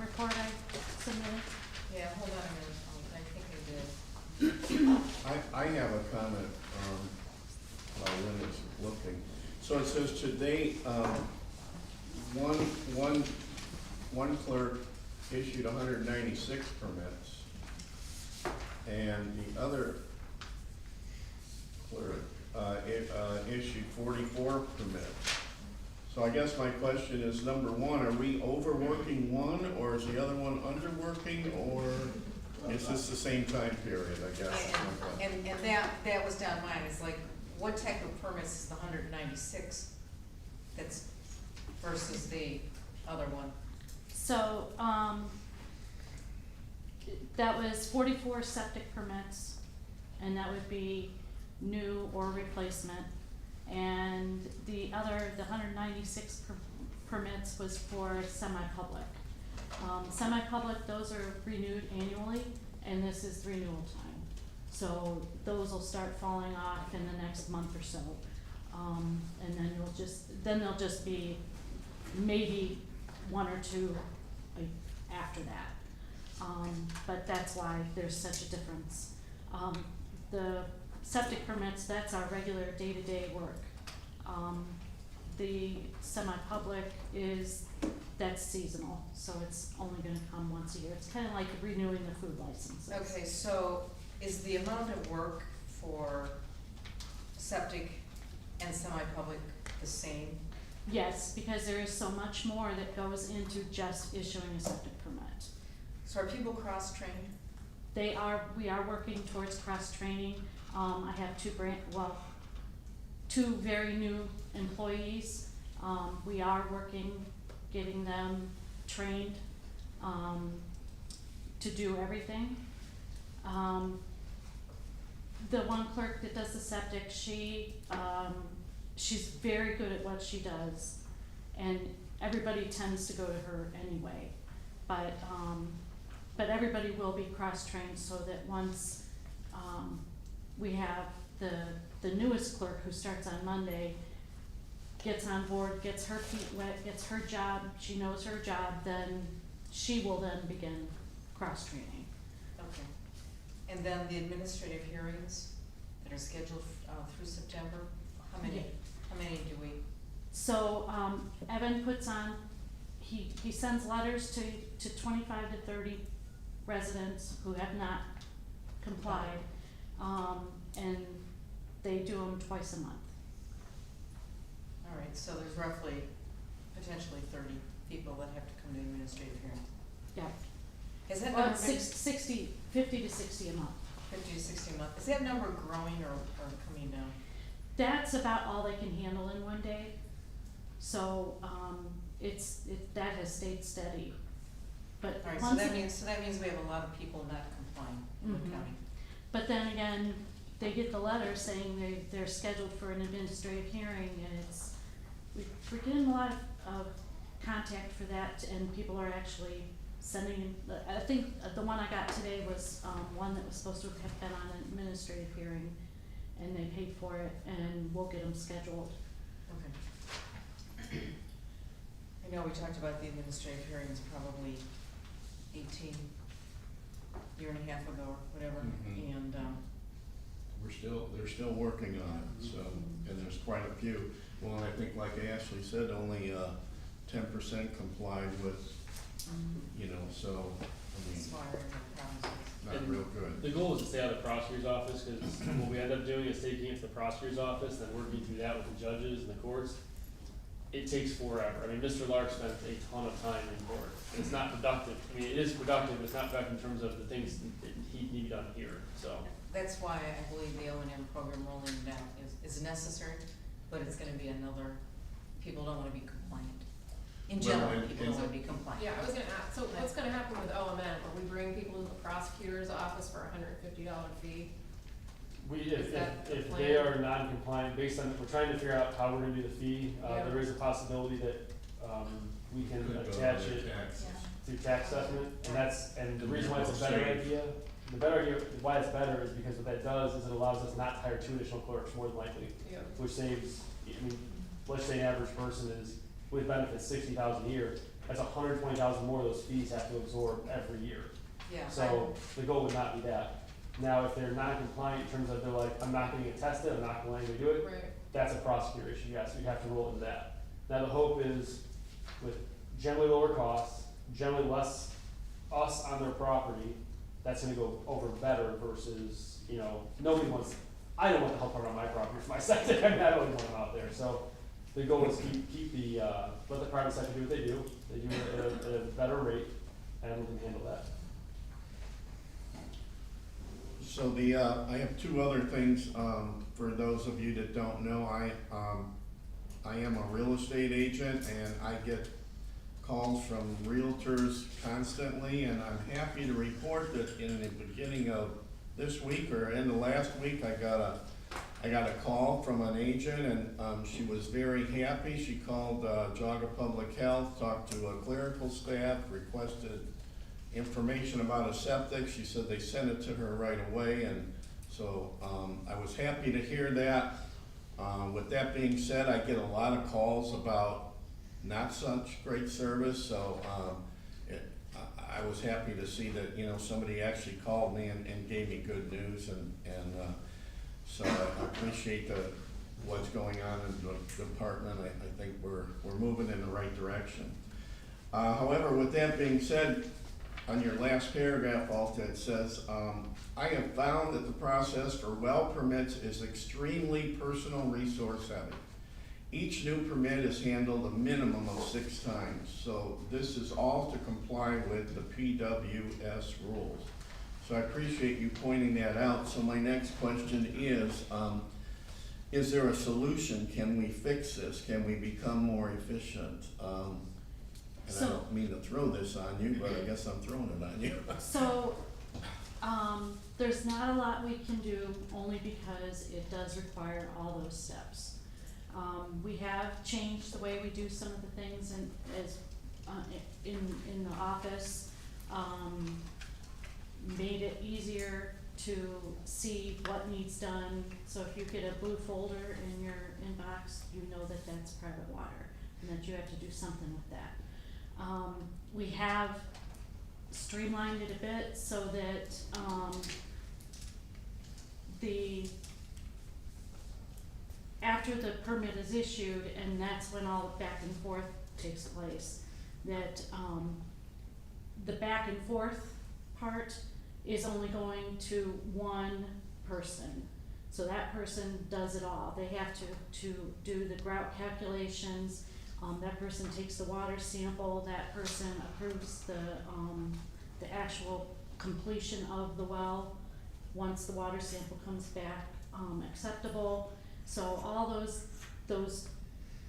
report I submitted? Yeah, hold on a minute, I think I did. I have a comment, while Lynn is looking. So it says to date, one clerk issued 196 permits, and the other clerk, issued 44 permits. So I guess my question is, number one, are we overworking one, or is the other one underworking, or is this the same time period, I guess? is my question. And that was down mine, it's like, what type of permits is the 196 that's versus the other one? So, that was 44 septic permits, and that would be new or replacement. And the 196 permits was for semi-public. Semi-public, those are renewed annually, and this is renewal time. So those will start falling off in the next month or so. And then they'll just be maybe one or two after that. But that's why there's such a difference. The septic permits, that's our regular day-to-day work. The semi-public that's seasonal, so it's only gonna come once a year. It's kinda like renewing the food licenses. Okay, so is the amount of work for septic and semi-public the same? Yes, because there is so much more that goes into just issuing a septic permit. So are people cross-trained? We are working towards cross-training. I have two very new employees. We are working, getting them trained, to do everything. The one clerk that does the septic, she's very good at what she does, and everybody tends to go to her anyway. But everybody will be cross-trained so that once, we have the newest clerk who starts on Monday, gets on board, gets her feet wet, gets her job, she knows her job, then she will then begin cross-training. Okay. And then the administrative hearings that are scheduled, through September, how many do we? So, Evan puts on, he sends letters to 25 to 30 residents who have not complied, and they do them twice a month. All right, so there's roughly, potentially 30 people that have to come to the administrative hearing. Yeah. Has that Well, number been 50 to 60 a month. 50 to 60 a month? Is that number growing or coming down? That's about all they can handle in one day. So, that has stayed steady. But All right, so once that means we have a lot of people not complying in the Mhm. county. But then again, they get the letter saying they're scheduled for an administrative hearing, and we're getting a lot of contact for that, and people are actually sending, I think the one I got today was, one that was supposed to have been on an administrative hearing, and they paid for it, and we'll get them scheduled. Okay. I know we talked about the administrative hearings probably 18, year and a half ago or whatever, Mhm. and, They're still working on it, so, and there's quite a few. Well, I think like Ashley said, only 10% complied with, you know, so, I mean, expired and promises. not real good. The goal is to stay out of the prosecutor's office, because what we end up doing is taking it to the prosecutor's office, and then working through that with the judges and the courts. It takes forever. I mean, Mr. Lark spent a ton of time in court. It's not productive. I mean, it is productive, but it's not productive in terms of the things that he need done here, so. That's why I believe the O&M program rolling it out is necessary, but it's gonna be another, people don't wanna be compliant. In general, Well, people don't wanna be compliant. Yeah, I was gonna ask, so what's gonna happen with OMM? Are we bringing people to the prosecutor's office for a $150 fee? Is that the If plan? they are non-compliant, based on, we're trying to figure out how we're gonna do the fee, Yeah. there is a possibility that, we can Could go attach to it taxes. through tax assessment, and the And reason why it's a that better will save. idea, the better idea, why it's better is because what that does is it allows us not to hire 2 additional clerks more than likely, Yeah. which saves, I mean, let's say an average person is, with benefits, 60,000 a year, that's 120,000 more of those fees have to absorb every year. Yeah. So the goal would not be that. Now, if they're non-compliant in terms of they're like, I'm not gonna get tested, I'm not going to do it, Right. that's a prosecutor issue, yes, we'd have to roll into that. Now, the hope is with generally lower costs, generally less us on their property, that's gonna go over better versus, you know, nobody wants, I don't want the health department on my property for my septic, I mean, I don't even want them out there, so the goal is keep the, let the private sector do what they do it at a better rate, and we can handle that. So I have 2 other things, for those of you that don't know, I am a real estate agent, and I get calls from realtors constantly, and I'm happy to report that in the beginning of this week or in the last week, I got a call from an agent, and she was very happy. She called Geauga Public Health, talked to a clerical staff, requested information about a septic. She said they sent it to her right away, and so I was happy to hear that. With that being said, I get a lot of calls about not such great service, so I was happy to see that, you know, somebody actually called me and gave me good news, and so I appreciate what's going on in the department. I think we're moving in the right direction. However, with that being said, on your last paragraph, Alta, it says, I have found that the process for well permits is extremely personal resource heavy. Each new permit is handled a minimum of 6 times, so this is all to comply with the PWS rules. So I appreciate you pointing that out. So my next question is there a solution? Can we fix this? Can we become more efficient? And I don't mean to throw this on you, but I guess I'm throwing it on you. So, there's not a lot we can do, only because it does require all those steps. We have changed the way we do some of the things in the office, made it easier to see what needs done. So if you get a blue folder in your inbox, you know that that's private water, and that you have to do something with that. We have streamlined it a bit so that, after the permit is issued, and that's when all the back and forth takes place, that, the back and forth part is only going to one person. So that person does it all. They have to do the grout calculations. That person takes the water sample, that person approves the actual completion of the well, once the water sample comes back, acceptable. So all those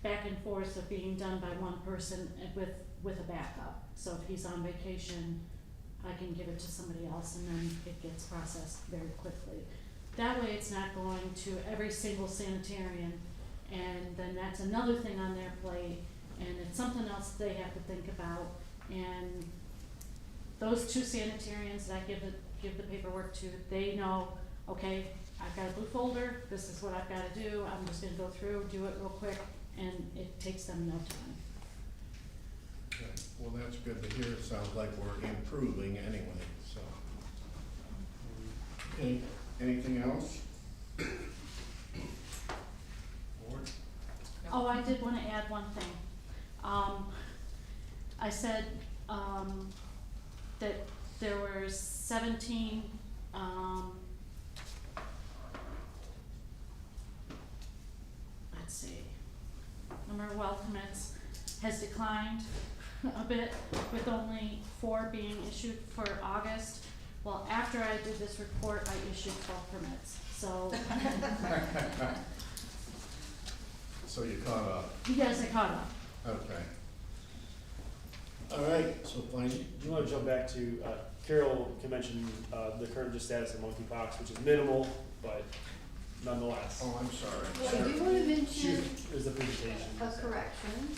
back and forths are being done by one person with a backup. So if he's on vacation, I can give it to somebody else, and then it gets processed very quickly. That way it's not going to every single sanitarian, and then that's another thing on their plate, and it's something else they have to think about. And those 2 sanitarians that I give the paperwork to, they know, okay, I've got a blue folder, this is what I've gotta do, I'm just gonna go through, do it real quick, and it takes them no time. Okay, well, that's good to hear. It sounds like we're improving anyway, so. Anything else? Board? Oh, I did wanna add one thing. I said, that there were 17, let's see, number of well permits has declined a bit, with only 4 being issued for August. Well, after I did this report, I issued 12 permits, so. So you caught up. Yes, I caught up. Okay. All right, so fine. Do you wanna jump back to, Carol can mention, the current status of monkeypox, which is minimal, but nonetheless. Oh, I'm sorry. Well, I do wanna mention There's the presentation. a correction,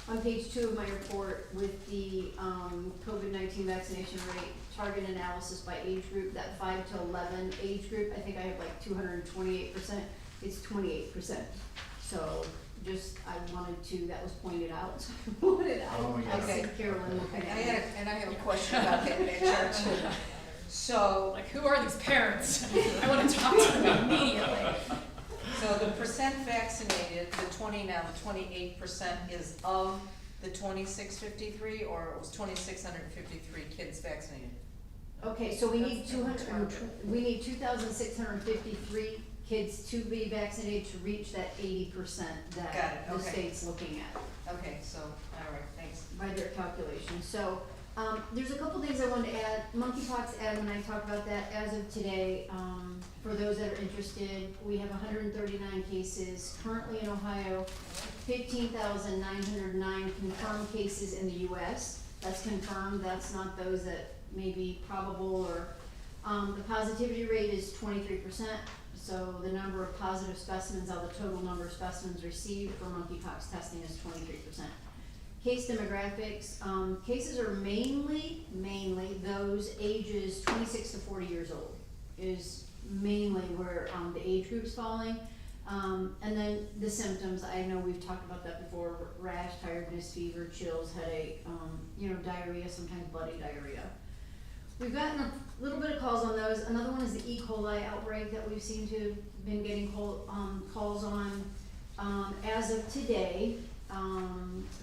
on page 2 of my report with the, COVID-19 vaccination rate, target analysis by age group, that 5 to 11 age group, I think I have like 228%, it's 28%. So, just, I wanted to, that was pointed out, so I wanted it out. Oh, yeah. I see Carolyn looking at me. And I have a question about that chart too. So, Like, who are these parents? I wanna talk to them immediately. so the percent vaccinated, the 28% is of the 2653, or it was 2,653 kids vaccinated? Okay, so we need 2,653 kids to be vaccinated to reach that 80% Got that it, the okay. state's looking at Okay, so, all right, thanks. by their calculation. So, there's a couple things I wanted to add. Monkeypox, Adam and I talked about that as of today. For those that are interested, we have 139 cases currently in Ohio, 15,909 confirmed cases in the US. That's confirmed, that's not those that may be probable or, the positivity rate is 23%. So the number of positive specimens out of the total number of specimens received for monkeypox testing is 23%. Case demographics, cases are mainly those ages 26 to 40 years old is mainly where the age group's falling. And then the symptoms, I know we've talked about that before, rash, tiredness, fever, chills, headache, diarrhea, sometimes bloody diarrhea. We've gotten a little bit of calls on those. Another one is the E. coli outbreak that we've seen to been getting calls on. As of today,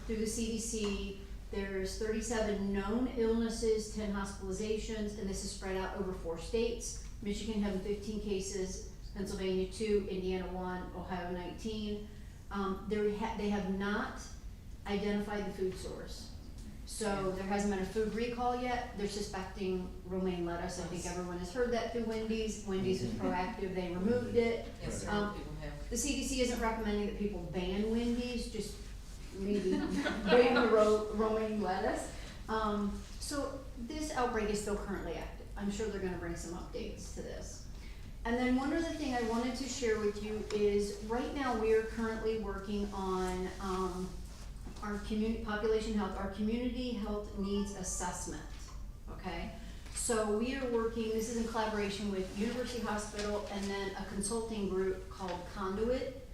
through the CDC, there's 37 known illnesses, 10 hospitalizations, and this is spread out over 4 states. Michigan having 15 cases, Pennsylvania 2, Indiana 1, Ohio 19. They have not identified the food source. So there hasn't been a food recall yet. They're suspecting romaine lettuce. I think everyone has heard that through Wendy's. Wendy's was proactive, they removed it. Yes, sir, Um, people have. The CDC isn't recommending that people ban Wendy's, just maybe ban the romaine lettuce. So this outbreak is still currently active. I'm sure they're gonna bring some updates to this. And then one other thing I wanted to share with you is, right now we are currently working on, our population health, our community health needs assessment, okay? So we are working, this is in collaboration with University Hospital and then a consulting group called Conduit.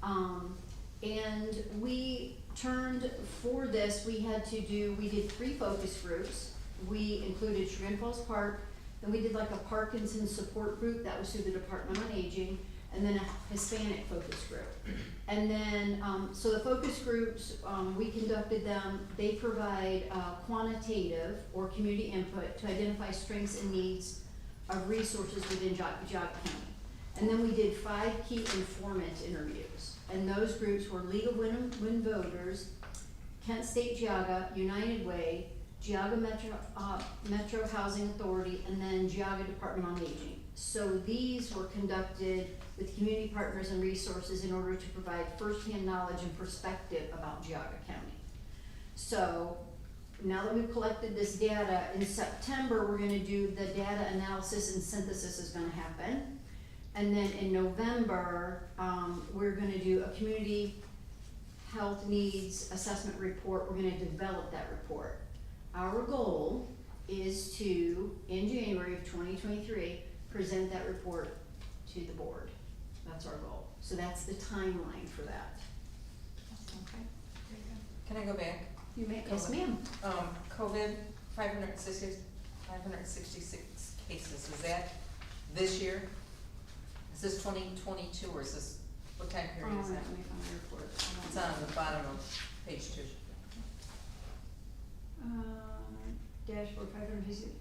And we turned, for this, we did 3 focus groups. We included Chagrin Falls Park, then we did like a Parkinson's support group, that was through the Department on Aging, and then a Hispanic focus group. And then, so the focus groups, we conducted them, they provide quantitative or community input to identify strengths and needs of resources within Geauga County. And then we did 5 key informant interviews. And those groups were League of Women Voters, Kent State Geauga, United Way, Geauga Metro Housing Authority, and then Geauga Department on Aging. So these were conducted with community partners and resources in order to provide firsthand knowledge and perspective about Geauga County. So now that we've collected this data, in September we're gonna do the data analysis and synthesis is gonna happen. And then in November, we're gonna do a community health needs assessment report. We're gonna develop that report. Our goal is to, in January of 2023, present that report to the board. That's our goal. So that's the timeline for that. Okay. Can I go back? You may, yes ma'am. COVID, 566 cases, is that this year? Is this 2022 or is this, what time period is that? Let me find the report. It's on the bottom of page 2. Dashboard 550.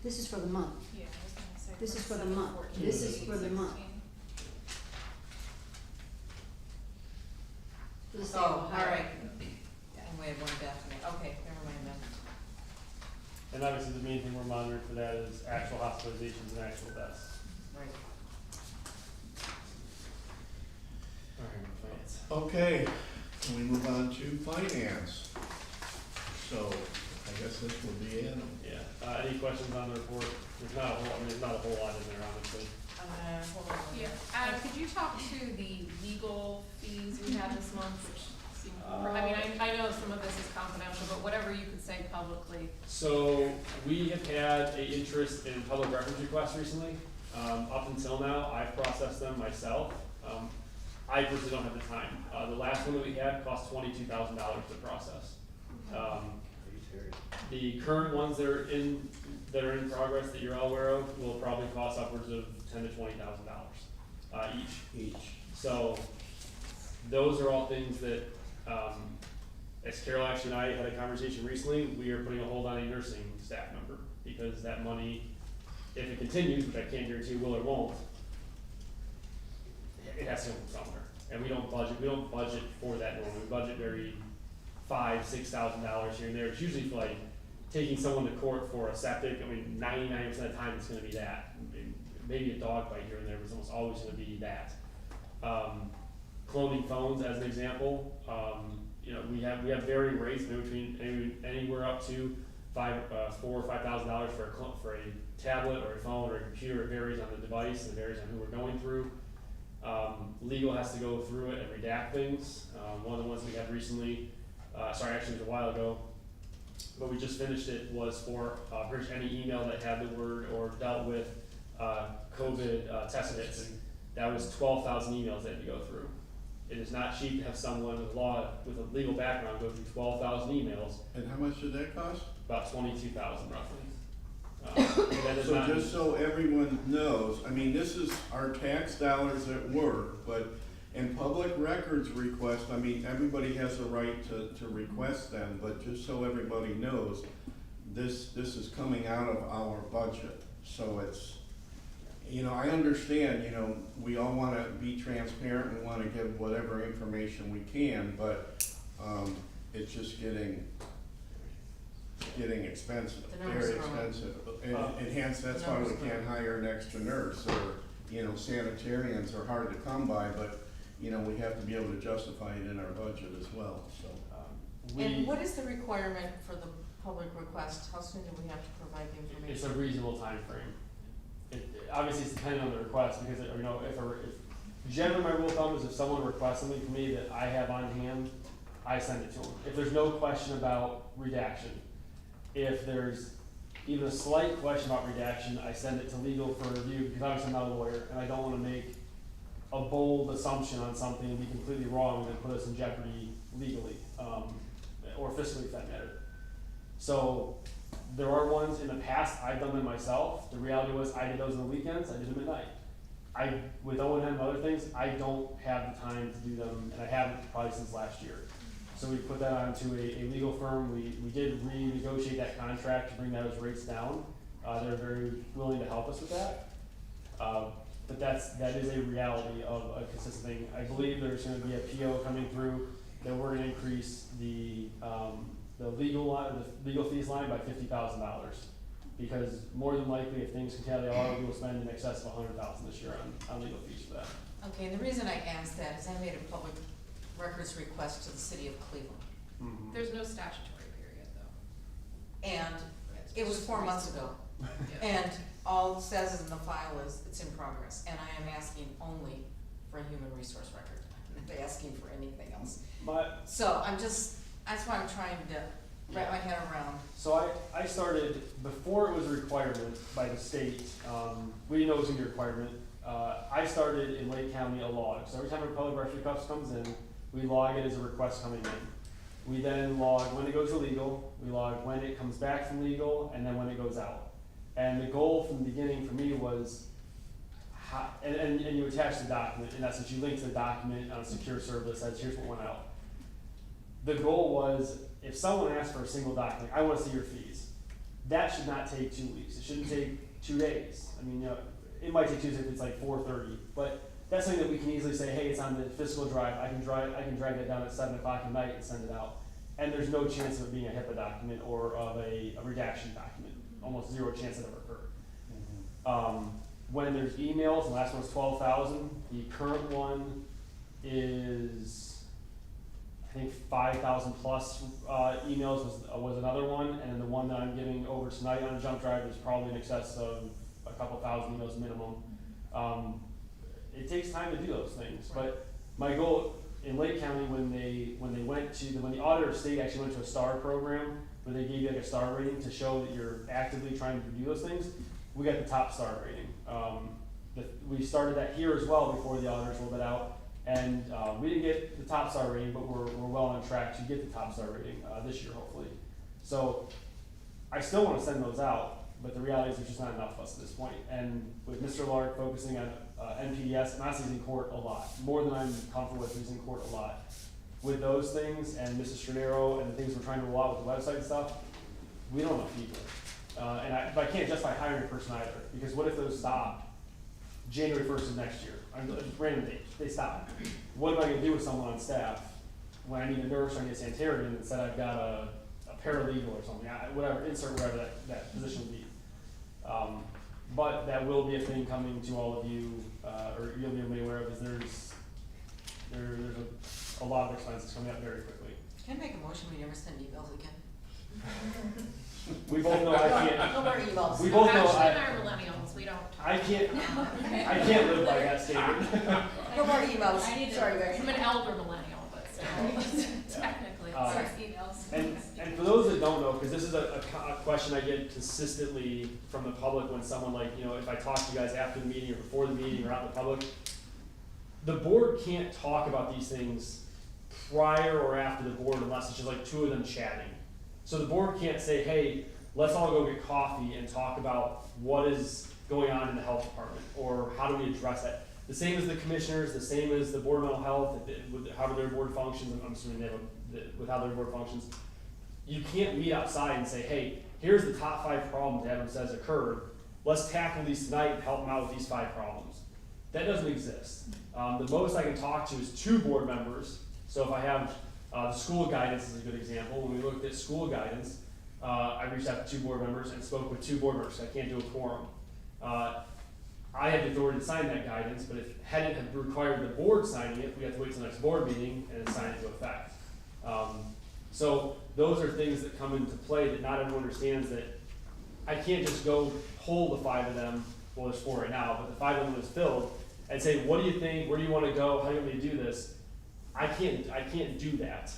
This is for the month. Yeah, I was gonna say. This is for the 7, month. 14, This is for the month. 16. For the state Oh, of all Ohio. right. And we had one death in it, okay, never mind then. And obviously, the main thing we're monitoring for that is actual hospitalizations and actual deaths. Right. All right, finance. Okay, can we move on to finance? So, I guess this will be it. Yeah, any questions on the report? There's not a whole, I mean, there's not a whole lot in there, honestly. Hold on. Yeah, could you talk to the legal fees we had this month, which seemed, I mean, I know some of this is confidential, but whatever you could say publicly. So, we have had a interest in public records requests recently. Up until now, I've processed them myself. I personally don't have the time. The last one that we had cost $22,000 to process. The current ones that are in progress that you're all aware of will probably cost upwards of $10,000 to $20,000 each. So those are all things that, as Carol actually and I had a conversation recently, we are putting a hold on a nursing staff member because that money, if it continues, which I can't guarantee will or won't, it has to come from somewhere. And we don't budget for that normally. We budget very $5,000 to $6,000 here and there. It's usually for like taking someone to court for a septic. I mean, 99% of the time it's gonna be that. Maybe a dog bite here and there, but it's almost always gonna be that. Cloning phones as an example, you know, we have varying rates between anywhere up to $4,000 or $5,000 for a tablet or a phone or a computer. It varies on the device, it varies on who we're going through. Legal has to go through it and redact things. One of the ones we had recently, actually it was a while ago, but we just finished it, was for pretty much any email that had the word or dealt with COVID test kits. That was 12,000 emails that had to go through. It is not cheap to have someone with a legal background go through 12,000 emails. And how much did that cost? About 22,000 roughly. That is So not- just so everyone knows, I mean, this is our tax dollars at work, but in public records request, I mean, everybody has a right to request them, but just so everybody knows, this is coming out of our budget. So it's, you know, I understand, you know, we all wanna be transparent, we wanna give whatever information we can, but, it's just getting expensive, The numbers very are growing. expensive. And hence, that's why we Numbers can't growing. hire an extra nurse, or, you know, sanitarians are hard to come by, but, you know, we have to be able to justify it in our budget as well, so. And what is the requirement for the public request? How soon do we have to provide the information? It's a reasonable time frame. Obviously, it's dependent on the request, because, you know, if generally my rule of thumb is if someone requests something from me that I have on hand, I send it to them. If there's no question about redaction, if there's even a slight question about redaction, I send it to legal for review, because obviously I'm not a lawyer, and I don't wanna make a bold assumption on something and be completely wrong and then put us in jeopardy legally, or fiscally for that matter. So, there are ones in the past, I've done them myself. The reality was, I did those on the weekends, I did them at night. With O&M and other things, I don't have the time to do them, and I haven't probably since last year. So we put that onto a legal firm. We did renegotiate that contract to bring those rates down. They're very willing to help us with that. But that is a reality of a consistent thing. I believe there's gonna be a PO coming through that we're gonna increase the legal fees line by $50,000. Because more than likely, if things continue, we will spend in excess of $100,000 this year on legal fees for that. Okay, and the reason I asked that is I made a public records request to the city of Cleveland. Mm-hmm. There's no statutory period though. And it was 4 months ago. Yeah. And all it says in the file is it's in progress, and I am asking only for a human resource record. I'm not asking for anything else. So that's why I'm trying to wrap my head around. So I started, before it was a requirement by the state, we didn't know it was gonna be a requirement, I started in Lake County a log. So every time a public records request comes in, we log it as a request coming in. We then log when it goes to legal, we log when it comes back from legal, and then when it goes out. And the goal from the beginning for me was, and you attach the document. In essence, you link to the document on a secure server that says, here's what went out. The goal was, if someone asks for a single document, I want to see your fees. That should not take 2 weeks. It shouldn't take 2 days. I mean, it might take 2 days if it's like 4:30, but that's something that we can easily say, hey, it's on the physical drive. I can drag that down at 7 o'clock at night and send it out. And there's no chance of it being a HIPAA document or of a redaction document. Almost zero chance it ever occurred. When there's emails, the last one's 12,000. The current one is, I think 5,000 plus emails was another one, and then the one that I'm giving over tonight on a jump drive is probably in excess of a couple thousand emails minimum. It takes time to do those things, but my goal in Lake County when the auditor of state actually went to a STAR program where they gave you like a star rating to show that you're actively trying to do those things, we got the top star rating. We started that here as well before the auditors rolled it out, and we didn't get the top star rating, but we're well on track to get the top star rating this year, hopefully. So I still want to send those out, but the reality is there's just not enough of us at this point. And with Mr. Lark focusing on NPDS, and honestly he's in court a lot, more than I'm comfortable with. He's in court a lot with those things, and Mrs. Stronero and the things we're trying to roll out with the website and stuff. We don't have enough people. But I can't justify hiring a person either, because what if those stop January 1st of next year? Random date, they stop. What am I gonna do with someone on staff when I need a nurse or I need a sanitarian and instead I've got a paralegal or something, whatever, insert wherever that position would be. But that will be a thing coming to all of you, or you'll be made aware of, is there's a lot of expenses coming up very quickly. Can I make a motion we never send emails again? We both know I can't. No more emails. We both know Actually, we're millennials, we don't talk. I can't live by that statement. No more emails. I need to, Sorry, Mary. I'm an elder millennial, but still, technically, Yeah. emails. And for those that don't know, because this is a question I get consistently from the public when someone if I talk to you guys after the meeting or before the meeting or out in the public, the board can't talk about these things prior or after the board unless it's just like two of them chatting. So the board can't say, hey, let's all go get coffee and talk about what is going on in the health department or how do we address that. The same as the commissioners, the same as the board of mental health, with how their board functions. I'm assuming they have with how their board functions. You can't meet outside and say, hey, here's the top 5 problems Adam says occurred. Let's tackle these tonight and help them out with these 5 problems. That doesn't exist. The most I can talk to is 2 board members. So if I have the school guidance is a good example. When we looked at school guidance, I reached out to 2 board members and spoke with 2 board members. I can't do a quorum. I had the authority to sign that guidance, but if hadn't have required the board signing it, we have to wait till the next board meeting and sign it to effect. So those are things that come into play that not everyone understands, that I can't just go pull the 5 of them, well there's 4 right now, but the 5 of them is filled, and say, what do you think, where do you want to go, how do you want me to do this? I can't do that.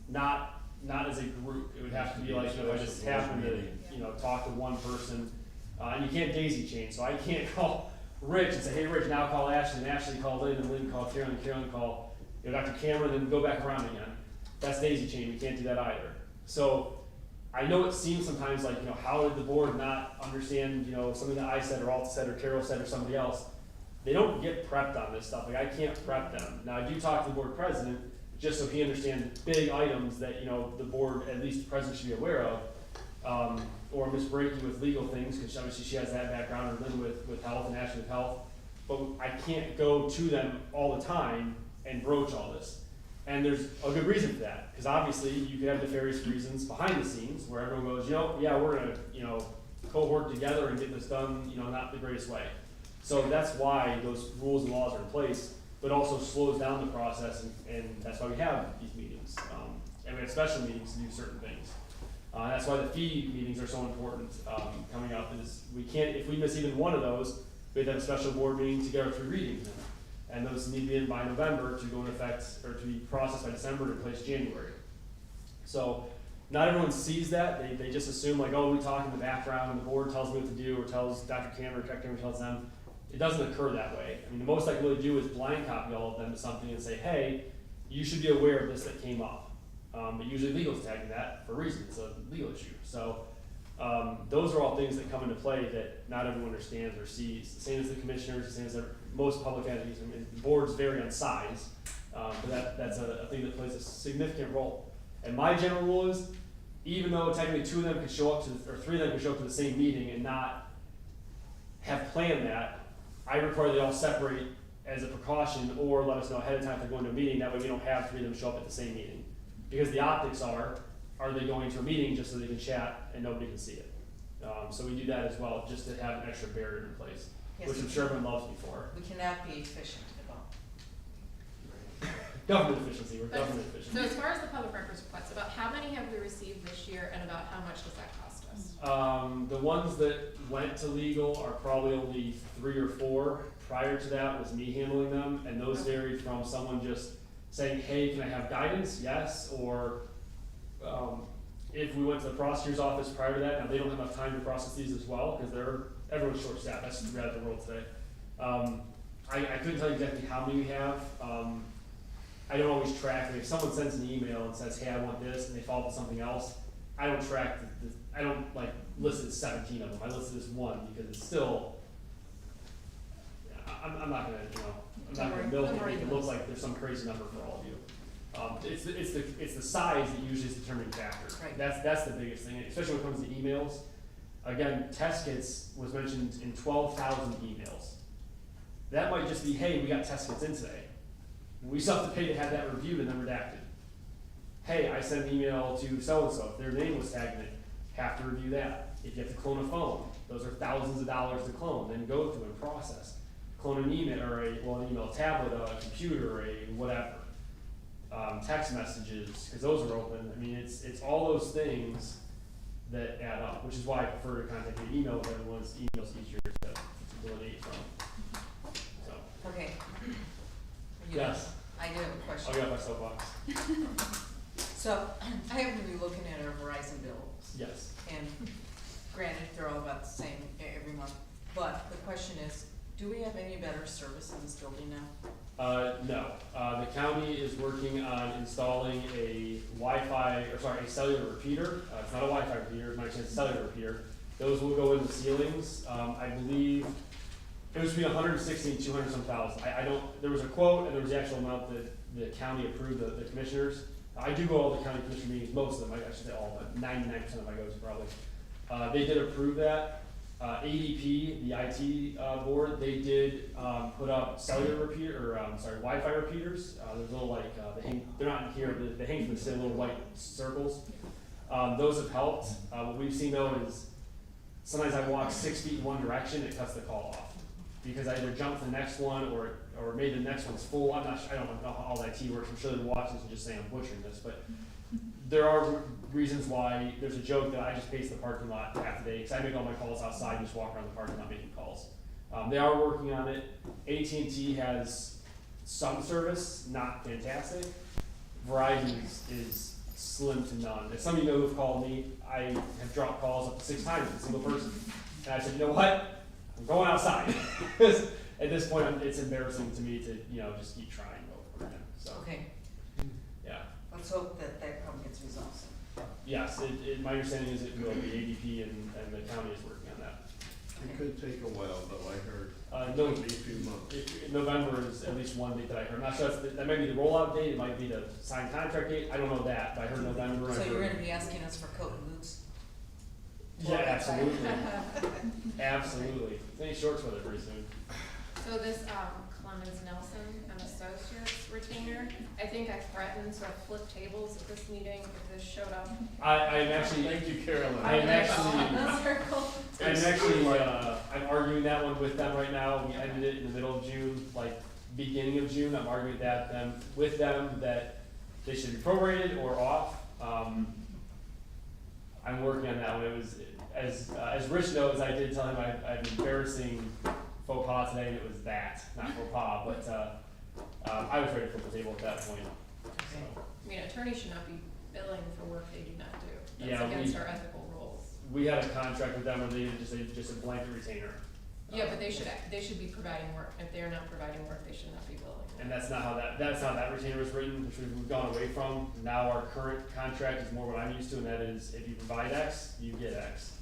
Not as a group. It would have to be like, if I just happen to talk to one person, and you can't daisy chain. So I can't call Rich and say, hey Rich, now call Ashley, and Ashley call Lynn, and Lynn call Carolyn, and Carolyn call Dr. Cameron, and then go back around again. That's daisy chain. We can't do that either. So I know it seems sometimes like, how did the board not understand, something that I said or Alt said or Carol said or somebody else? They don't get prepped on this stuff. Like I can't prep them. Now I do talk to the board president just so he understands big items that the board, at least the president, should be aware of. Or Ms. Brakey with legal things, because obviously she has that background, or Lynn with health and Ashley with health. But I can't go to them all the time and broach all this. And there's a good reason for that, because obviously you could have nefarious reasons behind the scenes where everyone goes, yeah, we're gonna, cohort together and get this done, not the greatest way. So that's why those rules and laws are in place, but also slows down the process, and that's why we have these meetings. And we have special meetings to do certain things. That's why the fee meetings are so important coming up. Is we can't, if we miss even one of those, we have to have a special board meeting to get our 3 readings in. And those need to be in by November to go into effect, or to be processed by December to replace January. So not everyone sees that. They just assume like, oh, we talk in the background and the board tells me what to do, or tells Dr. Cameron, Dr. Cameron tells them. it doesn't occur that way. I mean, the most I can really do is blind copy all of them to something and say, hey, you should be aware of this that came up. But usually legal's tagging that for a reason, it's a legal issue. So those are all things that come into play that not everyone understands or sees. The same as the commissioners, the same as most public entities. I mean, boards vary on size, but that's a thing that plays a significant role. And my general rule is, even though technically 2 of them could show up to, or 3 of them could show up to the same meeting and not have planned that, I require they all separate as a precaution, or let us know ahead of time if they're going to a meeting. That way we don't have 3 of them show up at the same meeting. Because the optics are they going to a meeting just so they can chat and nobody can see it? So we do that as well, just to have an extra barrier in place, Yes, which I'm sure everyone loves me for. We cannot be efficient at all. Government efficiency, we're But- government efficient. So as far as the public records requests, about how many have we received this year and about how much does that cost us? The ones that went to legal are probably only 3 or 4. Prior to that was me handling them, and those varied from someone just saying, hey, can I have guidance? Yes, or if we went to the prosecutor's office prior to that, now they don't have enough time to process these as well, because everyone's short-staffed, that's the reality of the world today. I couldn't tell you exactly how many we have. I don't always track, like if someone sends an email and says, hey, I want this, and they follow up with something else, I don't track, I don't like list it as 17 of them, I list it as 1, because it's still, I'm not gonna, I'm not gonna milk it, make it look like there's some crazy number for all of you. It's the size that usually is the determining factor. Right. That's the biggest thing, especially when it comes to emails. Again, test kits was mentioned in 12,000 emails. That might just be, hey, we got test kits in today. We still have to pay to have that reviewed and then redacted. Hey, I sent an email to so-and-so, if their name was tagged in it, have to review that. If you have to clone a phone, those are thousands of dollars to clone, then go through and process. Clone an email, or an email, a tablet, a computer, a whatever. Text messages, because those are open. I mean, it's all those things that add up, which is why I prefer to contact via email with everyone's email's easier to delineate from. So. Okay. Yes. I do have a question. I'll get my soapbox. So, I happen to be looking at our Verizon bills. Yes. And granted, they're all about the same every month, but the question is, do we have any better service in this building now? No. The county is working on installing a a cellular repeater. It's not a Wi-Fi repeater, it's actually a cellular repeater. Those will go in the ceilings. I believe it was between 160 and 200 some thousand. There was a quote and there was the actual amount that the county approved, the commissioners. I do go to all the county commissioner meetings, most of them, I should say all, but 99% of my goes probably. They did approve that. ADP, the IT board, they did put up cellular Wi-Fi repeaters. There's little like, they're not in here, but they hang from the little white circles. Those have helped. What we've seen though is sometimes I walk 6 feet in one direction, it cuts the call off. Because I either jump to the next one or maybe the next one's full. I don't know how all IT works. I'm sure they're watching this and just saying I'm butchering this, but there are reasons why. There's a joke that I just pace the parking lot half the day because I make all my calls outside and just walk around the parking lot making calls. They are working on it. AT&T has some service, not fantastic. Verizon is slim to none. As some of you know who have called me, I have dropped calls up to 6 times with a single person. And I said, you know what? I'm going outside. At this point, it's embarrassing to me to, just keep trying over again. So, Okay, yeah. let's hope that problem gets resolved soon. Yes, my understanding is it will be ADP and the county is working on that. It could take a while, though, I heard. No, Maybe a few months. November is at least one date that I heard. I'm not sure if that might be the rollout date, it might be the signed contract date. I don't know that, but I heard November. So you're gonna be asking us for coat and boots? Yeah, absolutely. Absolutely. Any shorts weather pretty soon. So this, Clemens Nelson and Associates retainer, I think I threatened to flip tables at this meeting if this showed up. I'm actually. Thank you, Carolyn. I'm arguing that one with them right now. We ended it in the middle of June, like beginning of June. I'm arguing with them that they should be prorated or off. I'm working on that one. It was, as Rich knows, I did tell him I had an embarrassing faux pas today, and it was that, not faux pas, but I was ready to flip the table at that point. So. I mean, attorneys should not be billing for work they do not do. That's Yeah, against our ethical rules. We had a contract with them where they did just a blanket retainer. Yeah, but they should be providing work. If they're not providing work, they should not be billing. And that's not how that retainer was written, which we've gone away from. Now our current contract is more what I'm used to, and that is if you provide X, you get X.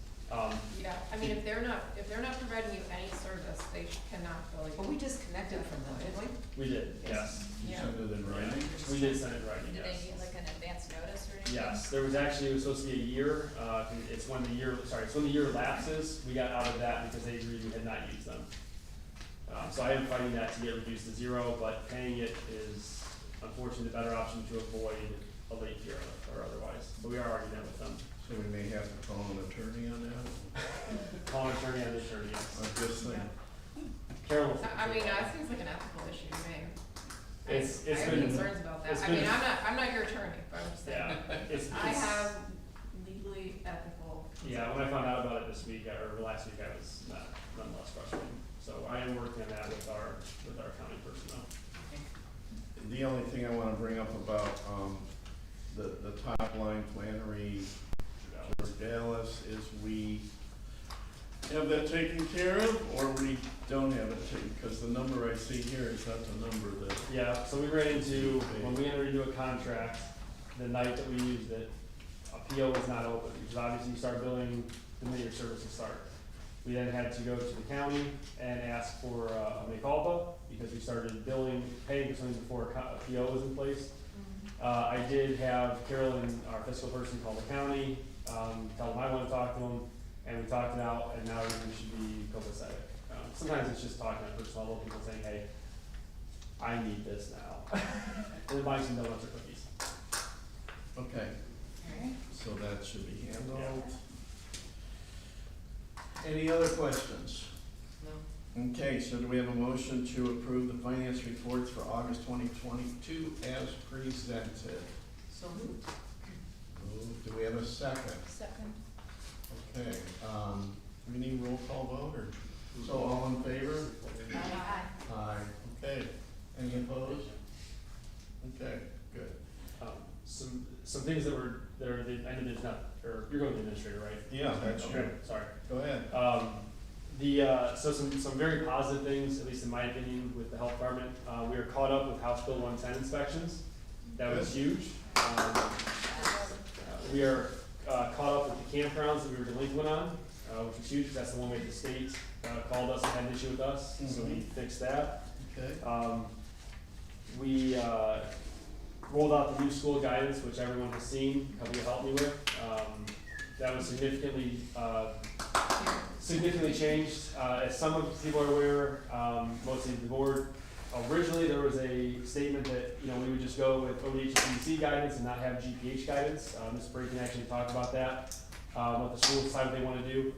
Yeah, I mean, if they're not providing you any service, they cannot bill you. But we disconnected from them, didn't we? We did, yes. You Yeah. send it in writing? We did send it in writing, Did yes. they need like an advance notice or anything? Yes, there was actually, it was supposed to be a year, it's when the year lapses, we got out of that because they agreed we had not used them. So I am fighting that to get reduced to 0, but paying it is unfortunately the better option to avoid a late fee or otherwise, but we are arguing that with them. So we may have to call an attorney on that? Call an attorney on the attorney, yes. I'm just saying. Carol. will I mean, fix it. that seems like an ethical issue to me. It's I have been- concerns about that. it's I mean, been- I'm not your attorney, but I'm just saying. Yeah, I have legally ethical. Yeah, when I found out about it this week, or last week, I was nonetheless frustrated. So I am working on that with our county personnel. The only thing I wanna bring up about, the top line, Flannery, or Dallas, is we have that taken care of, or we don't have it taken, because the number I see here is not the number that. Yeah, so we ran into, when we entered into a contract, the night that we used it, a PO was not open, because obviously you start billing the minute your services start. We then had to go to the county and ask for a mea culpa, because we started paying for something before a PO was in place. I did have Carolyn, our fiscal person, call the county, tell them I want to talk to them, and we talked it out, and now everything should be copacetic. Sometimes it's just talking at a personal level, people saying, hey, I need this now. And then buying some donuts or cookies. Okay, so that should be handled. Yeah. Any other questions? No. Okay, so do we have a motion to approve the finance reports for August 2022 as presented? So moved. Do we have a second? Second. Okay, do we need roll call vote, or, so all in favor? Aye. Aye, okay. Any opposed? Okay, good. Some things that are, I know there's not, or you're going to the administrator, right? Yeah, that's Okay, true. sorry. Go ahead. So some very positive things, at least in my opinion, with the health department. We are caught up with House Bill 110 inspections. That was huge. We are caught up with the campgrounds that we were delinquent on, which was huge, because that's the one way the state called us and had an issue with us, so we fixed that. Okay. We rolled out the new school guidance, which everyone has seen, Covey helped me with. That was significantly changed. As some of the people are aware, mostly the board, originally there was a statement that, we would just go with ODHCDC guidance and not have GPH guidance. Ms. Bray can actually talk about that, what the schools decide what they want to do.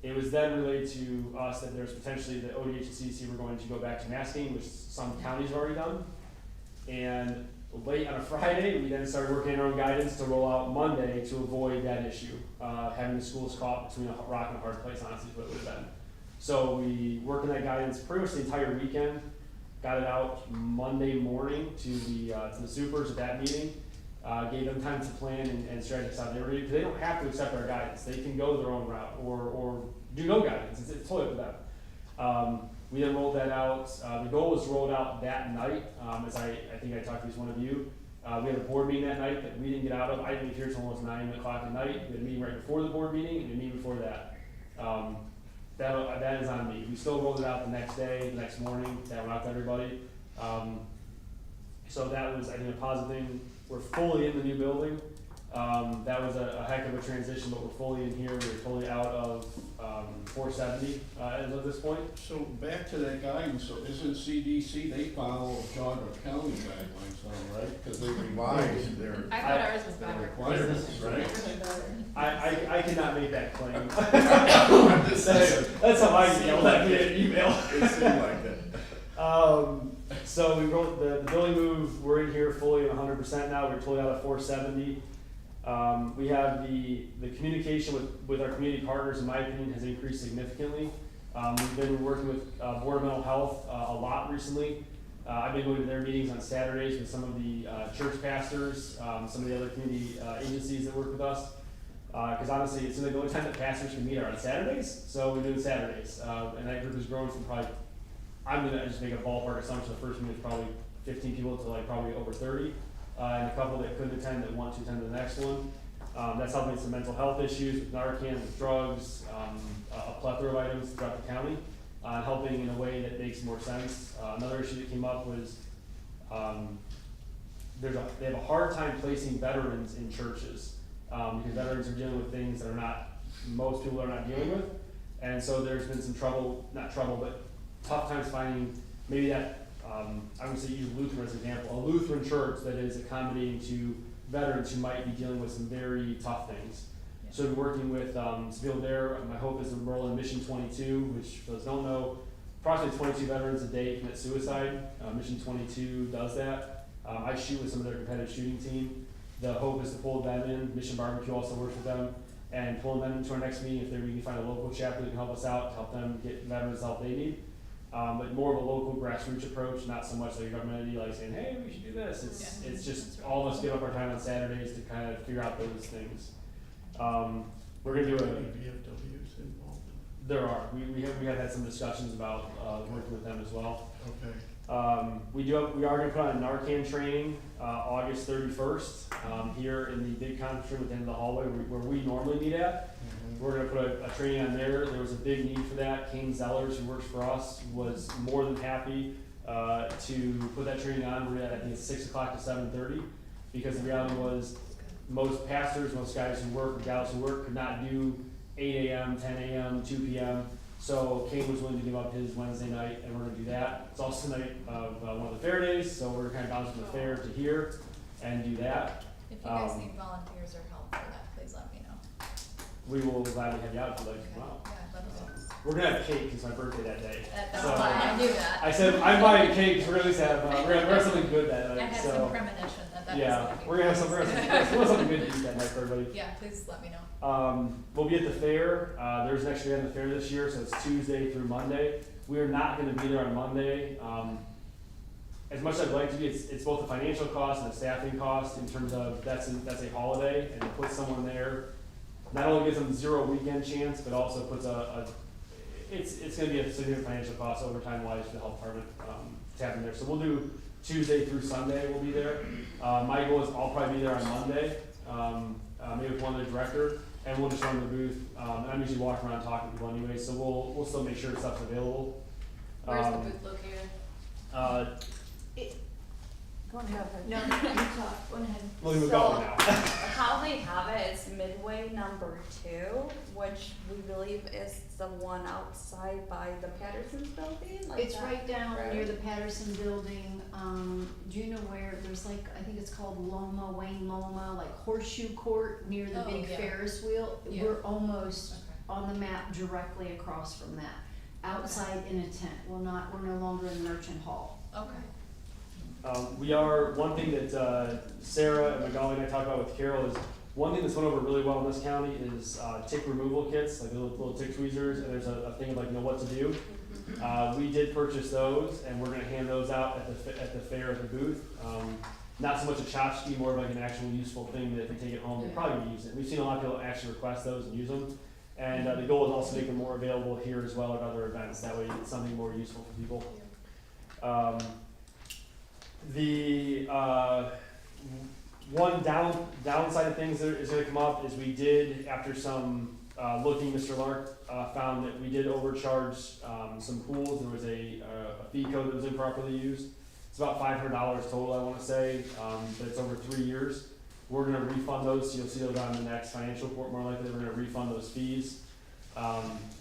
It was then relayed to us that there's potentially the ODH and CDC were going to go back to masking, which some counties have already done. And late on a Friday, we then started working on our own guidance to roll out Monday to avoid that issue. Having the schools caught between a rock and a hard place, honestly, is what it would have been. So we worked on that guidance pretty much the entire weekend, got it out Monday morning to the supers at that meeting, gave them time to plan and strategize how they were, because they don't have to accept our guidance. They can go their own route or do no guidance. It's totally up to them. We then rolled that out. The goal was rolled out that night, as I think I talked to each one of you. We had a board meeting that night that we didn't get out of. I didn't get here until almost 9 o'clock at night. We had a meeting right before the board meeting and a meeting before that. That is on me. We still rolled it out the next day, the next morning. That went out to everybody. So that was, I think, a positive thing. We're fully in the new building. That was a heck of a transition, but we're fully in here. We're totally out of 470 as of this point. So back to that guidance, so isn't CDC, they follow Geauga County guidelines now, right? Because they revised their I thought ours was their better. requirements, right? I cannot make that claim. I'm just saying. That's how I yelled at me in an email. It seemed like that. So we wrote the building move. We're in here fully 100% now. We're totally out of 470. We have the communication with our community partners, in my opinion, has increased significantly. We've been working with Board of Mental Health a lot recently. I've been going to their meetings on Saturdays with some of the church pastors, some of the other community agencies that work with us. Cause honestly, it's the only time that pastors can meet are on Saturdays, so we're doing Saturdays. And that group has grown from probably, I'm gonna just make a ballpark assumption, the first meeting was probably 15 people to like probably over 30. And a couple that couldn't attend that want to attend the next one. That's helping with some mental health issues with Narcan, with drugs, a plethora of items throughout the county, helping in a way that makes more sense. Another issue that came up was they have a hard time placing veterans in churches because veterans are dealing with things that most people are not dealing with. And so there's been some not trouble, but tough times finding maybe that, I would say use Lutheran as an example, a Lutheran church that is accommodating to veterans who might be dealing with some very tough things. Yeah. So we're working with some people there. My hope is to enroll in Mission 22, which for those who don't know, approximately 22 veterans a day commit suicide. Mission 22 does that. I shoot with some of their competitive shooting team. The hope is to pull them in. Mission Barbecue also works with them, and pulling them into our next meeting if we can find a local chapter that can help us out, to help them get veterans the help they need. But more of a local grassroots approach, not so much like a government entity like saying, hey, we should do this. It's just all of us give up our time on Saturdays to kind of figure out those things. We're gonna do VFWs involved? There are. We have had some discussions about working with them as well. Okay. We are gonna put on a Narcan training August 31st here in the big conference room at the end of the hallway where we normally meet at. We're gonna put a training on there. There was a big need for that. Kane Zellers, who works for us, was more than happy to put that training on. We're at, I think it's 6 o'clock to 7:30, because the reality was most pastors, most guys who work, or gals who work, could not do 8 a.m., 10 a.m., 2 p.m. So Kane was willing to give up his Wednesday night, and we're gonna do that. It's also the night of one of the fair days, so we're kind of bouncing from the fair to here and do that. If you guys need volunteers or help for that, please let me know. We will gladly have you out if you'd like to come out. Yeah, let me know. We're gonna have cake, it's my birthday that day. That's So, why I knew that. I said, I'm buying cake, we're gonna have, we're gonna have something good that I night, had so. some premonition that Yeah, was gonna be. we're gonna have something good to eat that night for everybody. Yeah, please let me know. We'll be at the fair. There's an extra day on the fair this year, so it's Tuesday through Monday. We are not gonna be there on Monday. As much as I'd like to be, it's both a financial cost and a staffing cost in terms of that's a holiday, and to put someone there not only gives them 0 weekend chance, but also puts it's gonna be a significant financial cost overtime wise for the health department to have them there. So we'll do Tuesday through Sunday, we'll be there. My goal is I'll probably be there on Monday, maybe with one of the director, and we'll just run the booth. And I'm usually walking around talking to people anyway, so we'll still make sure stuff's available. Where's the booth located? Go ahead. No, you talk, go ahead. Let me move on now. How they have it is Midway number 2, which we believe is the one outside by the Patterson's building, like It's that right down road? near the Patterson building, do you know where, there's like, I think it's called Wayne Loma, like Horseshoe Court near the Oh, big yeah. Ferris wheel. Yeah. We're almost Okay. on the map directly across from that, outside in a tent. We're no longer in Merchant Hall. Okay. One thing that Sarah and Magali and I talked about with Carol is, one thing that's went over really well in this county is tick removal kits, like little tick tweezers, and there's a thing of like, what to do. We did purchase those, and we're gonna hand those out at the fair at the booth. Not so much a tchotchke, more of like an actual useful thing that if you take it home, you'll probably use it. We've seen a lot of people actually request those and use them. And the goal is also to make them more available here as well at other events, that way it's something more useful for people. The one downside of things that is going to come up is we did, after some looking, Mr. Lark found that we did overcharge some pools. There was a fee code that was improperly used. It's about $500 total, I want to say, but it's over 3 years. We're going to refund those, so you'll see those on the next financial report. More likely, we're going to refund those fees.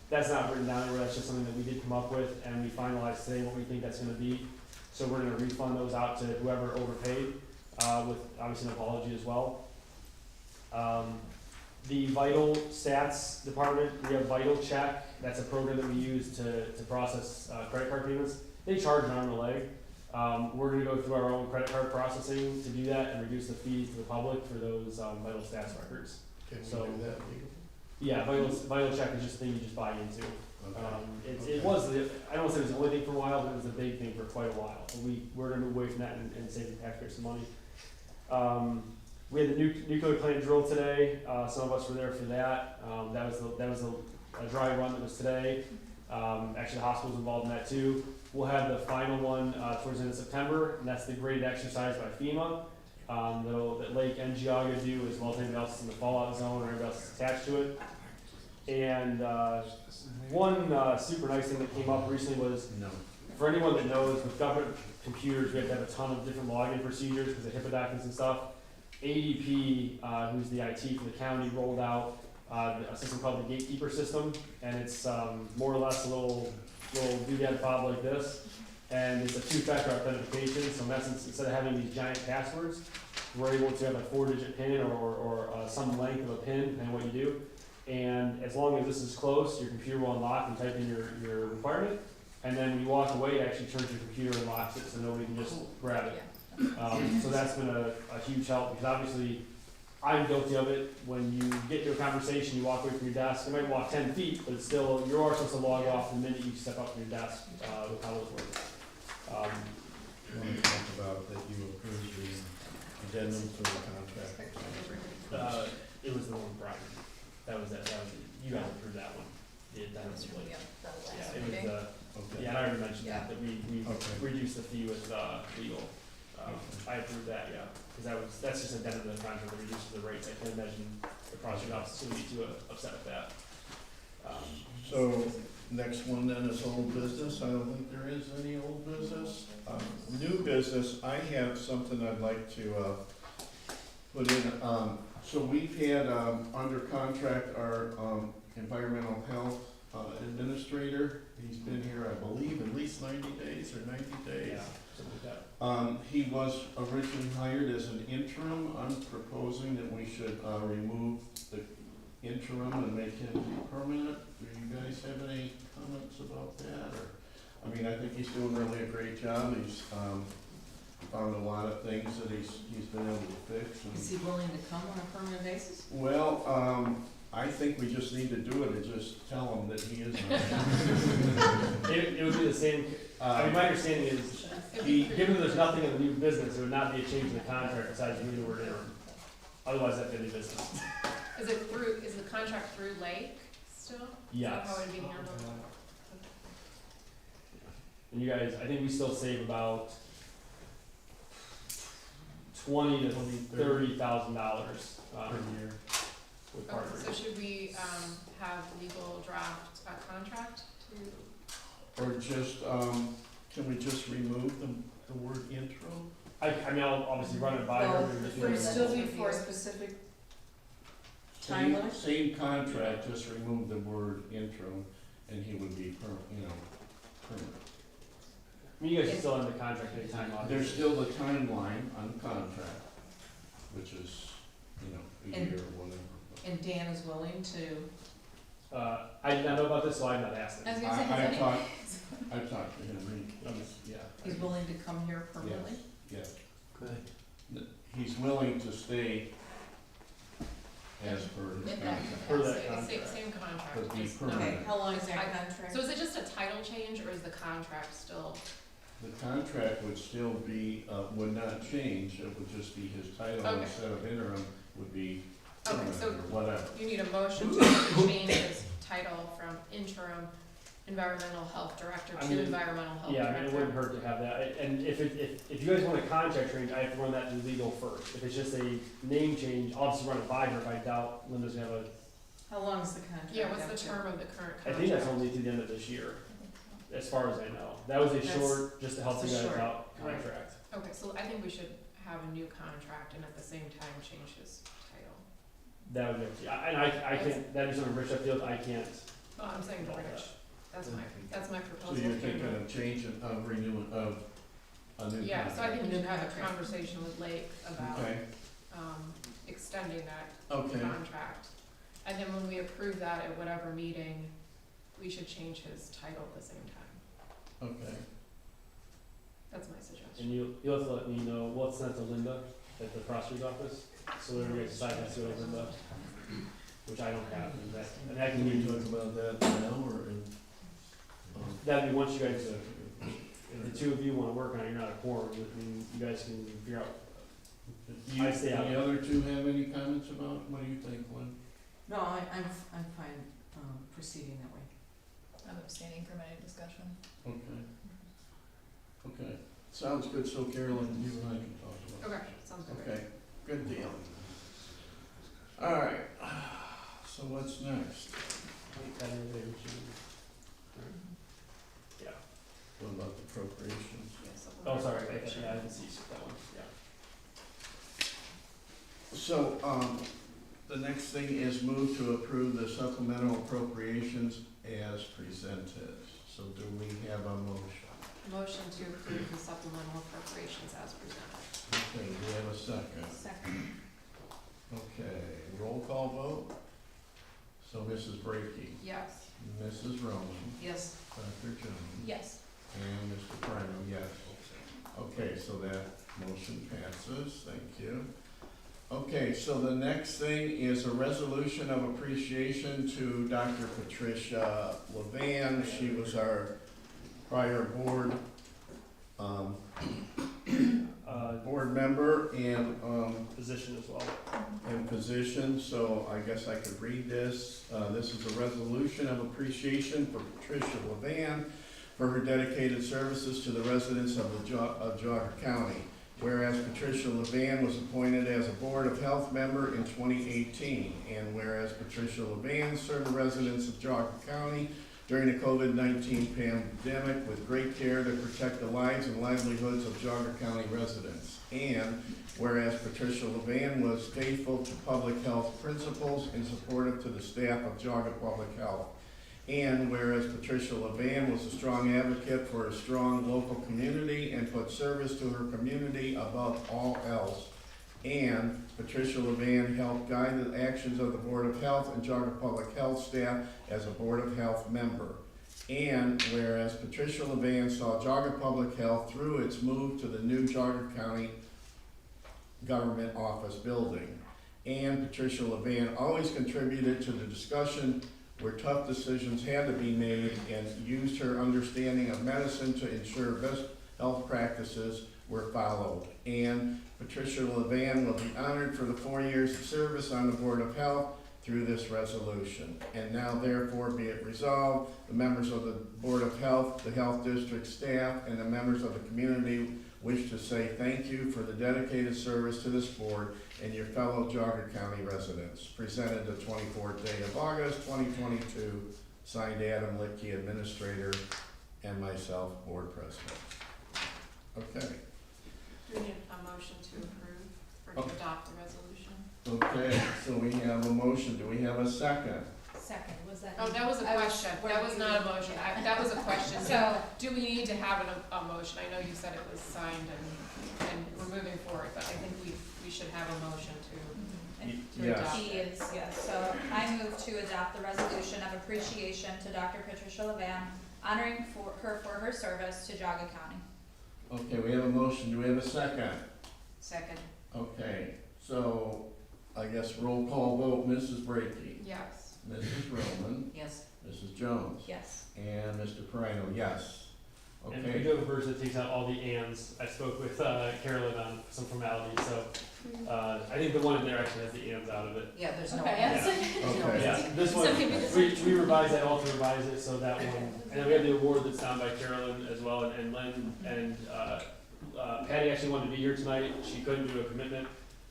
That's not written down anywhere. That's just something that we did come up with, and we finalized today what we think that's going to be. So we're gonna refund those out to whoever overpaid, with obviously an apology as well. The Vital Stats Department, we have Vital Check. That's a program that we use to process credit card payments. They charge an arm and a leg. We're gonna go through our own credit card processing to do that and reduce the fees to the public for those Vital Stats records. Can we So- do that legally? Yeah, Vital Check is just a thing you just buy into. Okay. It was, I don't say it was the only thing for a while, but it was a big thing for quite a while. We're gonna move away from that and save the taxpayers some money. we had the nuclear plant drill today. Some of us were there for that. That was a dry run that was today. Actually, the hospital's involved in that too. We'll have the final one towards the end of September, and that's the graded exercise by FEMA. That Lake and Geauga do, as well as anybody else in the fallout zone or anybody else that's attached to it. And one super nice thing that came up recently was, for anyone that knows, with government computers, we have to have a ton of different login procedures because of HIPAA documents and stuff. ADP, who's the IT for the county, rolled out a system called the Gatekeeper system, and it's more or less a little doodad fob like this, and it's a two-factor authentication. So in essence, instead of having these giant passwords, we're able to have a 4-digit PIN or some length of a PIN, depending on what you do. And as long as this is close, your computer will unlock and type in your requirement, and then when you walk away, it actually turns your computer and locks it so nobody can just grab it. So that's been a huge help, because obviously I'm guilty of it. When you get into a conversation, you walk away from your desk, you might walk 10 feet, but it's still, you are supposed to log off the minute you step up from your desk with how those work. You want to talk about that you approved the addendum to the contract? It was the one with Brian. That was you guys approved that one. The addendum. Yeah, it was Okay. yeah, and I already mentioned that we Okay. reduced the fee with legal. I approved that, yeah, because that's just an addendum to the contract that reduces the rates. I can imagine the prosecutor's office would be too upset with that. So, next one then is old business. I don't think there is any old business. New business, I have something I'd like to put in. So we've had under contract our environmental health administrator. He's been here, I believe, at least 90 days or 90 days. Yeah, something like that. He was originally hired as an interim. I'm proposing that we should remove the interim and make him permanent. Do you guys have any comments about that? Or, I mean, I think he's doing really a great job. He's found a lot of things that he's been able to fix. Is he willing to come on a permanent basis? Well, I think we just need to do it and just tell him that he is. It would be the same. I mean, my understanding is, given there's nothing in the new business, it would not be a change in the contract besides using the word interim. Otherwise, that'd be new business. Is the contract through Lake still? Yes. Is that how it would be handled? And you guys, I think we still save about $20,000 to $30,000 Per year. with Okay, partners. so should we, have legal draft a contract to, Or just, can we just remove the word interim? I mean, I'll obviously run it by her. Well, and just- would it still be for a specific time limit? Same contract, just remove the word interim, and he would be permanent. I mean, you guys are still in the contract anytime, obviously. There's still the timeline on the contract, which is, a And- year or whatever. And Dan is willing to, I did not know about this, so I've not asked him. I was gonna say, I've talked to him, Yeah. he's willing to come here permanently? Good. He's willing to stay as per his in contract, Per that same contract. same contract? but be just- permanent. Okay, how long is that I- contract? So is it just a title change, or is the contract still? The contract would still be, would not change, it would just be his title Okay. instead of interim would be Okay, permanent so or whatever. you need a motion to change his title from interim environmental health director I to mean, environmental health Yeah, I director? mean, it wouldn't hurt to have that. And if you guys want a contract change, I have to run that through legal first. If it's just a name change, I'll just run it by her, but I doubt Linda's gonna have How long is the contract? Yeah, what's up the to? term of the current I contract? think that's only to the end of this year, as far as I know. That was a That's- short, just to help you that's a guys short, out, right. contract. Okay, so I think we should have a new contract and at the same time change his title. That would be, up to you. I can't, that'd be something Rich up to, I can't. Oh, I'm saying involve Rich, that's my So proposal. you're thinking of change of renewal of a new contract? Yeah, so I think we New should have a contract. conversation with Lake about, Okay, extending that okay, contract. And then when we approve that at whatever meeting, we should change his title at the same time. okay. That's my suggestion. And you'll have to let me know, we'll send it to Linda at the prosecutor's office, so whatever you guys decide, that's what Linda, which I don't have, and that can Can we be, talk about that now, or in? that'd be once you guys, if the two of you wanna work on it, you're not a quorum, I mean, you guys can figure out Do you, I stay out. the other two have any comments about, what do you think, Lynn? No, I'm fine, proceeding that way. I'm abstaining from any discussion. Okay. Okay, sounds good, so Carolyn, you and I can talk about it. Okay, sounds good. Okay, good deal. All right, so what's next? Yeah. What about the appropriations? Oh, sorry, I didn't see that one, yeah. So, the next thing is move to approve the supplemental appropriations as presented. So do we have a motion? Motion to approve the supplemental appropriations as presented. Okay, do we have a second? Second. Okay, roll call vote. So Mrs. Brackey, Yes. Mrs. Roman, Yes. Dr. Jones, Yes. and Mr. Prano, yes. Okay, so that motion passes, thank you. Okay, so the next thing is a resolution of appreciation to Dr. Patricia Levan. She was our prior board, board member and, Position as well. and position, so I guess I could read this. This is a resolution of appreciation for Patricia Levan for her dedicated services to the residents of Geauga County. Whereas Patricia Levan was appointed as a Board of Health member in 2018, and whereas Patricia Levan served the residents of Geauga County during the COVID-19 pandemic with great care to protect the lives and livelihoods of Geauga County residents. And whereas Patricia Levan was faithful to public health principles and supportive to the staff of Geauga Public Health. And whereas Patricia Levan was a strong advocate for a strong local community and put service to her community above all else. And Patricia Levan helped guide the actions of the Board of Health and Geauga Public Health staff as a Board of Health member. And whereas Patricia Levan saw Geauga Public Health through its move to the new Geauga County Government Office building. And Patricia Levan always contributed to the discussion where tough decisions had to be made and used her understanding of medicine to ensure best health practices were followed. And Patricia Levan will be honored for the 4 years of service on the Board of Health through this resolution. And now therefore be it resolved, the members of the Board of Health, the Health District staff, and the members of the community wish to say thank you for the dedicated service to this board and your fellow Geauga County residents. Presented the 24th day of August, 2022, signed Adam Litke, Administrator, and myself, Board President. Okay. Do we need a motion to approve or to adopt the resolution? Okay, so we have a motion. Do we have a second? Second, was that? Oh, that was a question. That was not a motion. That was a question. So, do we need to have a motion? I know you said it was signed and we're moving forward, but I think we should have a motion to Yes. adopt He it. is, yes, so I move to adopt the resolution of appreciation to Dr. Patricia Levan, honoring her for her service to Geauga County. Okay, we have a motion. Do we have a second? Second. Okay, so I guess roll call vote. Mrs. Brackey, Yes. Mrs. Roman, Yes. Mrs. Jones, Yes. and Mr. Prino, yes. And we Okay, do have a version that takes out all the ands. I spoke with Carolyn on some formalities, so I think the one in there actually has the ands out of it. Yeah, there's no. Okay, Yeah. There's no Okay. Yeah, this one, So maybe this we revised that all to revise it, so that one, and then we have the award that's signed by Carolyn as well, and Lynn, and Patty actually wanted to be here tonight. She couldn't do a commitment.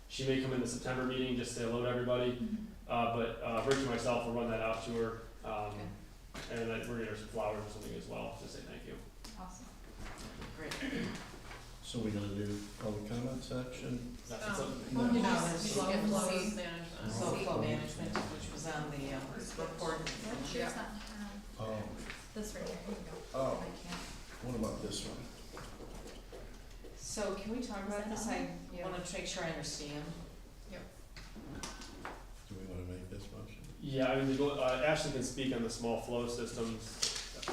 She may come in the September meeting just to say hello to everybody. But Rich and myself will run that out to her, and then we're gonna get her some flowers or something as well, to say thank you. Awesome. Great. so we're gonna do public comment section? That's Oh. something. No, Just it's- it was flow the- management. So flow management, which was on the report. Sure, it's not, Oh, this right here, here you go. oh, I can't. what about this one? So can we talk about this? I wanna make sure I understand. Do we wanna make this motion? Yeah, I mean, Ashley can speak on the small flow systems.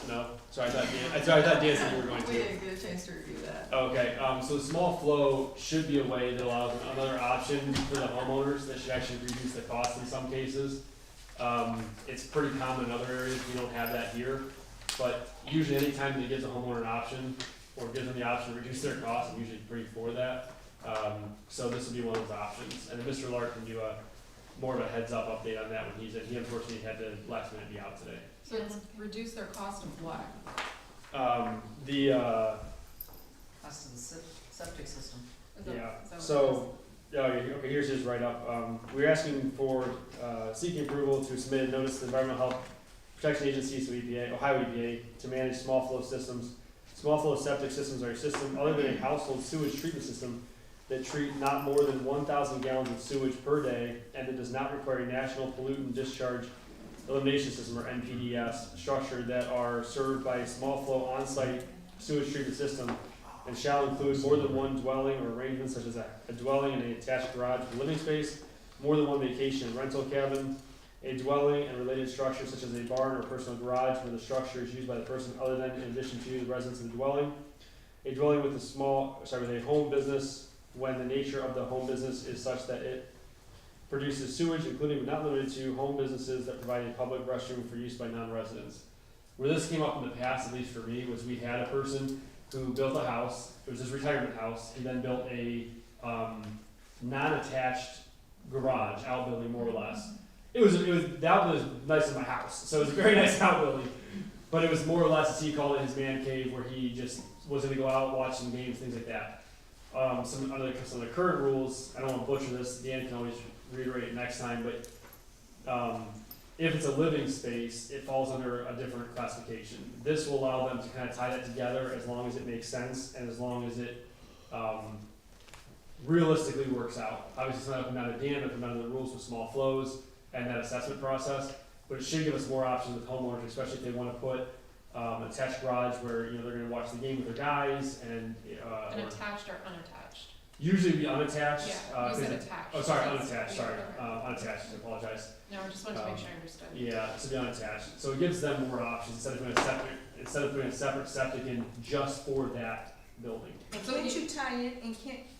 No, sorry, I thought Dan said you were going to. get a chance to review that. Okay, so the small flow should be a way that allows another option for the homeowners that should actually reduce the cost in some cases. It's pretty common in other areas, we don't have that here, but usually anytime that it gives a homeowner an option, or gives them the option to reduce their costs, I'm usually pretty for that. So this would be one of those options, and then Mr. Lark can do a more of a heads up update on that when he's in. He unfortunately had to last minute be out today. So it's reduce their cost of what? Cost of the septic system. Is that- Yeah, is that what so, okay, here's his write-up. We're asking for, seeking approval to submit a notice to the Environmental Health Protection Agency, so EPA, Ohio EPA, to manage small flow systems. Small flow septic systems are a system other than a household sewage treatment system that treat not more than 1,000 gallons of sewage per day, and it does not require a national pollutant discharge elimination system, or NPDES, structure that are served by a small flow on-site sewage treatment system, and shall include more than one dwelling or arrangement such as a dwelling and an attached garage for living space, more than one vacation and rental cabin, a dwelling and related structure such as a barn or personal garage where the structure is used by the person other than in addition to the residents of the dwelling, a dwelling with a home business when the nature of the home business is such that it produces sewage, including but not limited to home businesses that provide a public restroom for use by non-residents. Where this came up in the past, at least for me, was we had a person who built a house. It was his retirement house. He then built a non-attached garage outbuilding, more or less. That was nice in my house, so it was a very nice outbuilding. But it was more or less, as he called it, his man cave, where he just was going to go out, watch some games, things like that. Some of the current rules, I don't want to butcher this. Dan can always reiterate it next time, but if it's a living space, it falls under a different classification. This will allow them to kind of tie that together as long as it makes sense and as long as it realistically works out. Obviously, it's not up and down to Dan, but under the rules with small flows and that assessment process. But it should give us more options with homeowners, especially if they want to put an attached garage where they're going to watch the game with their guys and An attached or unattached? usually it'd be unattached. Yeah, you said attached. Oh, sorry, unattached. Yeah, Sorry, okay. unattached. I apologize. No, I just wanted to make sure I understood. Yeah, to be unattached. So it gives them more options instead of putting a separate septic in just for that building. And can't you tie it, and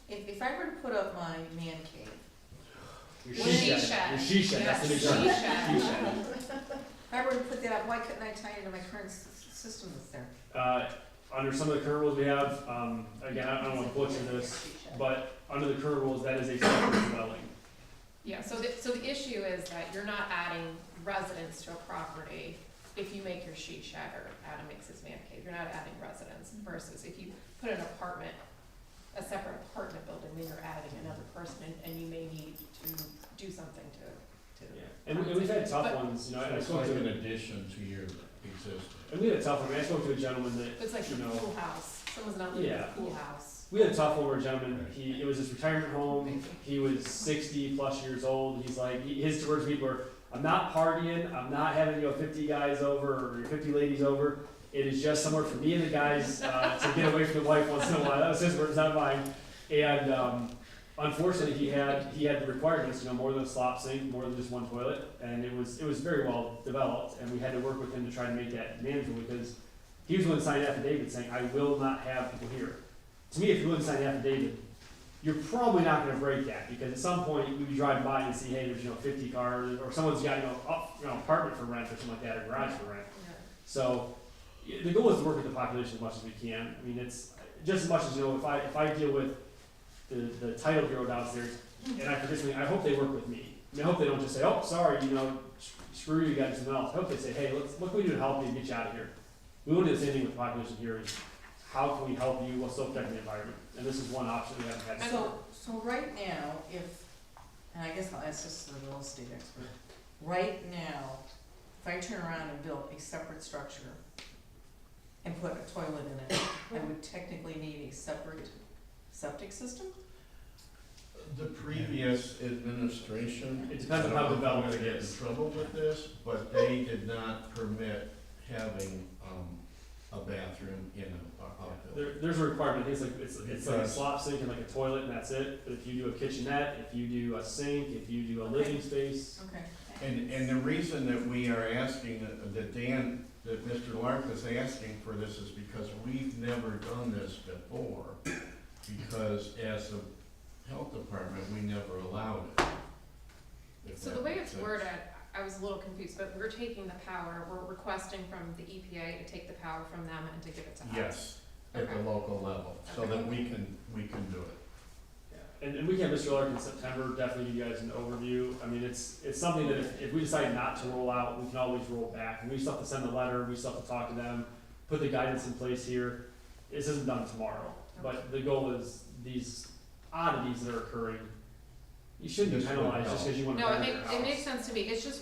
if I were to put up my man cave, Your Well, she she shed. shed. Your she shed. That's the big She term. shed. She shed. if I were to put that up, why couldn't I tie it into my current system that's there? Under some of the current rules we have, again, I don't want to butcher this, but under the current rules, that is a separate dwelling. Yeah, so the issue is that you're not adding residents to a property if you make your she shed or Adam makes his man cave. You're not adding residents versus if you put an apartment, a separate apartment building, then you're adding another person and you may need to do something to. Yeah. And we've had tough But- ones, I It's spoke like to an addition to your existing. and we had a tough one. I spoke to a gentleman that, It's like you a know, pool house. Someone's not living in Yeah. a pool house. we had a tough one where a gentleman, it was his retirement home, he was 60 plus years old, he's like, his words to me were, I'm not partying, I'm not having, 50 guys over, or 50 ladies over, it is just somewhere for me and the guys, to get away from the wife once in a while, that was his words, not mine, and, unfortunately, he had the requirements, more than a slop sink, more than just one toilet, and it was very well developed, and we had to work with him to try to make that manageable, because he was willing to sign an affidavit saying, I will not have people here. To me, if you're willing to sign an affidavit, you're probably not gonna break that, because at some point, you'd be driving by and see, hey, there's, 50 cars, or someone's got, apartment for rent or something like that, or garage for rent. So, the goal is to work with the population as much as we can. I mean, it's just as much as, if I deal with the title bureau downstairs, and I forget something, I hope they work with me. I hope they don't just say, oh, sorry, screw you, guys, something else. I hope they say, hey, what can we do to help you and get you out of here? We want to do the same thing with the population here, is how can we help you while still protecting the environment? And this is one option we haven't had. So right now, and I guess I'll ask this to the real estate expert, right now, if I turn around and build a separate structure and put a toilet in it, I would technically need a separate septic system? The previous administration. It depends on how developed it Get in is. trouble with this, but they did not permit having, a bathroom in a outbuilding. There's a requirement, it's like a slop sink and like a toilet, and that's it. But if you do a kitchenette, if you do a sink, if you do a living space. Okay. And the reason that we are asking, that Mr. Lark is asking for this is because we've never done this before. Because as a health department, we never allowed it. If So that the way makes it's sense. worded, I was a little confused, but we're taking the power, we're requesting from the EPA to take the power from them and to give it to us. Yes, at the Okay. local level, so Okay. that we can do it. and we can have Mr. Lark in September, definitely give you guys an overview. I mean, it's something that if we decide not to roll out, we can always roll back. And we still have to send the letter, we still have to talk to them, put the guidance in place here. This isn't done tomorrow, but the goal is these oddities that are occurring, you shouldn't be This would penalized just help. because you want to No, rent your it house. makes sense to me, it's just,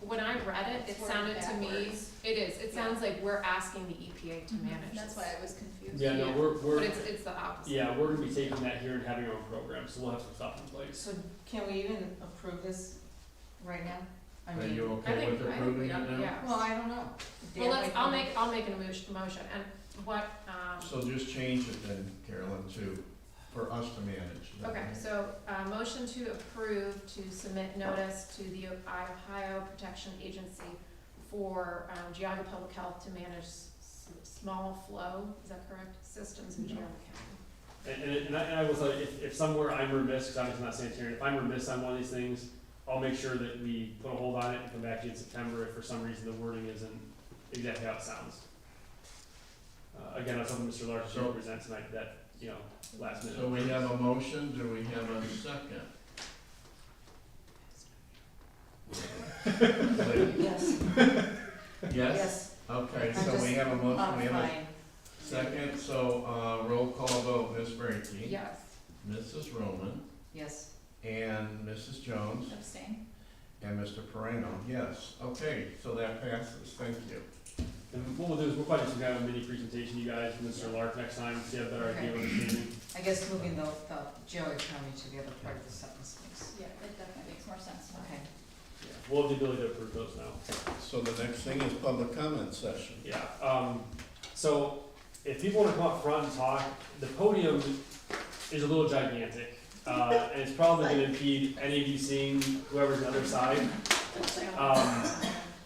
when I read it, it It's sounded to me, backwards. it sounds like we're asking the EPA to manage That's this. why I was confused. Yeah, no, Yeah. we're, But it's the opposite. yeah, we're gonna be taking that here and having our own program, so we'll have some stuff in place. So can we even approve this right now? I Are mean, you I okay think, with I think approving we it don't, now? yeah. well, I don't know. Well, I'll make an motion, and what, So just change it then, Carolyn, for us to manage. that. okay, so, motion to approve to submit notice to the Ohio Protection Agency for, Geauga Public Health to manage small flow, is that correct, systems in Geauga County. And I will tell you, if somewhere I'm remiss, because obviously not sanitary, if I'm remiss on one of these things, I'll make sure that we put a hold on it and come back to you in September if for some reason the wording isn't exactly how it sounds. Again, that's something Mr. Larson So- will present tonight, that, last minute. So we have a motion, do we have a second? Yes, Yes? yes. Okay, I'm so we just- have a motion, I'm we have a fine. second, so, roll call vote, Ms. Brackey. Yes. Mrs. Roman, Yes. and Mrs. Jones, Abstain. and Mr. Moreno, yes. Okay, so that passes, thank you. And what we'll do is we'll probably just have a mini presentation, you guys, from Mr. Lark next time, so you have a better idea of understanding. I guess moving the Geauga County to the other part of the sentence makes, Yeah, it definitely makes more sense now. okay. Yeah, we'll have the ability to approve those now. So the next thing is public comment session. Yeah, so if people wanna come up front and talk, the podium is a little gigantic. And it's probably gonna impede any of you seeing whoever's on the other side.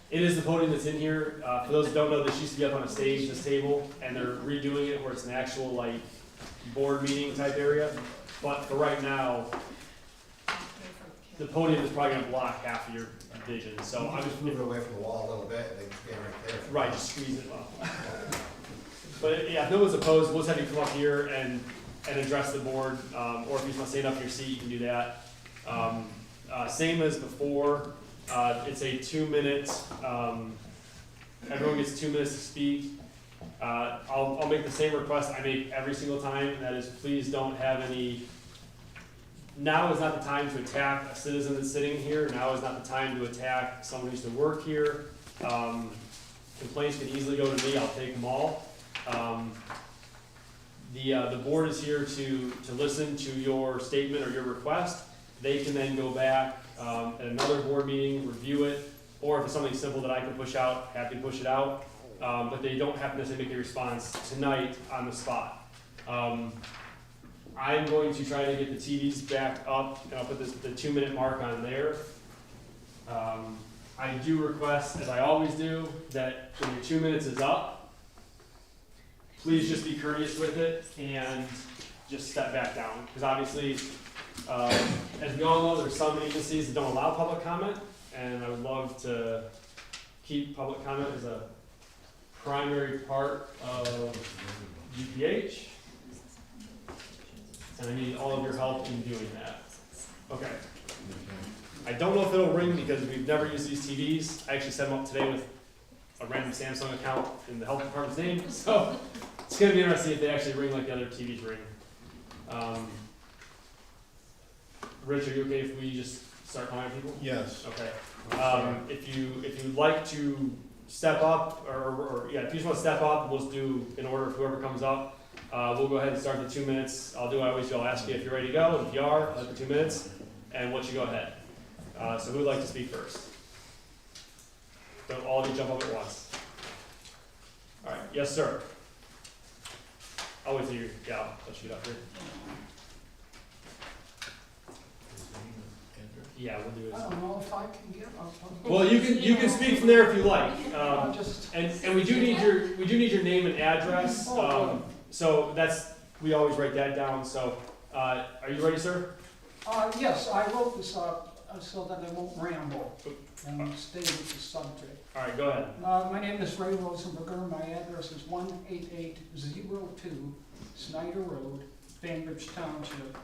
It is the podium that's in here. For those who don't know, this used to be up on a stage, this table, and they're redoing it where it's an actual like board meeting type area. But for right now, the podium is probably gonna block half of your vision, so I'm just move it away from the wall a little bit, and they can stand right there. right, just squeeze it up. But yeah, if no one's opposed, we'll just have you come up here and address the board, or if you just wanna stand up in your seat, you can do that. Same as before, it's a 2-minute, everyone gets 2 minutes to speak. I'll make the same request I make every single time, and that is please don't have any, now is not the time to attack a citizen that's sitting here, now is not the time to attack someone who used to work here. Complaints can easily go to me, I'll take them all. The board is here to listen to your statement or your request. They can then go back at another board meeting, review it, or if it's something simple that I can push out, happy to push it out. But they don't have to necessarily make a response tonight on the spot. I'm going to try to get the TVs back up, and I'll put the 2-minute mark on there. I do request, as I always do, that when your 2 minutes is up, please just be courteous with it and just step back down. Because obviously, as we all know, there's some agencies that don't allow public comment, and I would love to keep public comment as a primary part of GPH. And I need all of your help in doing that. Okay. I don't know if it'll ring because we've never used these TVs. I actually set them up today with a random Samsung account in the health department's name, so it's gonna be interesting if they actually ring like the other TVs ring. Rich, are you okay if we just start calling people? Yes. Okay. If you'd like to step up, or yeah, if you just want to step up, we'll just do in order of whoever comes up. We'll go ahead and start the 2 minutes. I'll do what I always do. I'll ask you if you're ready to go, and if you are, I'll let the 2 minutes, and let you go ahead. So who would like to speak first? Don't all of you jump up at once. All right, yes, sir. I'll wait till you, yeah, I'll let you get up here. Yeah, we'll do it. I don't know if I can get up. Well, you can speak from there if you like. And we do need your name and address. So we always write that down. So are you ready, sir? Yes, I wrote this up so that I won't ramble and stay with the subject. All right, go ahead. My name is Ray Rosenberger. My address is 18802 Snyder Road, Bainbridge Township.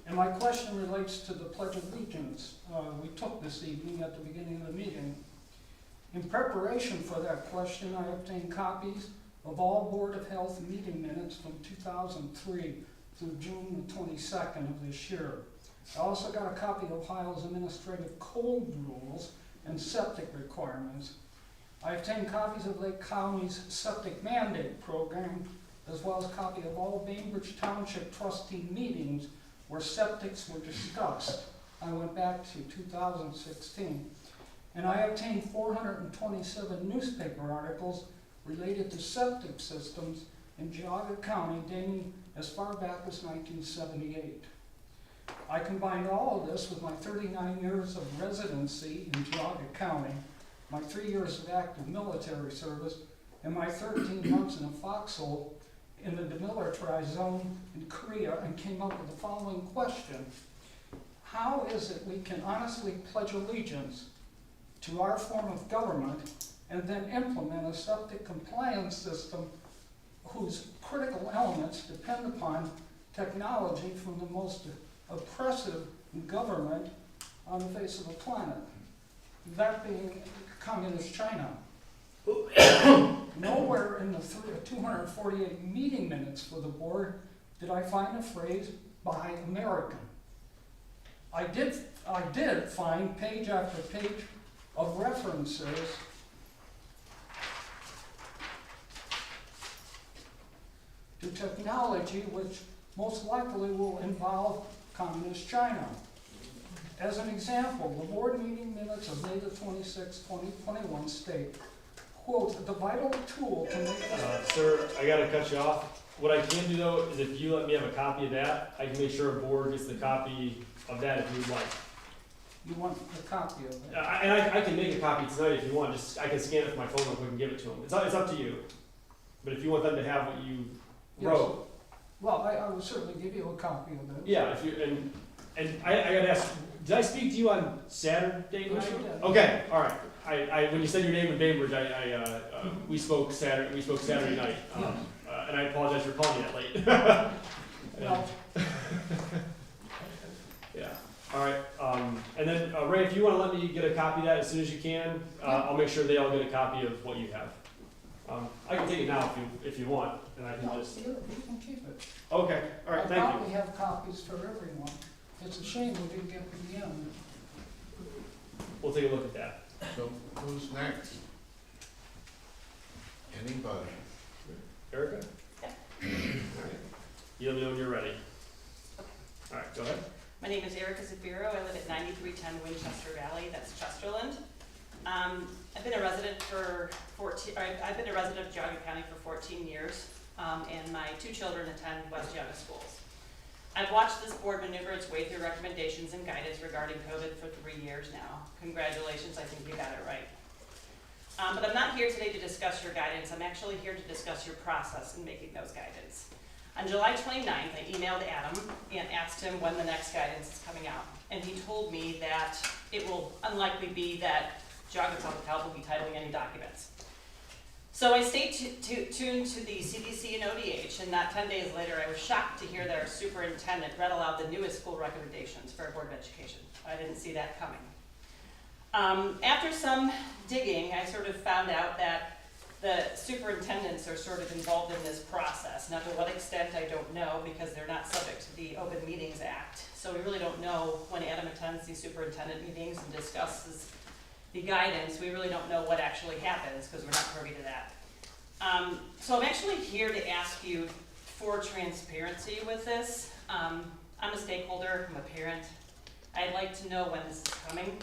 And my question relates to the Pledge of Allegiance we took this evening at the beginning of the meeting. In preparation for that question, I obtained copies of all Board of Health meeting minutes from 2003 through June the 22nd of this year. I also got a copy of Ohio's administrative code rules and septic requirements. I obtained copies of Lake County's septic mandate program, as well as a copy of all Bainbridge Township trustee meetings where septics were discussed. I went back to 2016. And I obtained 427 newspaper articles related to septic systems in Geauga County dating as far back as 1978. I combined all of this with my 39 years of residency in Geauga County, my 3 years of active military service, and my 13 months in a foxhole in the demilitarized zone in Korea, and came up with the following question. How is it we can honestly pledge allegiance to our form of government and then implement a septic compliance system whose critical elements depend upon technology from the most oppressive government on the face of the planet, that being communist China? Nowhere in the 248 meeting minutes for the board did I find a phrase "by American." I did find page after page of references to technology which most likely will involve communist China. As an example, the board meeting minutes of May the 26th, 2021 state, quote, "The vital tool to make..." Sir, I gotta cut you off. What I can do though is if you let me have a copy of that, I can make sure a board gets the copy of that if you'd like. You want a copy of it? And I can make a copy tonight if you want. Just I can scan it with my phone real quick and give it to them. It's up to you. But if you want them to have what you wrote, Well, I will certainly give you a copy of it. yeah. If you and I gotta ask, did I speak to you on Saturday night? Yes, you did. Okay, all right. I when you said your name in Bainbridge, we spoke Saturday night, and I apologize for calling you that late. Well, Yeah. All right. And then Ray, if you want to let me get a copy of that as soon as you can, I'll make sure they all get a copy of what you have. I can take it now if you want, and I can no, just. you can keep it. Okay. All right. I Thank probably you. have copies for everyone. It's a shame we didn't get to the end. We'll take a look at that. So who's next? Anybody? Erica. Yeah. All right. You let me know when you're ready. All right. Go ahead. My name is Erica Zafiro. I live at 9310 Winchester Valley. That's Chesterland. I've been a resident of Geauga County for 14 years, and my 2 children attend West Geauga schools. I've watched this board maneuver its way through recommendations and guidance regarding COVID for 3 years now. Congratulations, I think you got it right. But I'm not here today to discuss your guidance. I'm actually here to discuss your process in making those guidance. On July 29th, I emailed Adam and asked him when the next guidance is coming out. And he told me that it will unlikely be that Geauga Public Health will be titling any documents. So I stayed tuned to the CDC and ODH, and not 10 days later, I was shocked to hear that our superintendent read aloud the newest school recommendations for our Board of Education. I didn't see that coming. After some digging, I sort of found out that the superintendents are sort of involved in this process. Now, to what extent, I don't know, because they're not subject to the Open Meetings Act. So we really don't know when Adam attends these superintendent meetings and discusses the guidance. We really don't know what actually happens because we're not privy to that. So I'm actually here to ask you for transparency with this. I'm a stakeholder, I'm a parent. I'd like to know when this is coming.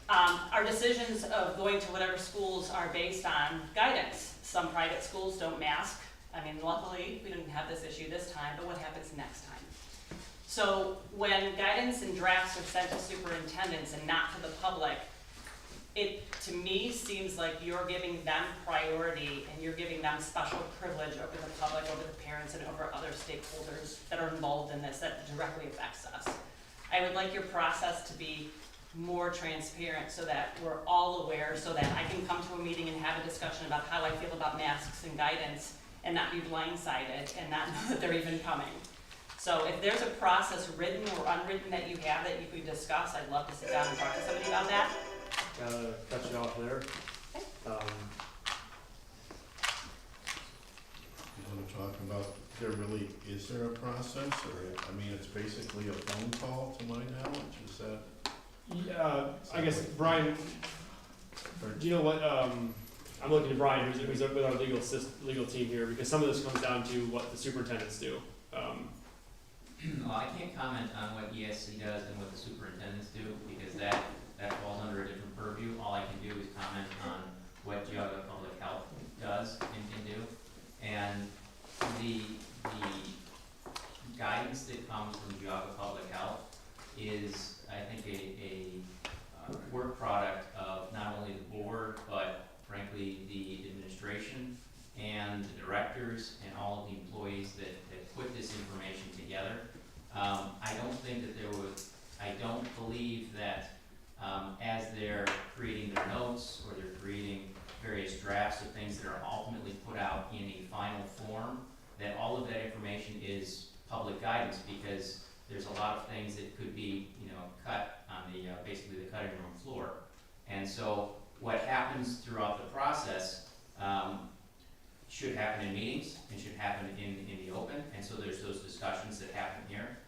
Our decisions of going to whatever schools are based on guidance. Some private schools don't mask. I mean, luckily, we didn't have this issue this time, but what happens next time? So when guidance and drafts are sent to superintendents and not to the public, it, to me, seems like you're giving them priority and you're giving them special privilege over the public, over the parents, and over other stakeholders that are involved in this that directly affects us. I would like your process to be more transparent so that we're all aware, so that I can come to a meeting and have a discussion about how I feel about masks and guidance and not be blindsided and not know that they're even coming. So if there's a process, written or unwritten, that you have that you could discuss, I'd love to sit down and talk to somebody about that. Gotta cut you off there. You wanna talk about, is there a process, or, I mean, it's basically a phone call to my knowledge, is that? Yeah, I guess, Brian, do you know what, I'm looking to Brian, who's with our legal team here, because some of this comes down to what the superintendents do. Well, I can't comment on what ESC does and what the superintendents do, because that falls under a different purview. All I can do is comment on what Geauga Public Health does and can do. And the guidance that comes from Geauga Public Health is, I think, a work product of not only the board, but frankly, the administration and the directors and all of the employees that put this information together. I don't believe that as they're creating their notes or they're creating various drafts of things that are ultimately put out in a final form, that all of that information is public guidance, because there's a lot of things that could be, cut on the, basically the cutting room floor. And so what happens throughout the process should happen in meetings and should happen in the open, and so there's those discussions that happen here.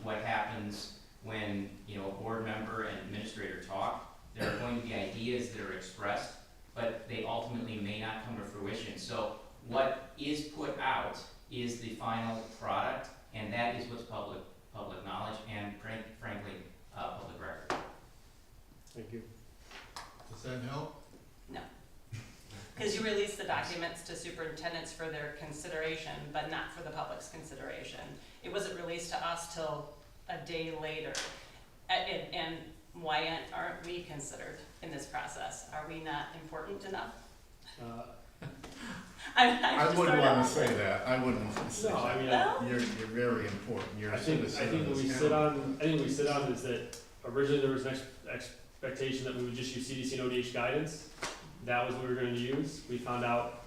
What happens when, a board member and administrator talk, there are going to be ideas that are expressed, but they ultimately may not come to fruition. So what is put out is the final product, and that is what's public knowledge and frankly, public record. Thank you. Does that help? No. Because you release the documents to superintendents for their consideration, but not for the public's consideration. It wasn't released to us till a day later. And why aren't we considered in this process? Are we not important enough? I wouldn't want to say that. I wouldn't say No, I mean, that. You're very important. You're a citizen. I think what we sit on is that originally there was an expectation that we would just use CDC and ODH guidance. That was what we were going to use. We found out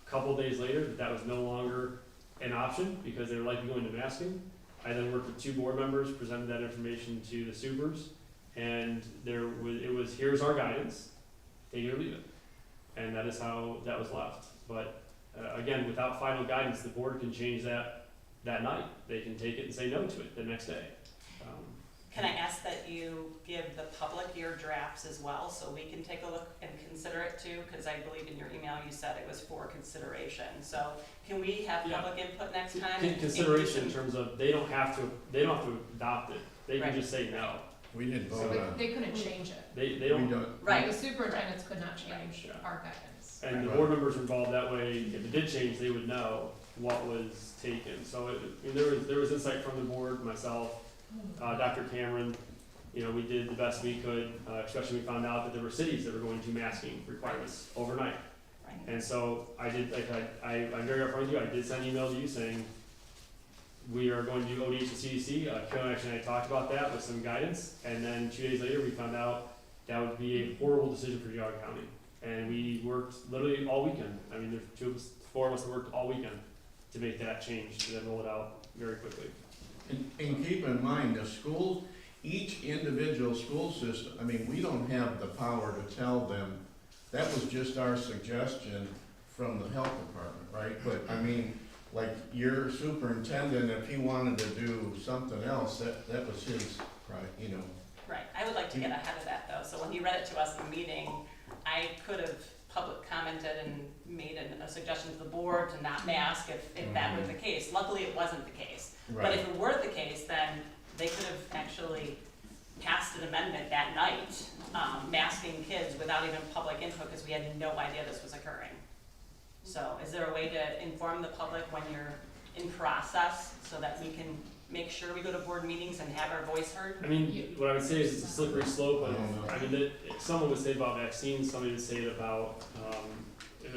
a couple days later that was no longer an option because they were likely going to masking. I then worked with 2 board members, presented that information to the supers, and it was here's our guidance, take it or leave it. And that is how that was left. But again, without final guidance, the board can change that night. They can take it and say no to it the next day. Can I ask that you give the public your drafts as well, so we can take a look and consider it too? Because I believe in your email you said it was for consideration. So can we have public input next time? Consideration in terms of they don't have to adopt it. They can just say no. We didn't vote on it. They couldn't change it. They don't. Right. The superintendents could not change our guidance. And the board members were involved that way. If it did change, they would know what was taken. So there was insight from the board, myself, Dr. Cameron. We did the best we could, especially we found out that there were cities that were going to masking requirements overnight. Right. And so I did, I'm very upfront with you, I did send an email to you saying, we are going to do ODH and CDC. Carolyn actually and I talked about that with some guidance, and then 2 days later we found out that would be a horrible decision for Geauga County. And we worked literally all weekend. I mean, there's 4 of us that worked all weekend to make that change, to then roll it out very quickly. And keep in mind, the school, each individual school system, I mean, we don't have the power to tell them. That was just our suggestion from the health department, right? But I mean, like your superintendent, if he wanted to do something else, that was his, right, Right. I would like to get ahead of that though. So when he read it to us in the meeting, I could have public commented and made a suggestion to the board to not mask if that were the case. Luckily, it wasn't the case. Right. But if it were the case, then they could have actually passed an amendment that night, masking kids without even public input because we had no idea this was occurring. So is there a way to inform the public when you're in process so that we can make sure we go to board meetings and have our voice heard? I mean, what I would say is it's a slippery slope. I mean, someone would say it about vaccines, somebody would say it about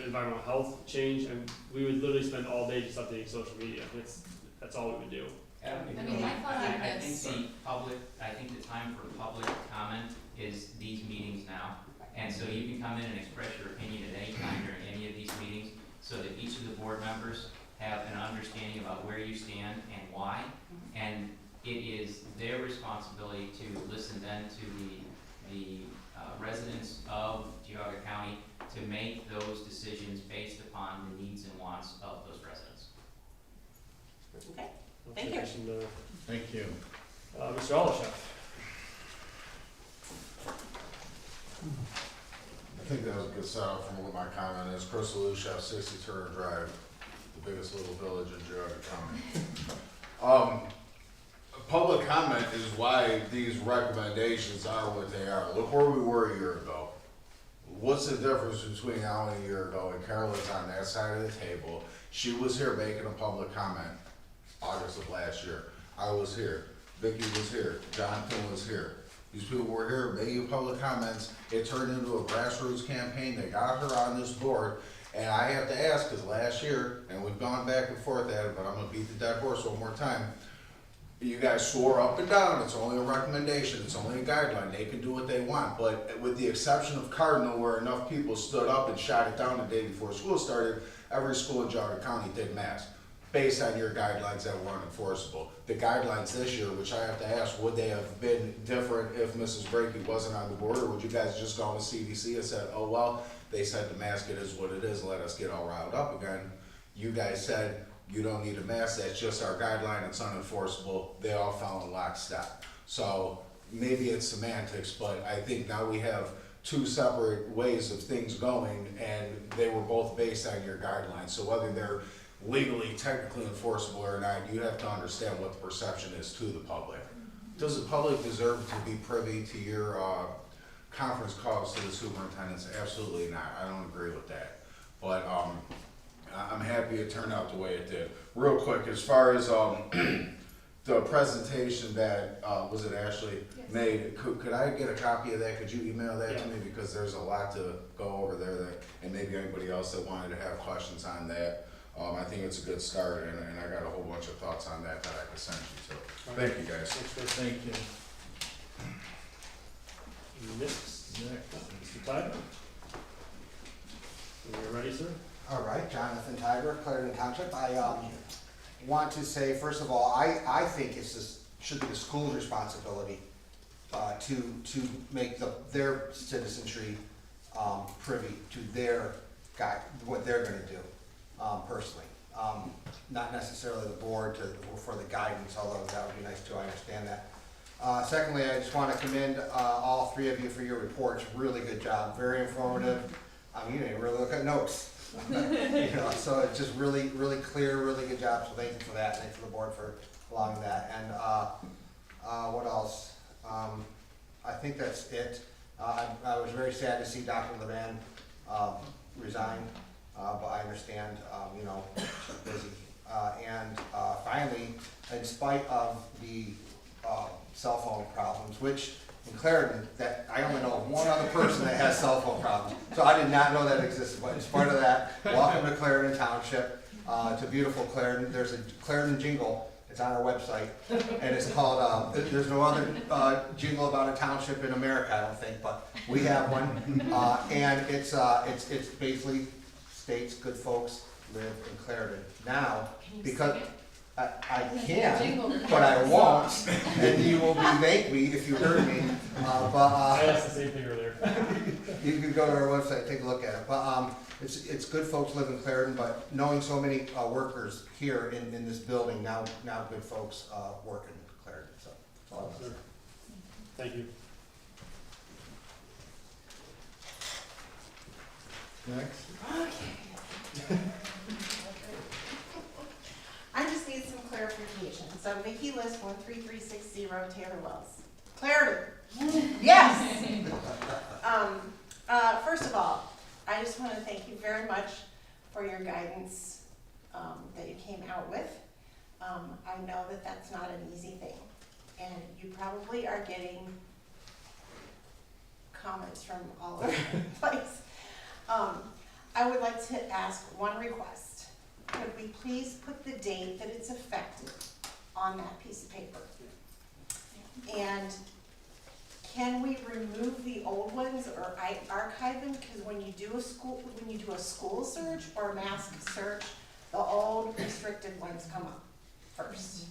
environmental health change, and we would literally spend all day just updating social media. That's all we would do. I think the time for public comment is these meetings now. And so you can come in and express your opinion at any time during any of these meetings so that each of the board members have an understanding about where you stand and why. And it is their responsibility to listen then to the residents of Geauga County to make those decisions based upon the needs and wants of those residents. Okay, thank you. Thank you. Mr. Olashef. I think that was a good setup from what my comment is. Chris Alusha, 60 Turner Drive, the biggest little village in Geauga County. Public comment is why these recommendations are what they are. Look where we were a year ago. What's the difference between now and a year ago? And Carolyn's on that side of the table. She was here making a public comment August of last year. I was here. Vicki was here. Jonathan was here. These people were here making public comments. It turned into a grassroots campaign. They got her on this board. And I have to ask, because last year, and we've gone back and forth at it, but I'm going to beat the dead horse one more time. You guys swore up and down, it's only a recommendation, it's only a guideline, they can do what they want. But with the exception of Chardon, where enough people stood up and shot it down the day before school started, every school in Geauga County did masks, based on your guidelines that weren't enforceable. The guidelines this year, which I have to ask, would they have been different if Mrs. Brakey wasn't on the board, or would you guys just go to CDC and said, oh well, they said the mask, it is what it is, let us get all riled up again. You guys said, you don't need a mask, that's just our guideline, it's unenforceable. They all fell in lockstep. So maybe it's semantics, but I think now we have two separate ways of things going, and they were both based on your guidelines. So whether they're legally, technically enforceable or not, you have to understand what the perception is to the public. Does the public deserve to be privy to your conference calls to the superintendents? Absolutely not. I don't agree with that. But I'm happy it turned out the way it did. Real quick, as far as the presentation that, was it Ashley made, could I get a copy of that? Could you email that to me? Because there's a lot to go over there that, and maybe anybody else that wanted to have questions on that. I think it's a good start, and I got a whole bunch of thoughts on that I could send you to. Thank you, guys. Thank you. Next, Mr. Tiger. When you're ready, sir. All right, Jonathan Tiger, Clarendon Township. I want to say, first of all, I think should be the school's responsibility to make their citizenry privy to their what they're going to do personally. Not necessarily the board for the guidance, although that would be nice too. I understand that. Secondly, I just want to commend all three of you for your reports. Really good job, very informative. You didn't really look at notes. So it's just really, really clear, really good job. So thank you for that. Thanks for the board for allowing that. And what else? I think that's it. I was very sad to see Dr. Levan resign, but I understand, she's busy. And finally, in spite of the cell phone problems, which in Clarendon, that I only know one other person that has cell phone problems. So I did not know that existed, but in spite of that, welcome to Clarendon Township. It's a beautiful Clarendon. There's a Clarendon jingle. It's on our website, and it's called, there's no other jingle about a township in America, I don't think, but we have one. And it's basically states good folks live in Clarendon. Now, because I can, but I won't, and you will thank me if you heard me. I asked the same thing earlier. You can go to our website and take a look at it. But it's good folks live in Clarendon, but knowing so many workers here in this building, now good folks work in Clarendon. So that's all I want to say. Thank you. Next. Okay. I just need some clarification. So Mickey List 13360 Taylor Wells. Clarendon. Yes! First of all, I just want to thank you very much for your guidance that you came out with. I know that that's not an easy thing. And you probably are getting comments from all over the place. I would like to ask one request. Could we please put the date that it's effective on that piece of paper? And can we remove the old ones or archive them? Because when you do a school search or a mask search, the old restricted ones come up first.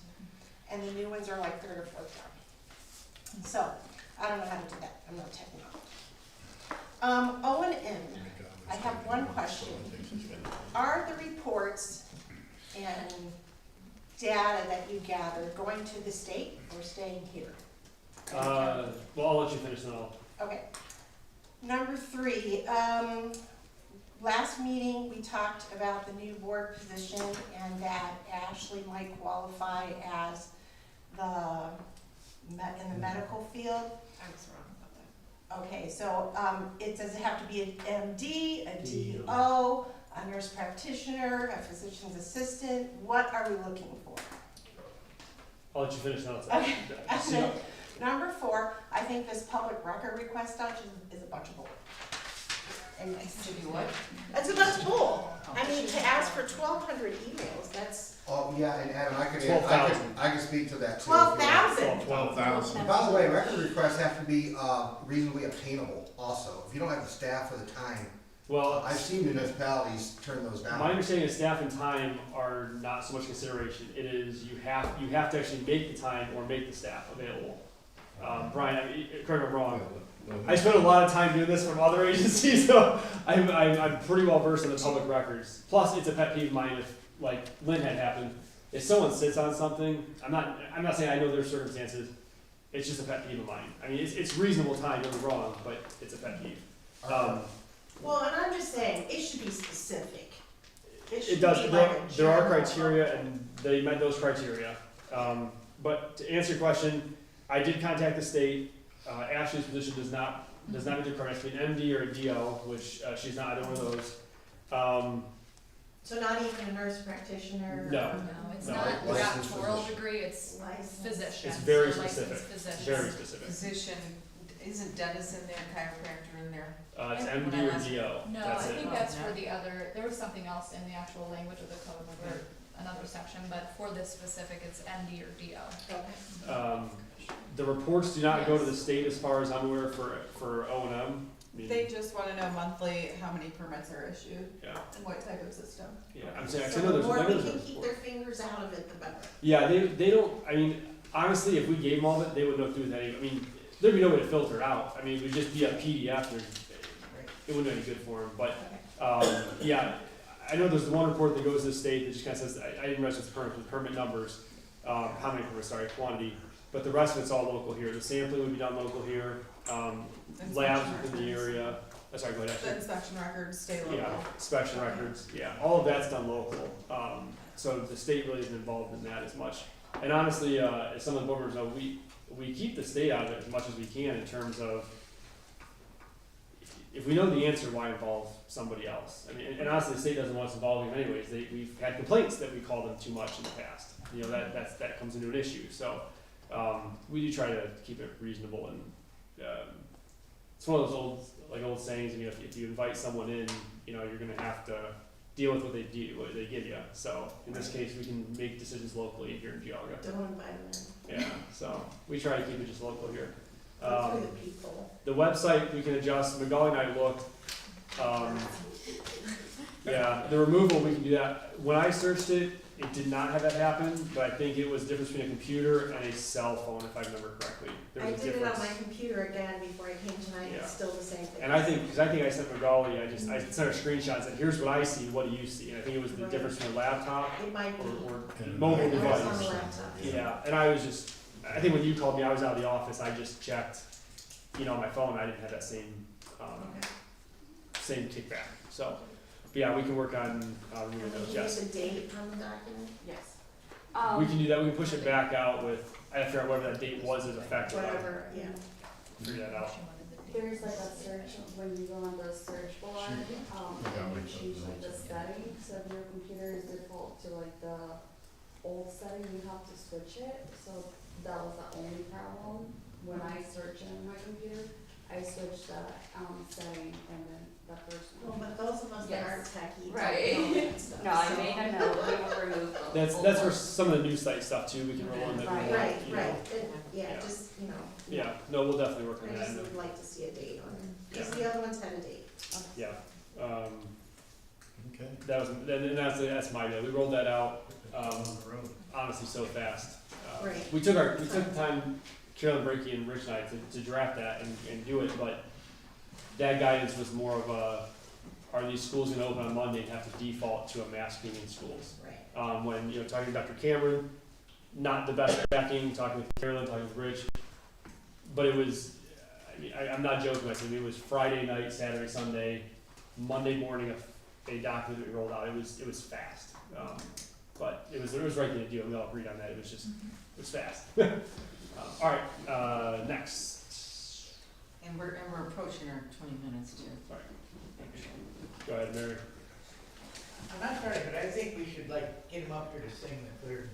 and the new ones are like third or fourth down. So, I don't know how to do that, I'm not technical. O&M, I have one question. Are the reports and data that you gather going to the state or staying here? Well, I'll let you finish and I'll. Okay. Number 3, last meeting, we talked about the new board position and that Ashley might qualify as in the medical field. I was wrong about that. Okay, so does it have to be an MD, a DO, a nurse practitioner, a physician's assistant? What are we looking for? I'll let you finish and I'll Okay. And then, number 4, I think this public record request is a bunch of bull. And To do what? that's a bunch of bull. I mean, to ask for 1,200 emails, that's Oh, yeah, and Adam, I can 12,000. I can speak to that too. 12,000. 12,000. By the way, record requests have to be reasonably obtainable also. If you don't have the staff or the time, Well, I've seen municipalities turn those down. my understanding is staff and time are not so much consideration. It is you have to actually make the time or make the staff available. Brian, I mean, correct me if I'm wrong. I spent a lot of time doing this from other agencies, so I'm pretty well versed in the public records. Plus, it's a pet peeve of mine if, like Lynn had happened, if someone sits on something, I'm not saying I know their circumstances. It's just a pet peeve of mine. I mean, it's reasonable time, don't get me wrong, but it's a pet peeve. Well, and I'm just saying, it should be specific. It does. There are criteria, and they met those criteria. But to answer your question, I did contact the state. Ashley's position does not meet the requirements to be an MD or a DO, which she's not either one of those. So not even a nurse practitioner? No. No, it's No, not a licensed doctoral physician. degree, it's Licensed. physician. It's very so licensed specific. physician. Very specific. Physician, isn't dentist in there, chiropractor in there? It's MD or DO. No, That's I it. think that's Oh, for the other, there was something else in the actual language of the code, or another section, but for this specific, it's MD or DO. Okay. The reports do not go to the state as far as I'm aware for O&M. I mean, They just wanna know monthly how many permits are issued yeah, and what type of system. yeah. I'm saying, So I know the there's. more I know we there's can a keep report. their fingers out of it, the better. Yeah, they don't, I mean, honestly, if we gave them all of it, they wouldn't know what to do with any, I mean, there'd be no way to filter it out. I mean, it would just be a PDF, it wouldn't be any good for them, but, yeah, I know there's one report that goes to the state that just kinda says, I didn't realize it's permit numbers, how many permits, sorry, quantity, but the rest of it's all local here. The sampling would be done local here, labs within the area, sorry, go ahead, The Ashley. inspection records stay local. Yeah, inspection records, yeah, all of that's done local, so the state really isn't involved in that as much. And honestly, as some of the board members know, we keep the state out of it as much as we can in terms of, if we know the answer, why involve somebody else? I mean, and honestly, the state doesn't want us involving them anyways. We've had complaints that we call them too much in the past. You know, that comes into an issue. So we do try to keep it reasonable, and it's one of those old sayings. You know, if you invite someone in, you know, you're going to have to deal with what they give you. So in this case, we can make decisions locally here in Geauga. Don't invite them in. Yeah. So we try to keep it just local here. For the people. The website we can adjust. Magali and I looked. Yeah, the removal we can do that. When I searched it, it did not have that happen, but I think it was the difference between a computer and a cell phone, if I remember correctly. There I was a did it on difference. my computer again before I came tonight, Yeah. it's still the same thing. And I think I sent Magali, I sent her a screenshot and said, here's what I see, what do you see? And I think it was the Right. difference between a laptop It might be. or mobile It was device. on the laptop. Yeah, and I think when you called me, I was out of the office, I just checked, you know, on my phone, I didn't have that same, same kickback, so. But yeah, we can work on, removing those, yes. Can you use a date on the document? Yes. We can do that, we can push it back out with, I have to figure out whatever that date was as effective. Whatever, yeah. Figure that out. There's like a search, when you go on the search bar, and you choose like the settings, so if your computer is default to like the old setting, you have to switch it, so that was the only problem. When I search on my computer, I switched the setting and then the first Well, one. but those of us that aren't techie. don't Right. know that stuff, No, I so- may have known, we have removed the That's old where one. some of the new site stuff too, we can roll in that we want, Right, you know. right, yeah, Yeah. just, you know. Yeah, no, we'll definitely work on I that. just would like to see a date on it, because Yeah. the other ones had a date. Yeah, Okay. that was, and that's my deal, we rolled that out, honestly so fast. We took the time, Carolyn Brakey and Rich and I, to draft that and do it, but that guidance was more of a, are these schools gonna open on Monday and have to default to a masking in schools? Right. When, talking to Dr. Cameron, not the best backing, talking with Carolyn, talking with Rich, but it was, I'm not joking when I say it was Friday night, Saturday, Sunday, Monday morning, a document we rolled out. It was fast, but it was the right thing to do. We all agreed on that. It was just it was fast. All right, next. And we're approaching our 20 minutes too. All right. Go ahead, Mary. I'm not sorry, but I think we should get him up here to sing the clear.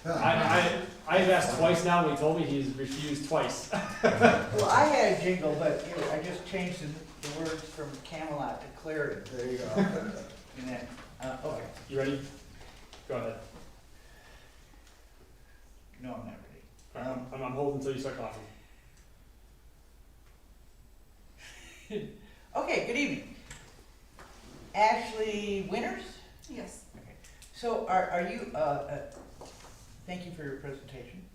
I've asked twice now, and he told me he's refused twice. Well, I had a jingle, but I just changed the words from Camelot to Clarendon. There you go. And then, okay. You ready? Go ahead. No, I'm not ready. I'm holding until you start talking. Okay, good evening. Ashley Winters? Yes. Okay. So are you, thank you for your presentation.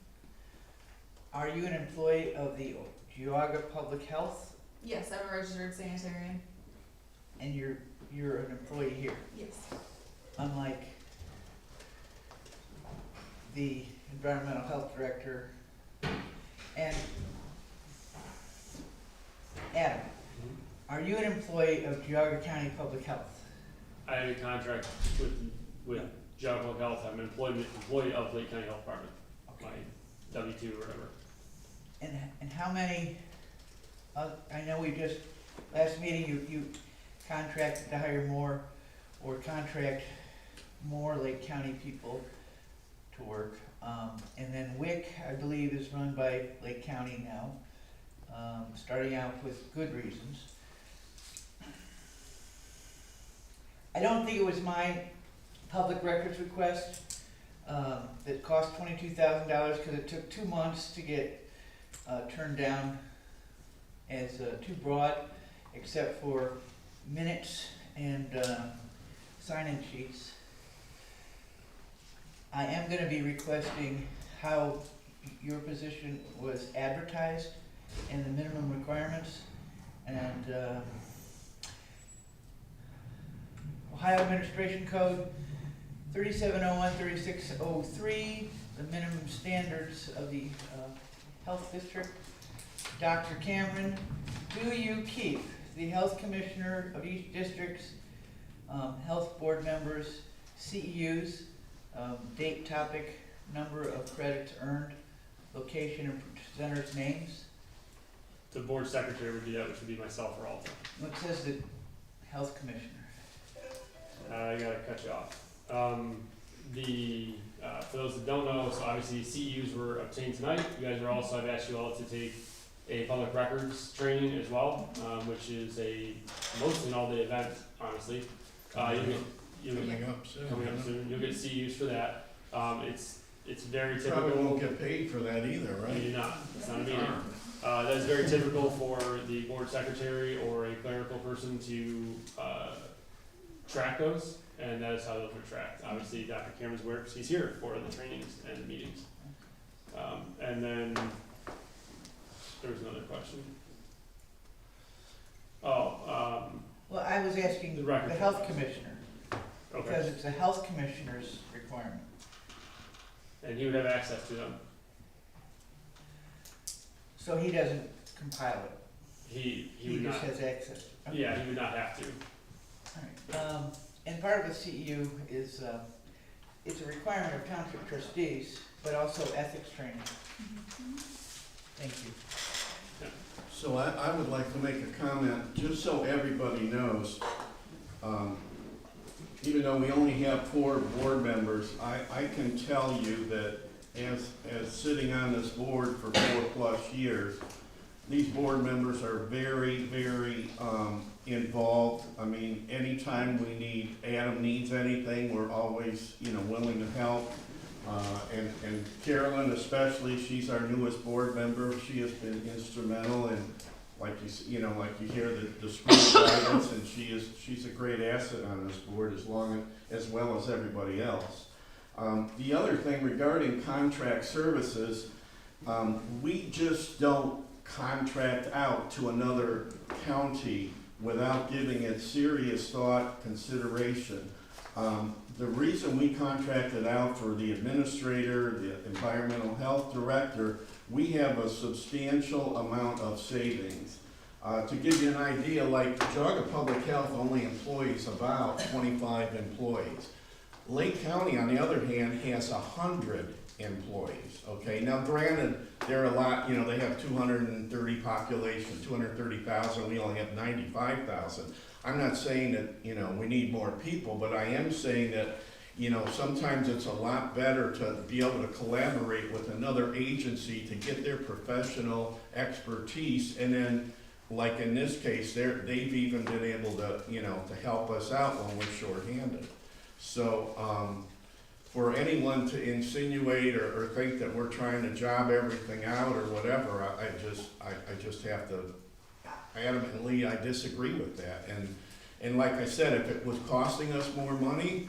Are you an employee of the Geauga Public Health? Yes, I'm a registered sanitarian. And you're an employee here? Yes. Unlike the environmental health director and Adam, are you an employee of Geauga County Public Health? I have a contract with Geauga Public Health. I'm an employee of Lake County Health Department. Okay. My W-2 or whatever. And how many, I know we just, last meeting you contracted to hire more or contract more Lake County people to work. And then WIC, I believe, is run by Lake County now, starting out with good reasons. I don't think it was my public records request that cost $22,000 because it took 2 months to get turned down as too broad, except for minutes and sign-in sheets. I am going to be requesting how your position was advertised and the minimum requirements, and Ohio Administration Code 3701, 3603, the minimum standards of the health district. Dr. Cameron, do you keep the health commissioner of each district's health board members, CEUs, date, topic, number of credits earned, location and presenters' names? The board secretary would do that, which would be myself or Alta. It says the health commissioner. I gotta cut you off. For those that don't know, so obviously CEUs were obtained tonight. You guys are also, I've asked you all to take a public records training as well, which is mostly an all-day event, honestly. Coming up soon. You'll get CEUs for that. It's very typical. Probably won't get paid for that either, right? You do not. It's not a meeting. That is very typical for the board secretary or a clerical person to track those, and that is how those are tracked. Obviously, Dr. Cameron's works, he's here for the trainings and the meetings. And then, there was another question. Well, I was asking The the record. health commissioner, Okay. because it's a health commissioner's requirement. And he would have access to them. So he doesn't compile it? He He would just not. has access? Okay. Yeah, he would not have to. Alright, and part of the CEU is, it's a requirement of township trustees, but also ethics training. Thank you. So I would like to make a comment, just so everybody knows. Even though we only have 4 board members, I can tell you that as sitting on this board for 4+ years, these board members are very, very involved. I mean, anytime Adam needs anything, we're always, willing to help. And Carolyn especially, she's our newest board member. She has been instrumental in, like you hear the school guidance, and she's a great asset on this board as well as everybody else. The other thing regarding contract services, we just don't contract out to another county without giving it serious thought, consideration. The reason we contracted out for the administrator, the environmental health director, we have a substantial amount of savings. To give you an idea, like Geauga Public Health only employs about 25 employees. Lake County, on the other hand, has 100 employees, okay? Now granted, they're a lot, you know, they have 230 population, 230,000, we only have 95,000. I'm not saying that, you know, we need more people, but I am saying that, you know, sometimes it's a lot better to be able to collaborate with another agency to get their professional expertise, and then, like in this case, they've even been able to, you know, to help us out when we're shorthanded. So, for anyone to insinuate or think that we're trying to job everything out or whatever, I just have to adamantly, I disagree with that. And like I said, if it was costing us more money,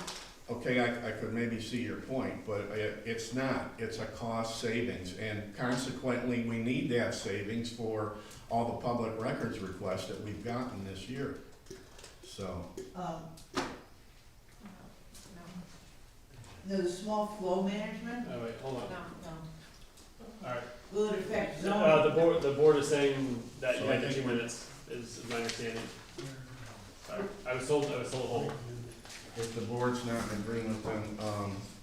okay, I could maybe see your point, but it's not. It's a cost savings, and consequently, we need that savings for all the public records requests that we've gotten this year. So. The small flow management, Oh, wait, hold on. No. All right. will it affect zoning? The board is saying that you had 2 minutes, is my understanding. I was told hold. If the board's not in agreement, then,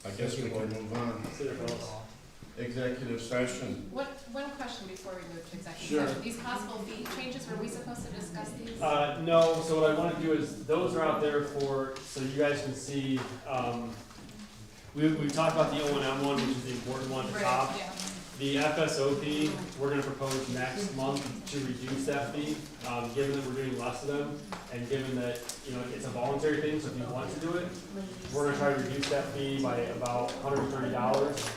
I guess we can move on. Executive session. One question before we move to executive Sure. session. These possible fee changes, were we supposed to discuss these? No, so what I want to do is, those are out there for, so you guys can see, we talked about the O&M one, which is the important one at the top. Yeah. The FSOP, we're gonna propose next month to reduce that fee, given that we're doing less of them, and given that, you know, it's a voluntary thing, so if you want to do it, we're gonna try to reduce that fee by about $130.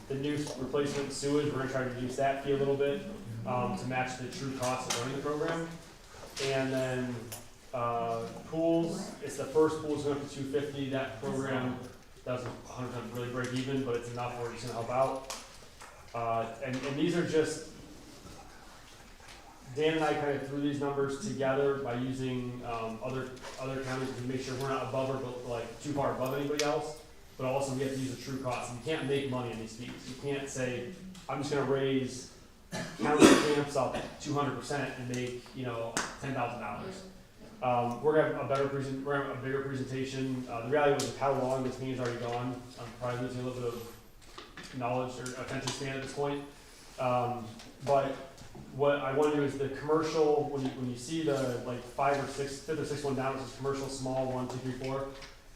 The new replacement sewage, we're gonna try to reduce that fee a little bit, to match the true cost of running the program. And then, pools, it's the first pool's going up to $250. That program doesn't 100% really break even, but it's enough where it's gonna help out. And these are just, Dan and I kind of threw these numbers together by using other counties to make sure we're not above or like too far above anybody else, but also we have to use the true cost. You can't make money on these fees. You can't say, I'm just gonna raise county camps up 200% and make, you know, $10,000. We're gonna have a bigger presentation. The reality was how long this meeting's already gone. I'm probably losing a little bit of knowledge or attention span at this point. But what I want to do is the commercial, when you see the like fifth or sixth one down, it says commercial small 1, 2, 3, 4,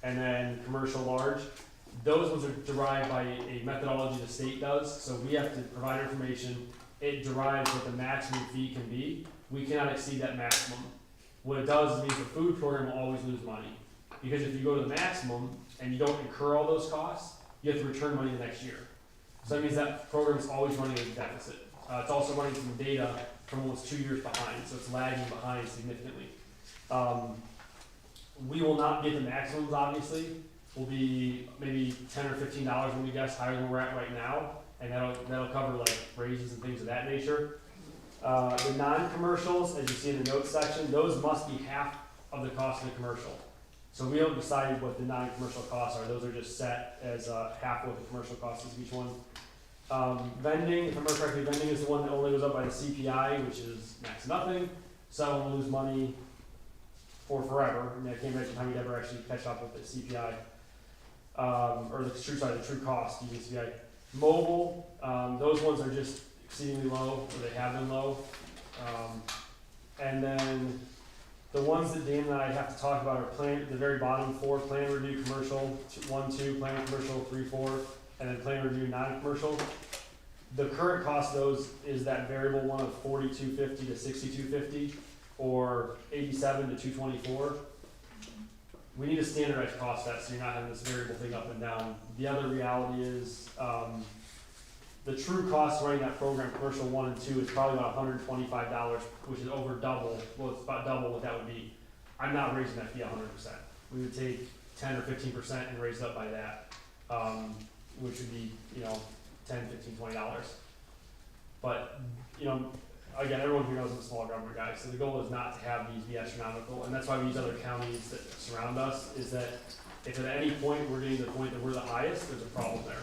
and then commercial large. Those ones are derived by a methodology the state does. So we have to provide information. It derives what the maximum fee can be. We cannot exceed that maximum. What it does is means the food program will always lose money. Because if you go to the maximum and you don't incur all those costs, you have to return money the next year. So that means that program is always running a deficit. It's also running some data from almost 2 years behind, so it's lagging behind significantly. We will not get the maximums, obviously. We'll be maybe $10 or $15 when we guess higher than we're at right now, and that'll cover like raises and things of that nature. The non-commercials, as you see in the notes section, those must be half of the cost of the commercial. So we haven't decided what the non-commercial costs are. Those are just set as half what the commercial cost is each one. Vending, if I remember correctly, vending is the one that only goes up by the CPI, which is next to nothing. So we'll lose money for forever. I mean, I can't imagine how you'd ever actually catch up with the CPI. Or the true cost using CPI. Mobile, those ones are just exceedingly low, or they have been low. And then the ones that Dan and I have to talk about are the very bottom 4, plan review commercial, 1, 2, plan commercial, 3, 4, and then plan review non-commercial. The current cost of those is that variable one of $42.50 to $62.50, or $87 to $224. We need a standardized cost set so you're not having this variable thing up and down. The other reality is the true cost running that program, commercial 1 and 2, is probably about $125, which is over double. Well, it's about double what that would be. I'm not raising that fee 100%. We would take 10 or 15% and raise it up by that. which would be, you know, $10, $15, $20. But, you know, again, everyone here knows I'm a small government guy, so the goal is not to have these be astronomical, and that's why we use other counties that surround us, is that if at any point we're getting to the point that we're the highest, there's a problem there.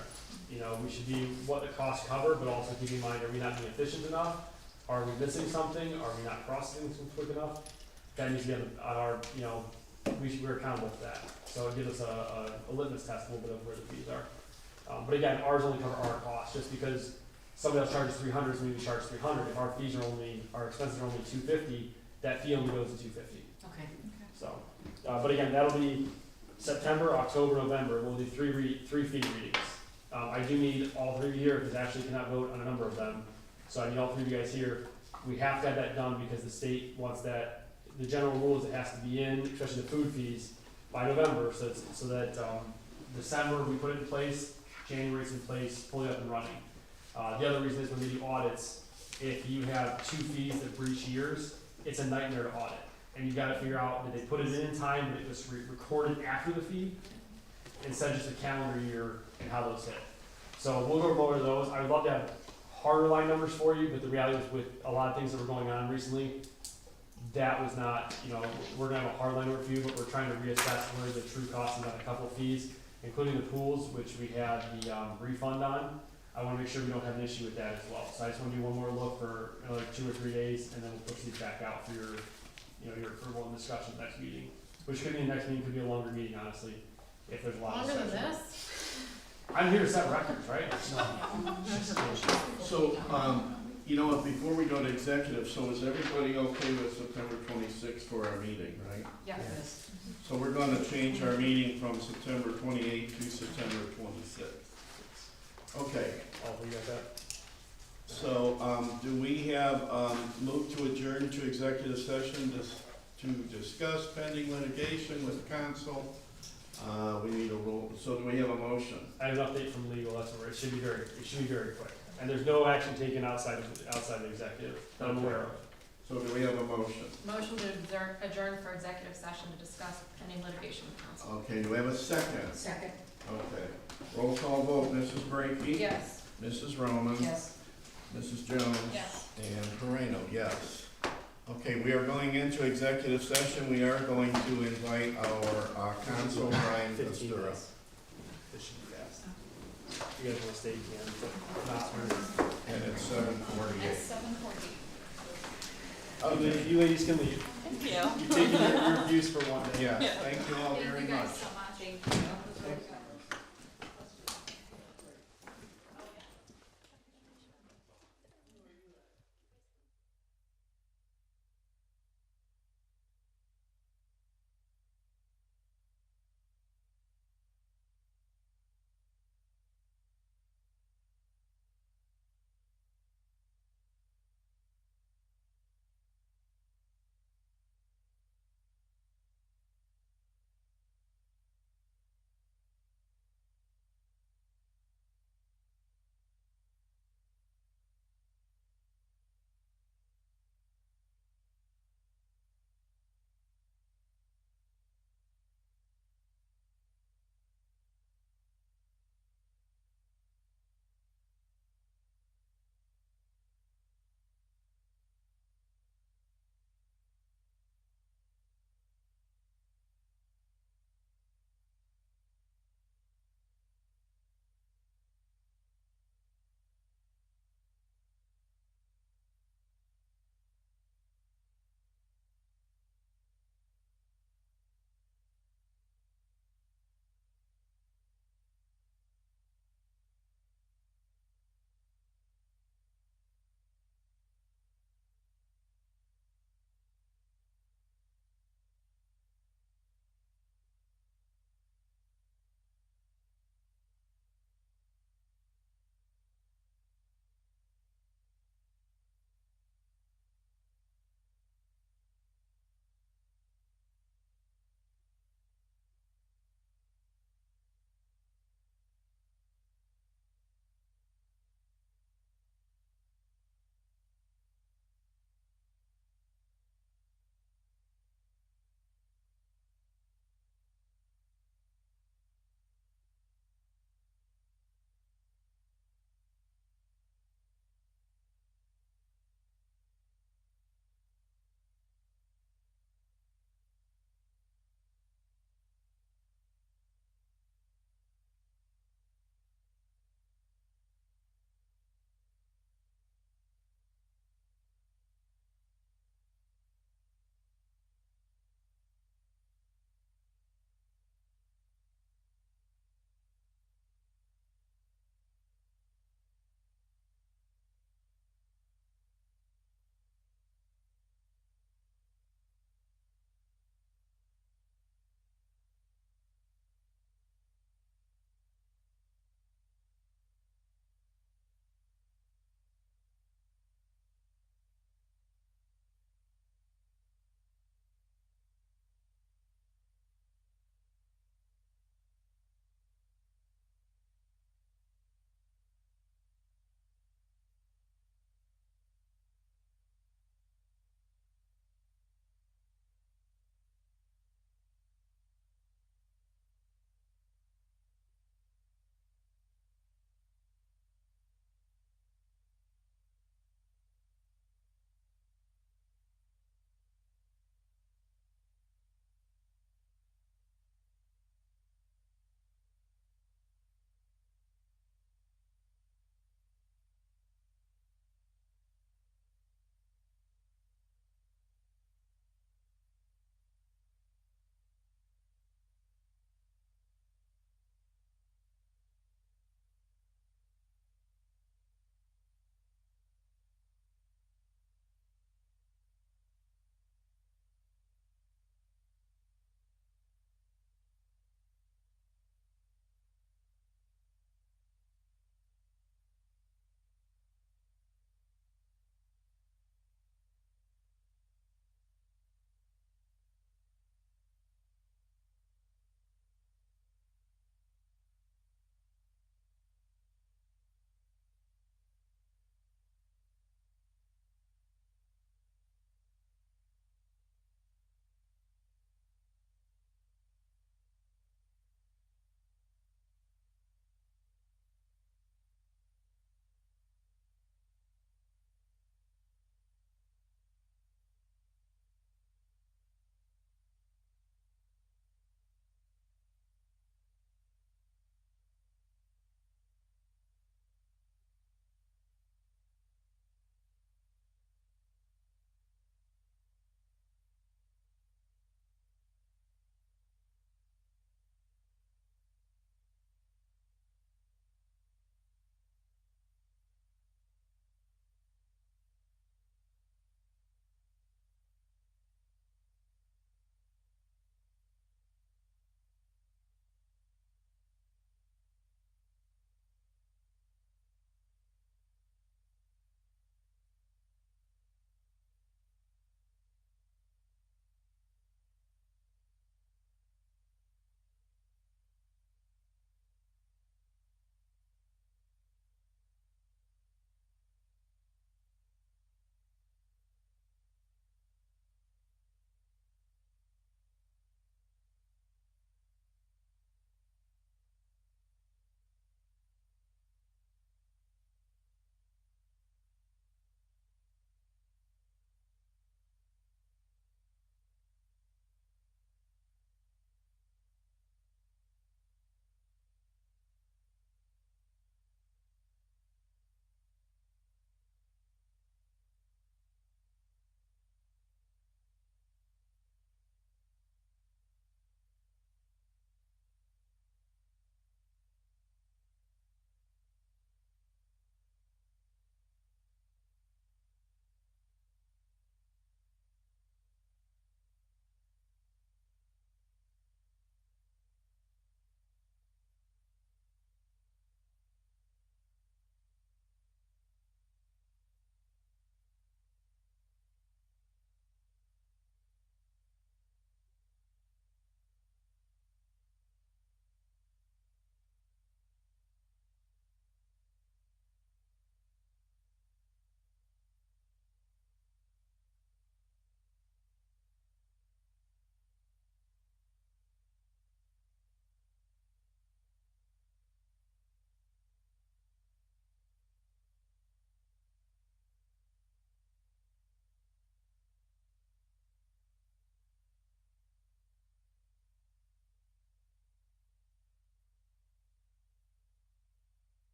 You know, we should be what the costs cover, but also keep in mind, are we not being efficient enough? Are we missing something? Are we not processing something quick enough? That needs to be on our, you know, we're accountable for that. So it gives us a litmus test a little bit of where the fees are. But again, ours only cover our costs, just because somebody else charges 300, so we charge 300. If our fees are only, our expenses are only 250, that fee only goes to 250. Okay. So, but again, that'll be September, October, November. We'll do three fee readings. I do need all three of you here because Ashley cannot vote on a number of them. So I need all three of you guys here. We have to have that done because the state wants that. The general rule is it has to be in, especially the food fees, by November, so that December we put it in place, January it's in place, fully up and running. The other reason is when we do audits, if you have 2 fees that breach years, it's a nightmare to audit. And you've got to figure out, did they put it in time, but it was recorded after the fee, instead of just a calendar year and how those hit. So we'll go over those. I would love to have harder line numbers for you, but the reality is with a lot of things that were going on recently, that was not, you know, we're gonna have a hard line number for you, but we're trying to reassess where the true cost is on a couple of fees, including the pools, which we had the refund on. I wanna make sure we don't have an issue with that as well. So I just wanna do one more look for another 2 or 3 days, and then we'll push these back out for your, you know, your approval and discussion next meeting. Which could be the next meeting, could be a longer meeting, honestly, if there's a lot of Longer than discussion. this? I'm here to set records, right? So, you know what, before we go to executive, so is everybody okay with September 26th for our meeting, right? Yes. So we're gonna change our meeting from September 28th to September 26th. Okay. All of you got that? So, do we have, move to adjourn to executive session to discuss pending litigation with counsel? We need a roll, so do we have a motion? I have an update from legal, that's where it should be very quick. And there's no action taken outside the executive that I'm aware of. So do we have a motion? Motion to adjourn for executive session to discuss pending litigation with counsel. Okay, do we have a second? Second. Okay. Roll call vote, Mrs. Brakey? Yes. Mrs. Roman? Yes. Mrs. Jones? Yes. And Moreno, yes. Okay, we are going into executive session. We are going to invite our counsel, Brian 15 Pastura. minutes. This should be fast. You guys will stay again, but not for And it's 7:48. It's 7:40. Oh, you ladies can leave. Thank you. You've taken your views for one day. Yeah, thank you all very Thank you much. guys so much. Thank you.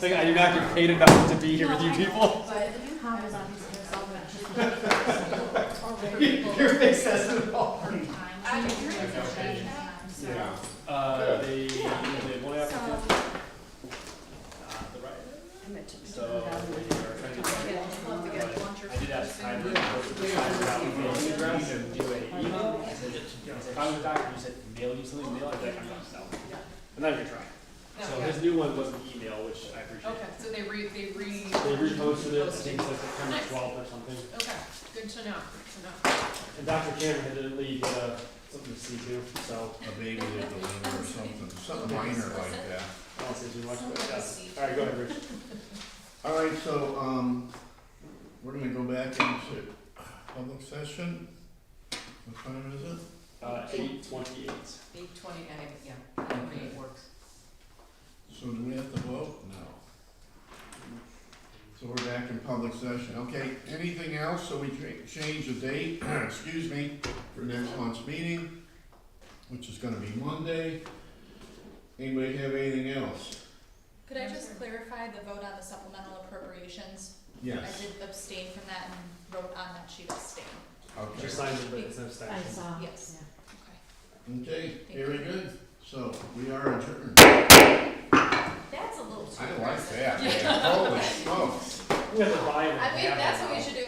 Like, I do not get paid enough to be here with you people. But how does obviously resolve that? Your face says it all. Yeah. They one applicant. The right. So we are trying to I did ask Tyler to post the side about mailing address and do a email. I said, if I was a doctor, you said mail you something, mail, I'd be like, I'm not, no. I'm not even trying. So his new one was an email, which I appreciate. Okay, so they reposted it, I think it's like September 12th or something. Okay, good to know, good to know. And Dr. Cameron had to leave, something to see to, so. A baby that delivered or something minor like that. I won't say too much, but yeah. Alright, go ahead, Rich. All right, so, we're gonna go back into public session. What time is it? 8:28. 8:20, yeah, 8:28 works. So do we have to vote? No. So we're back in public session. Okay, anything else? So we change the date, excuse me, for next month's meeting, which is gonna be Monday. Anybody have anything else? Could I just clarify the vote on the supplemental appropriations? Yes. I did abstain from that and wrote on that sheet abstain. Okay. Just signed it, but it's an abstention. I saw. Yes. Okay, very good. So we are adjourned. That's a little too I like aggressive. that, man. Holy smokes. We have to buy it in I mean, half that's now. what we should do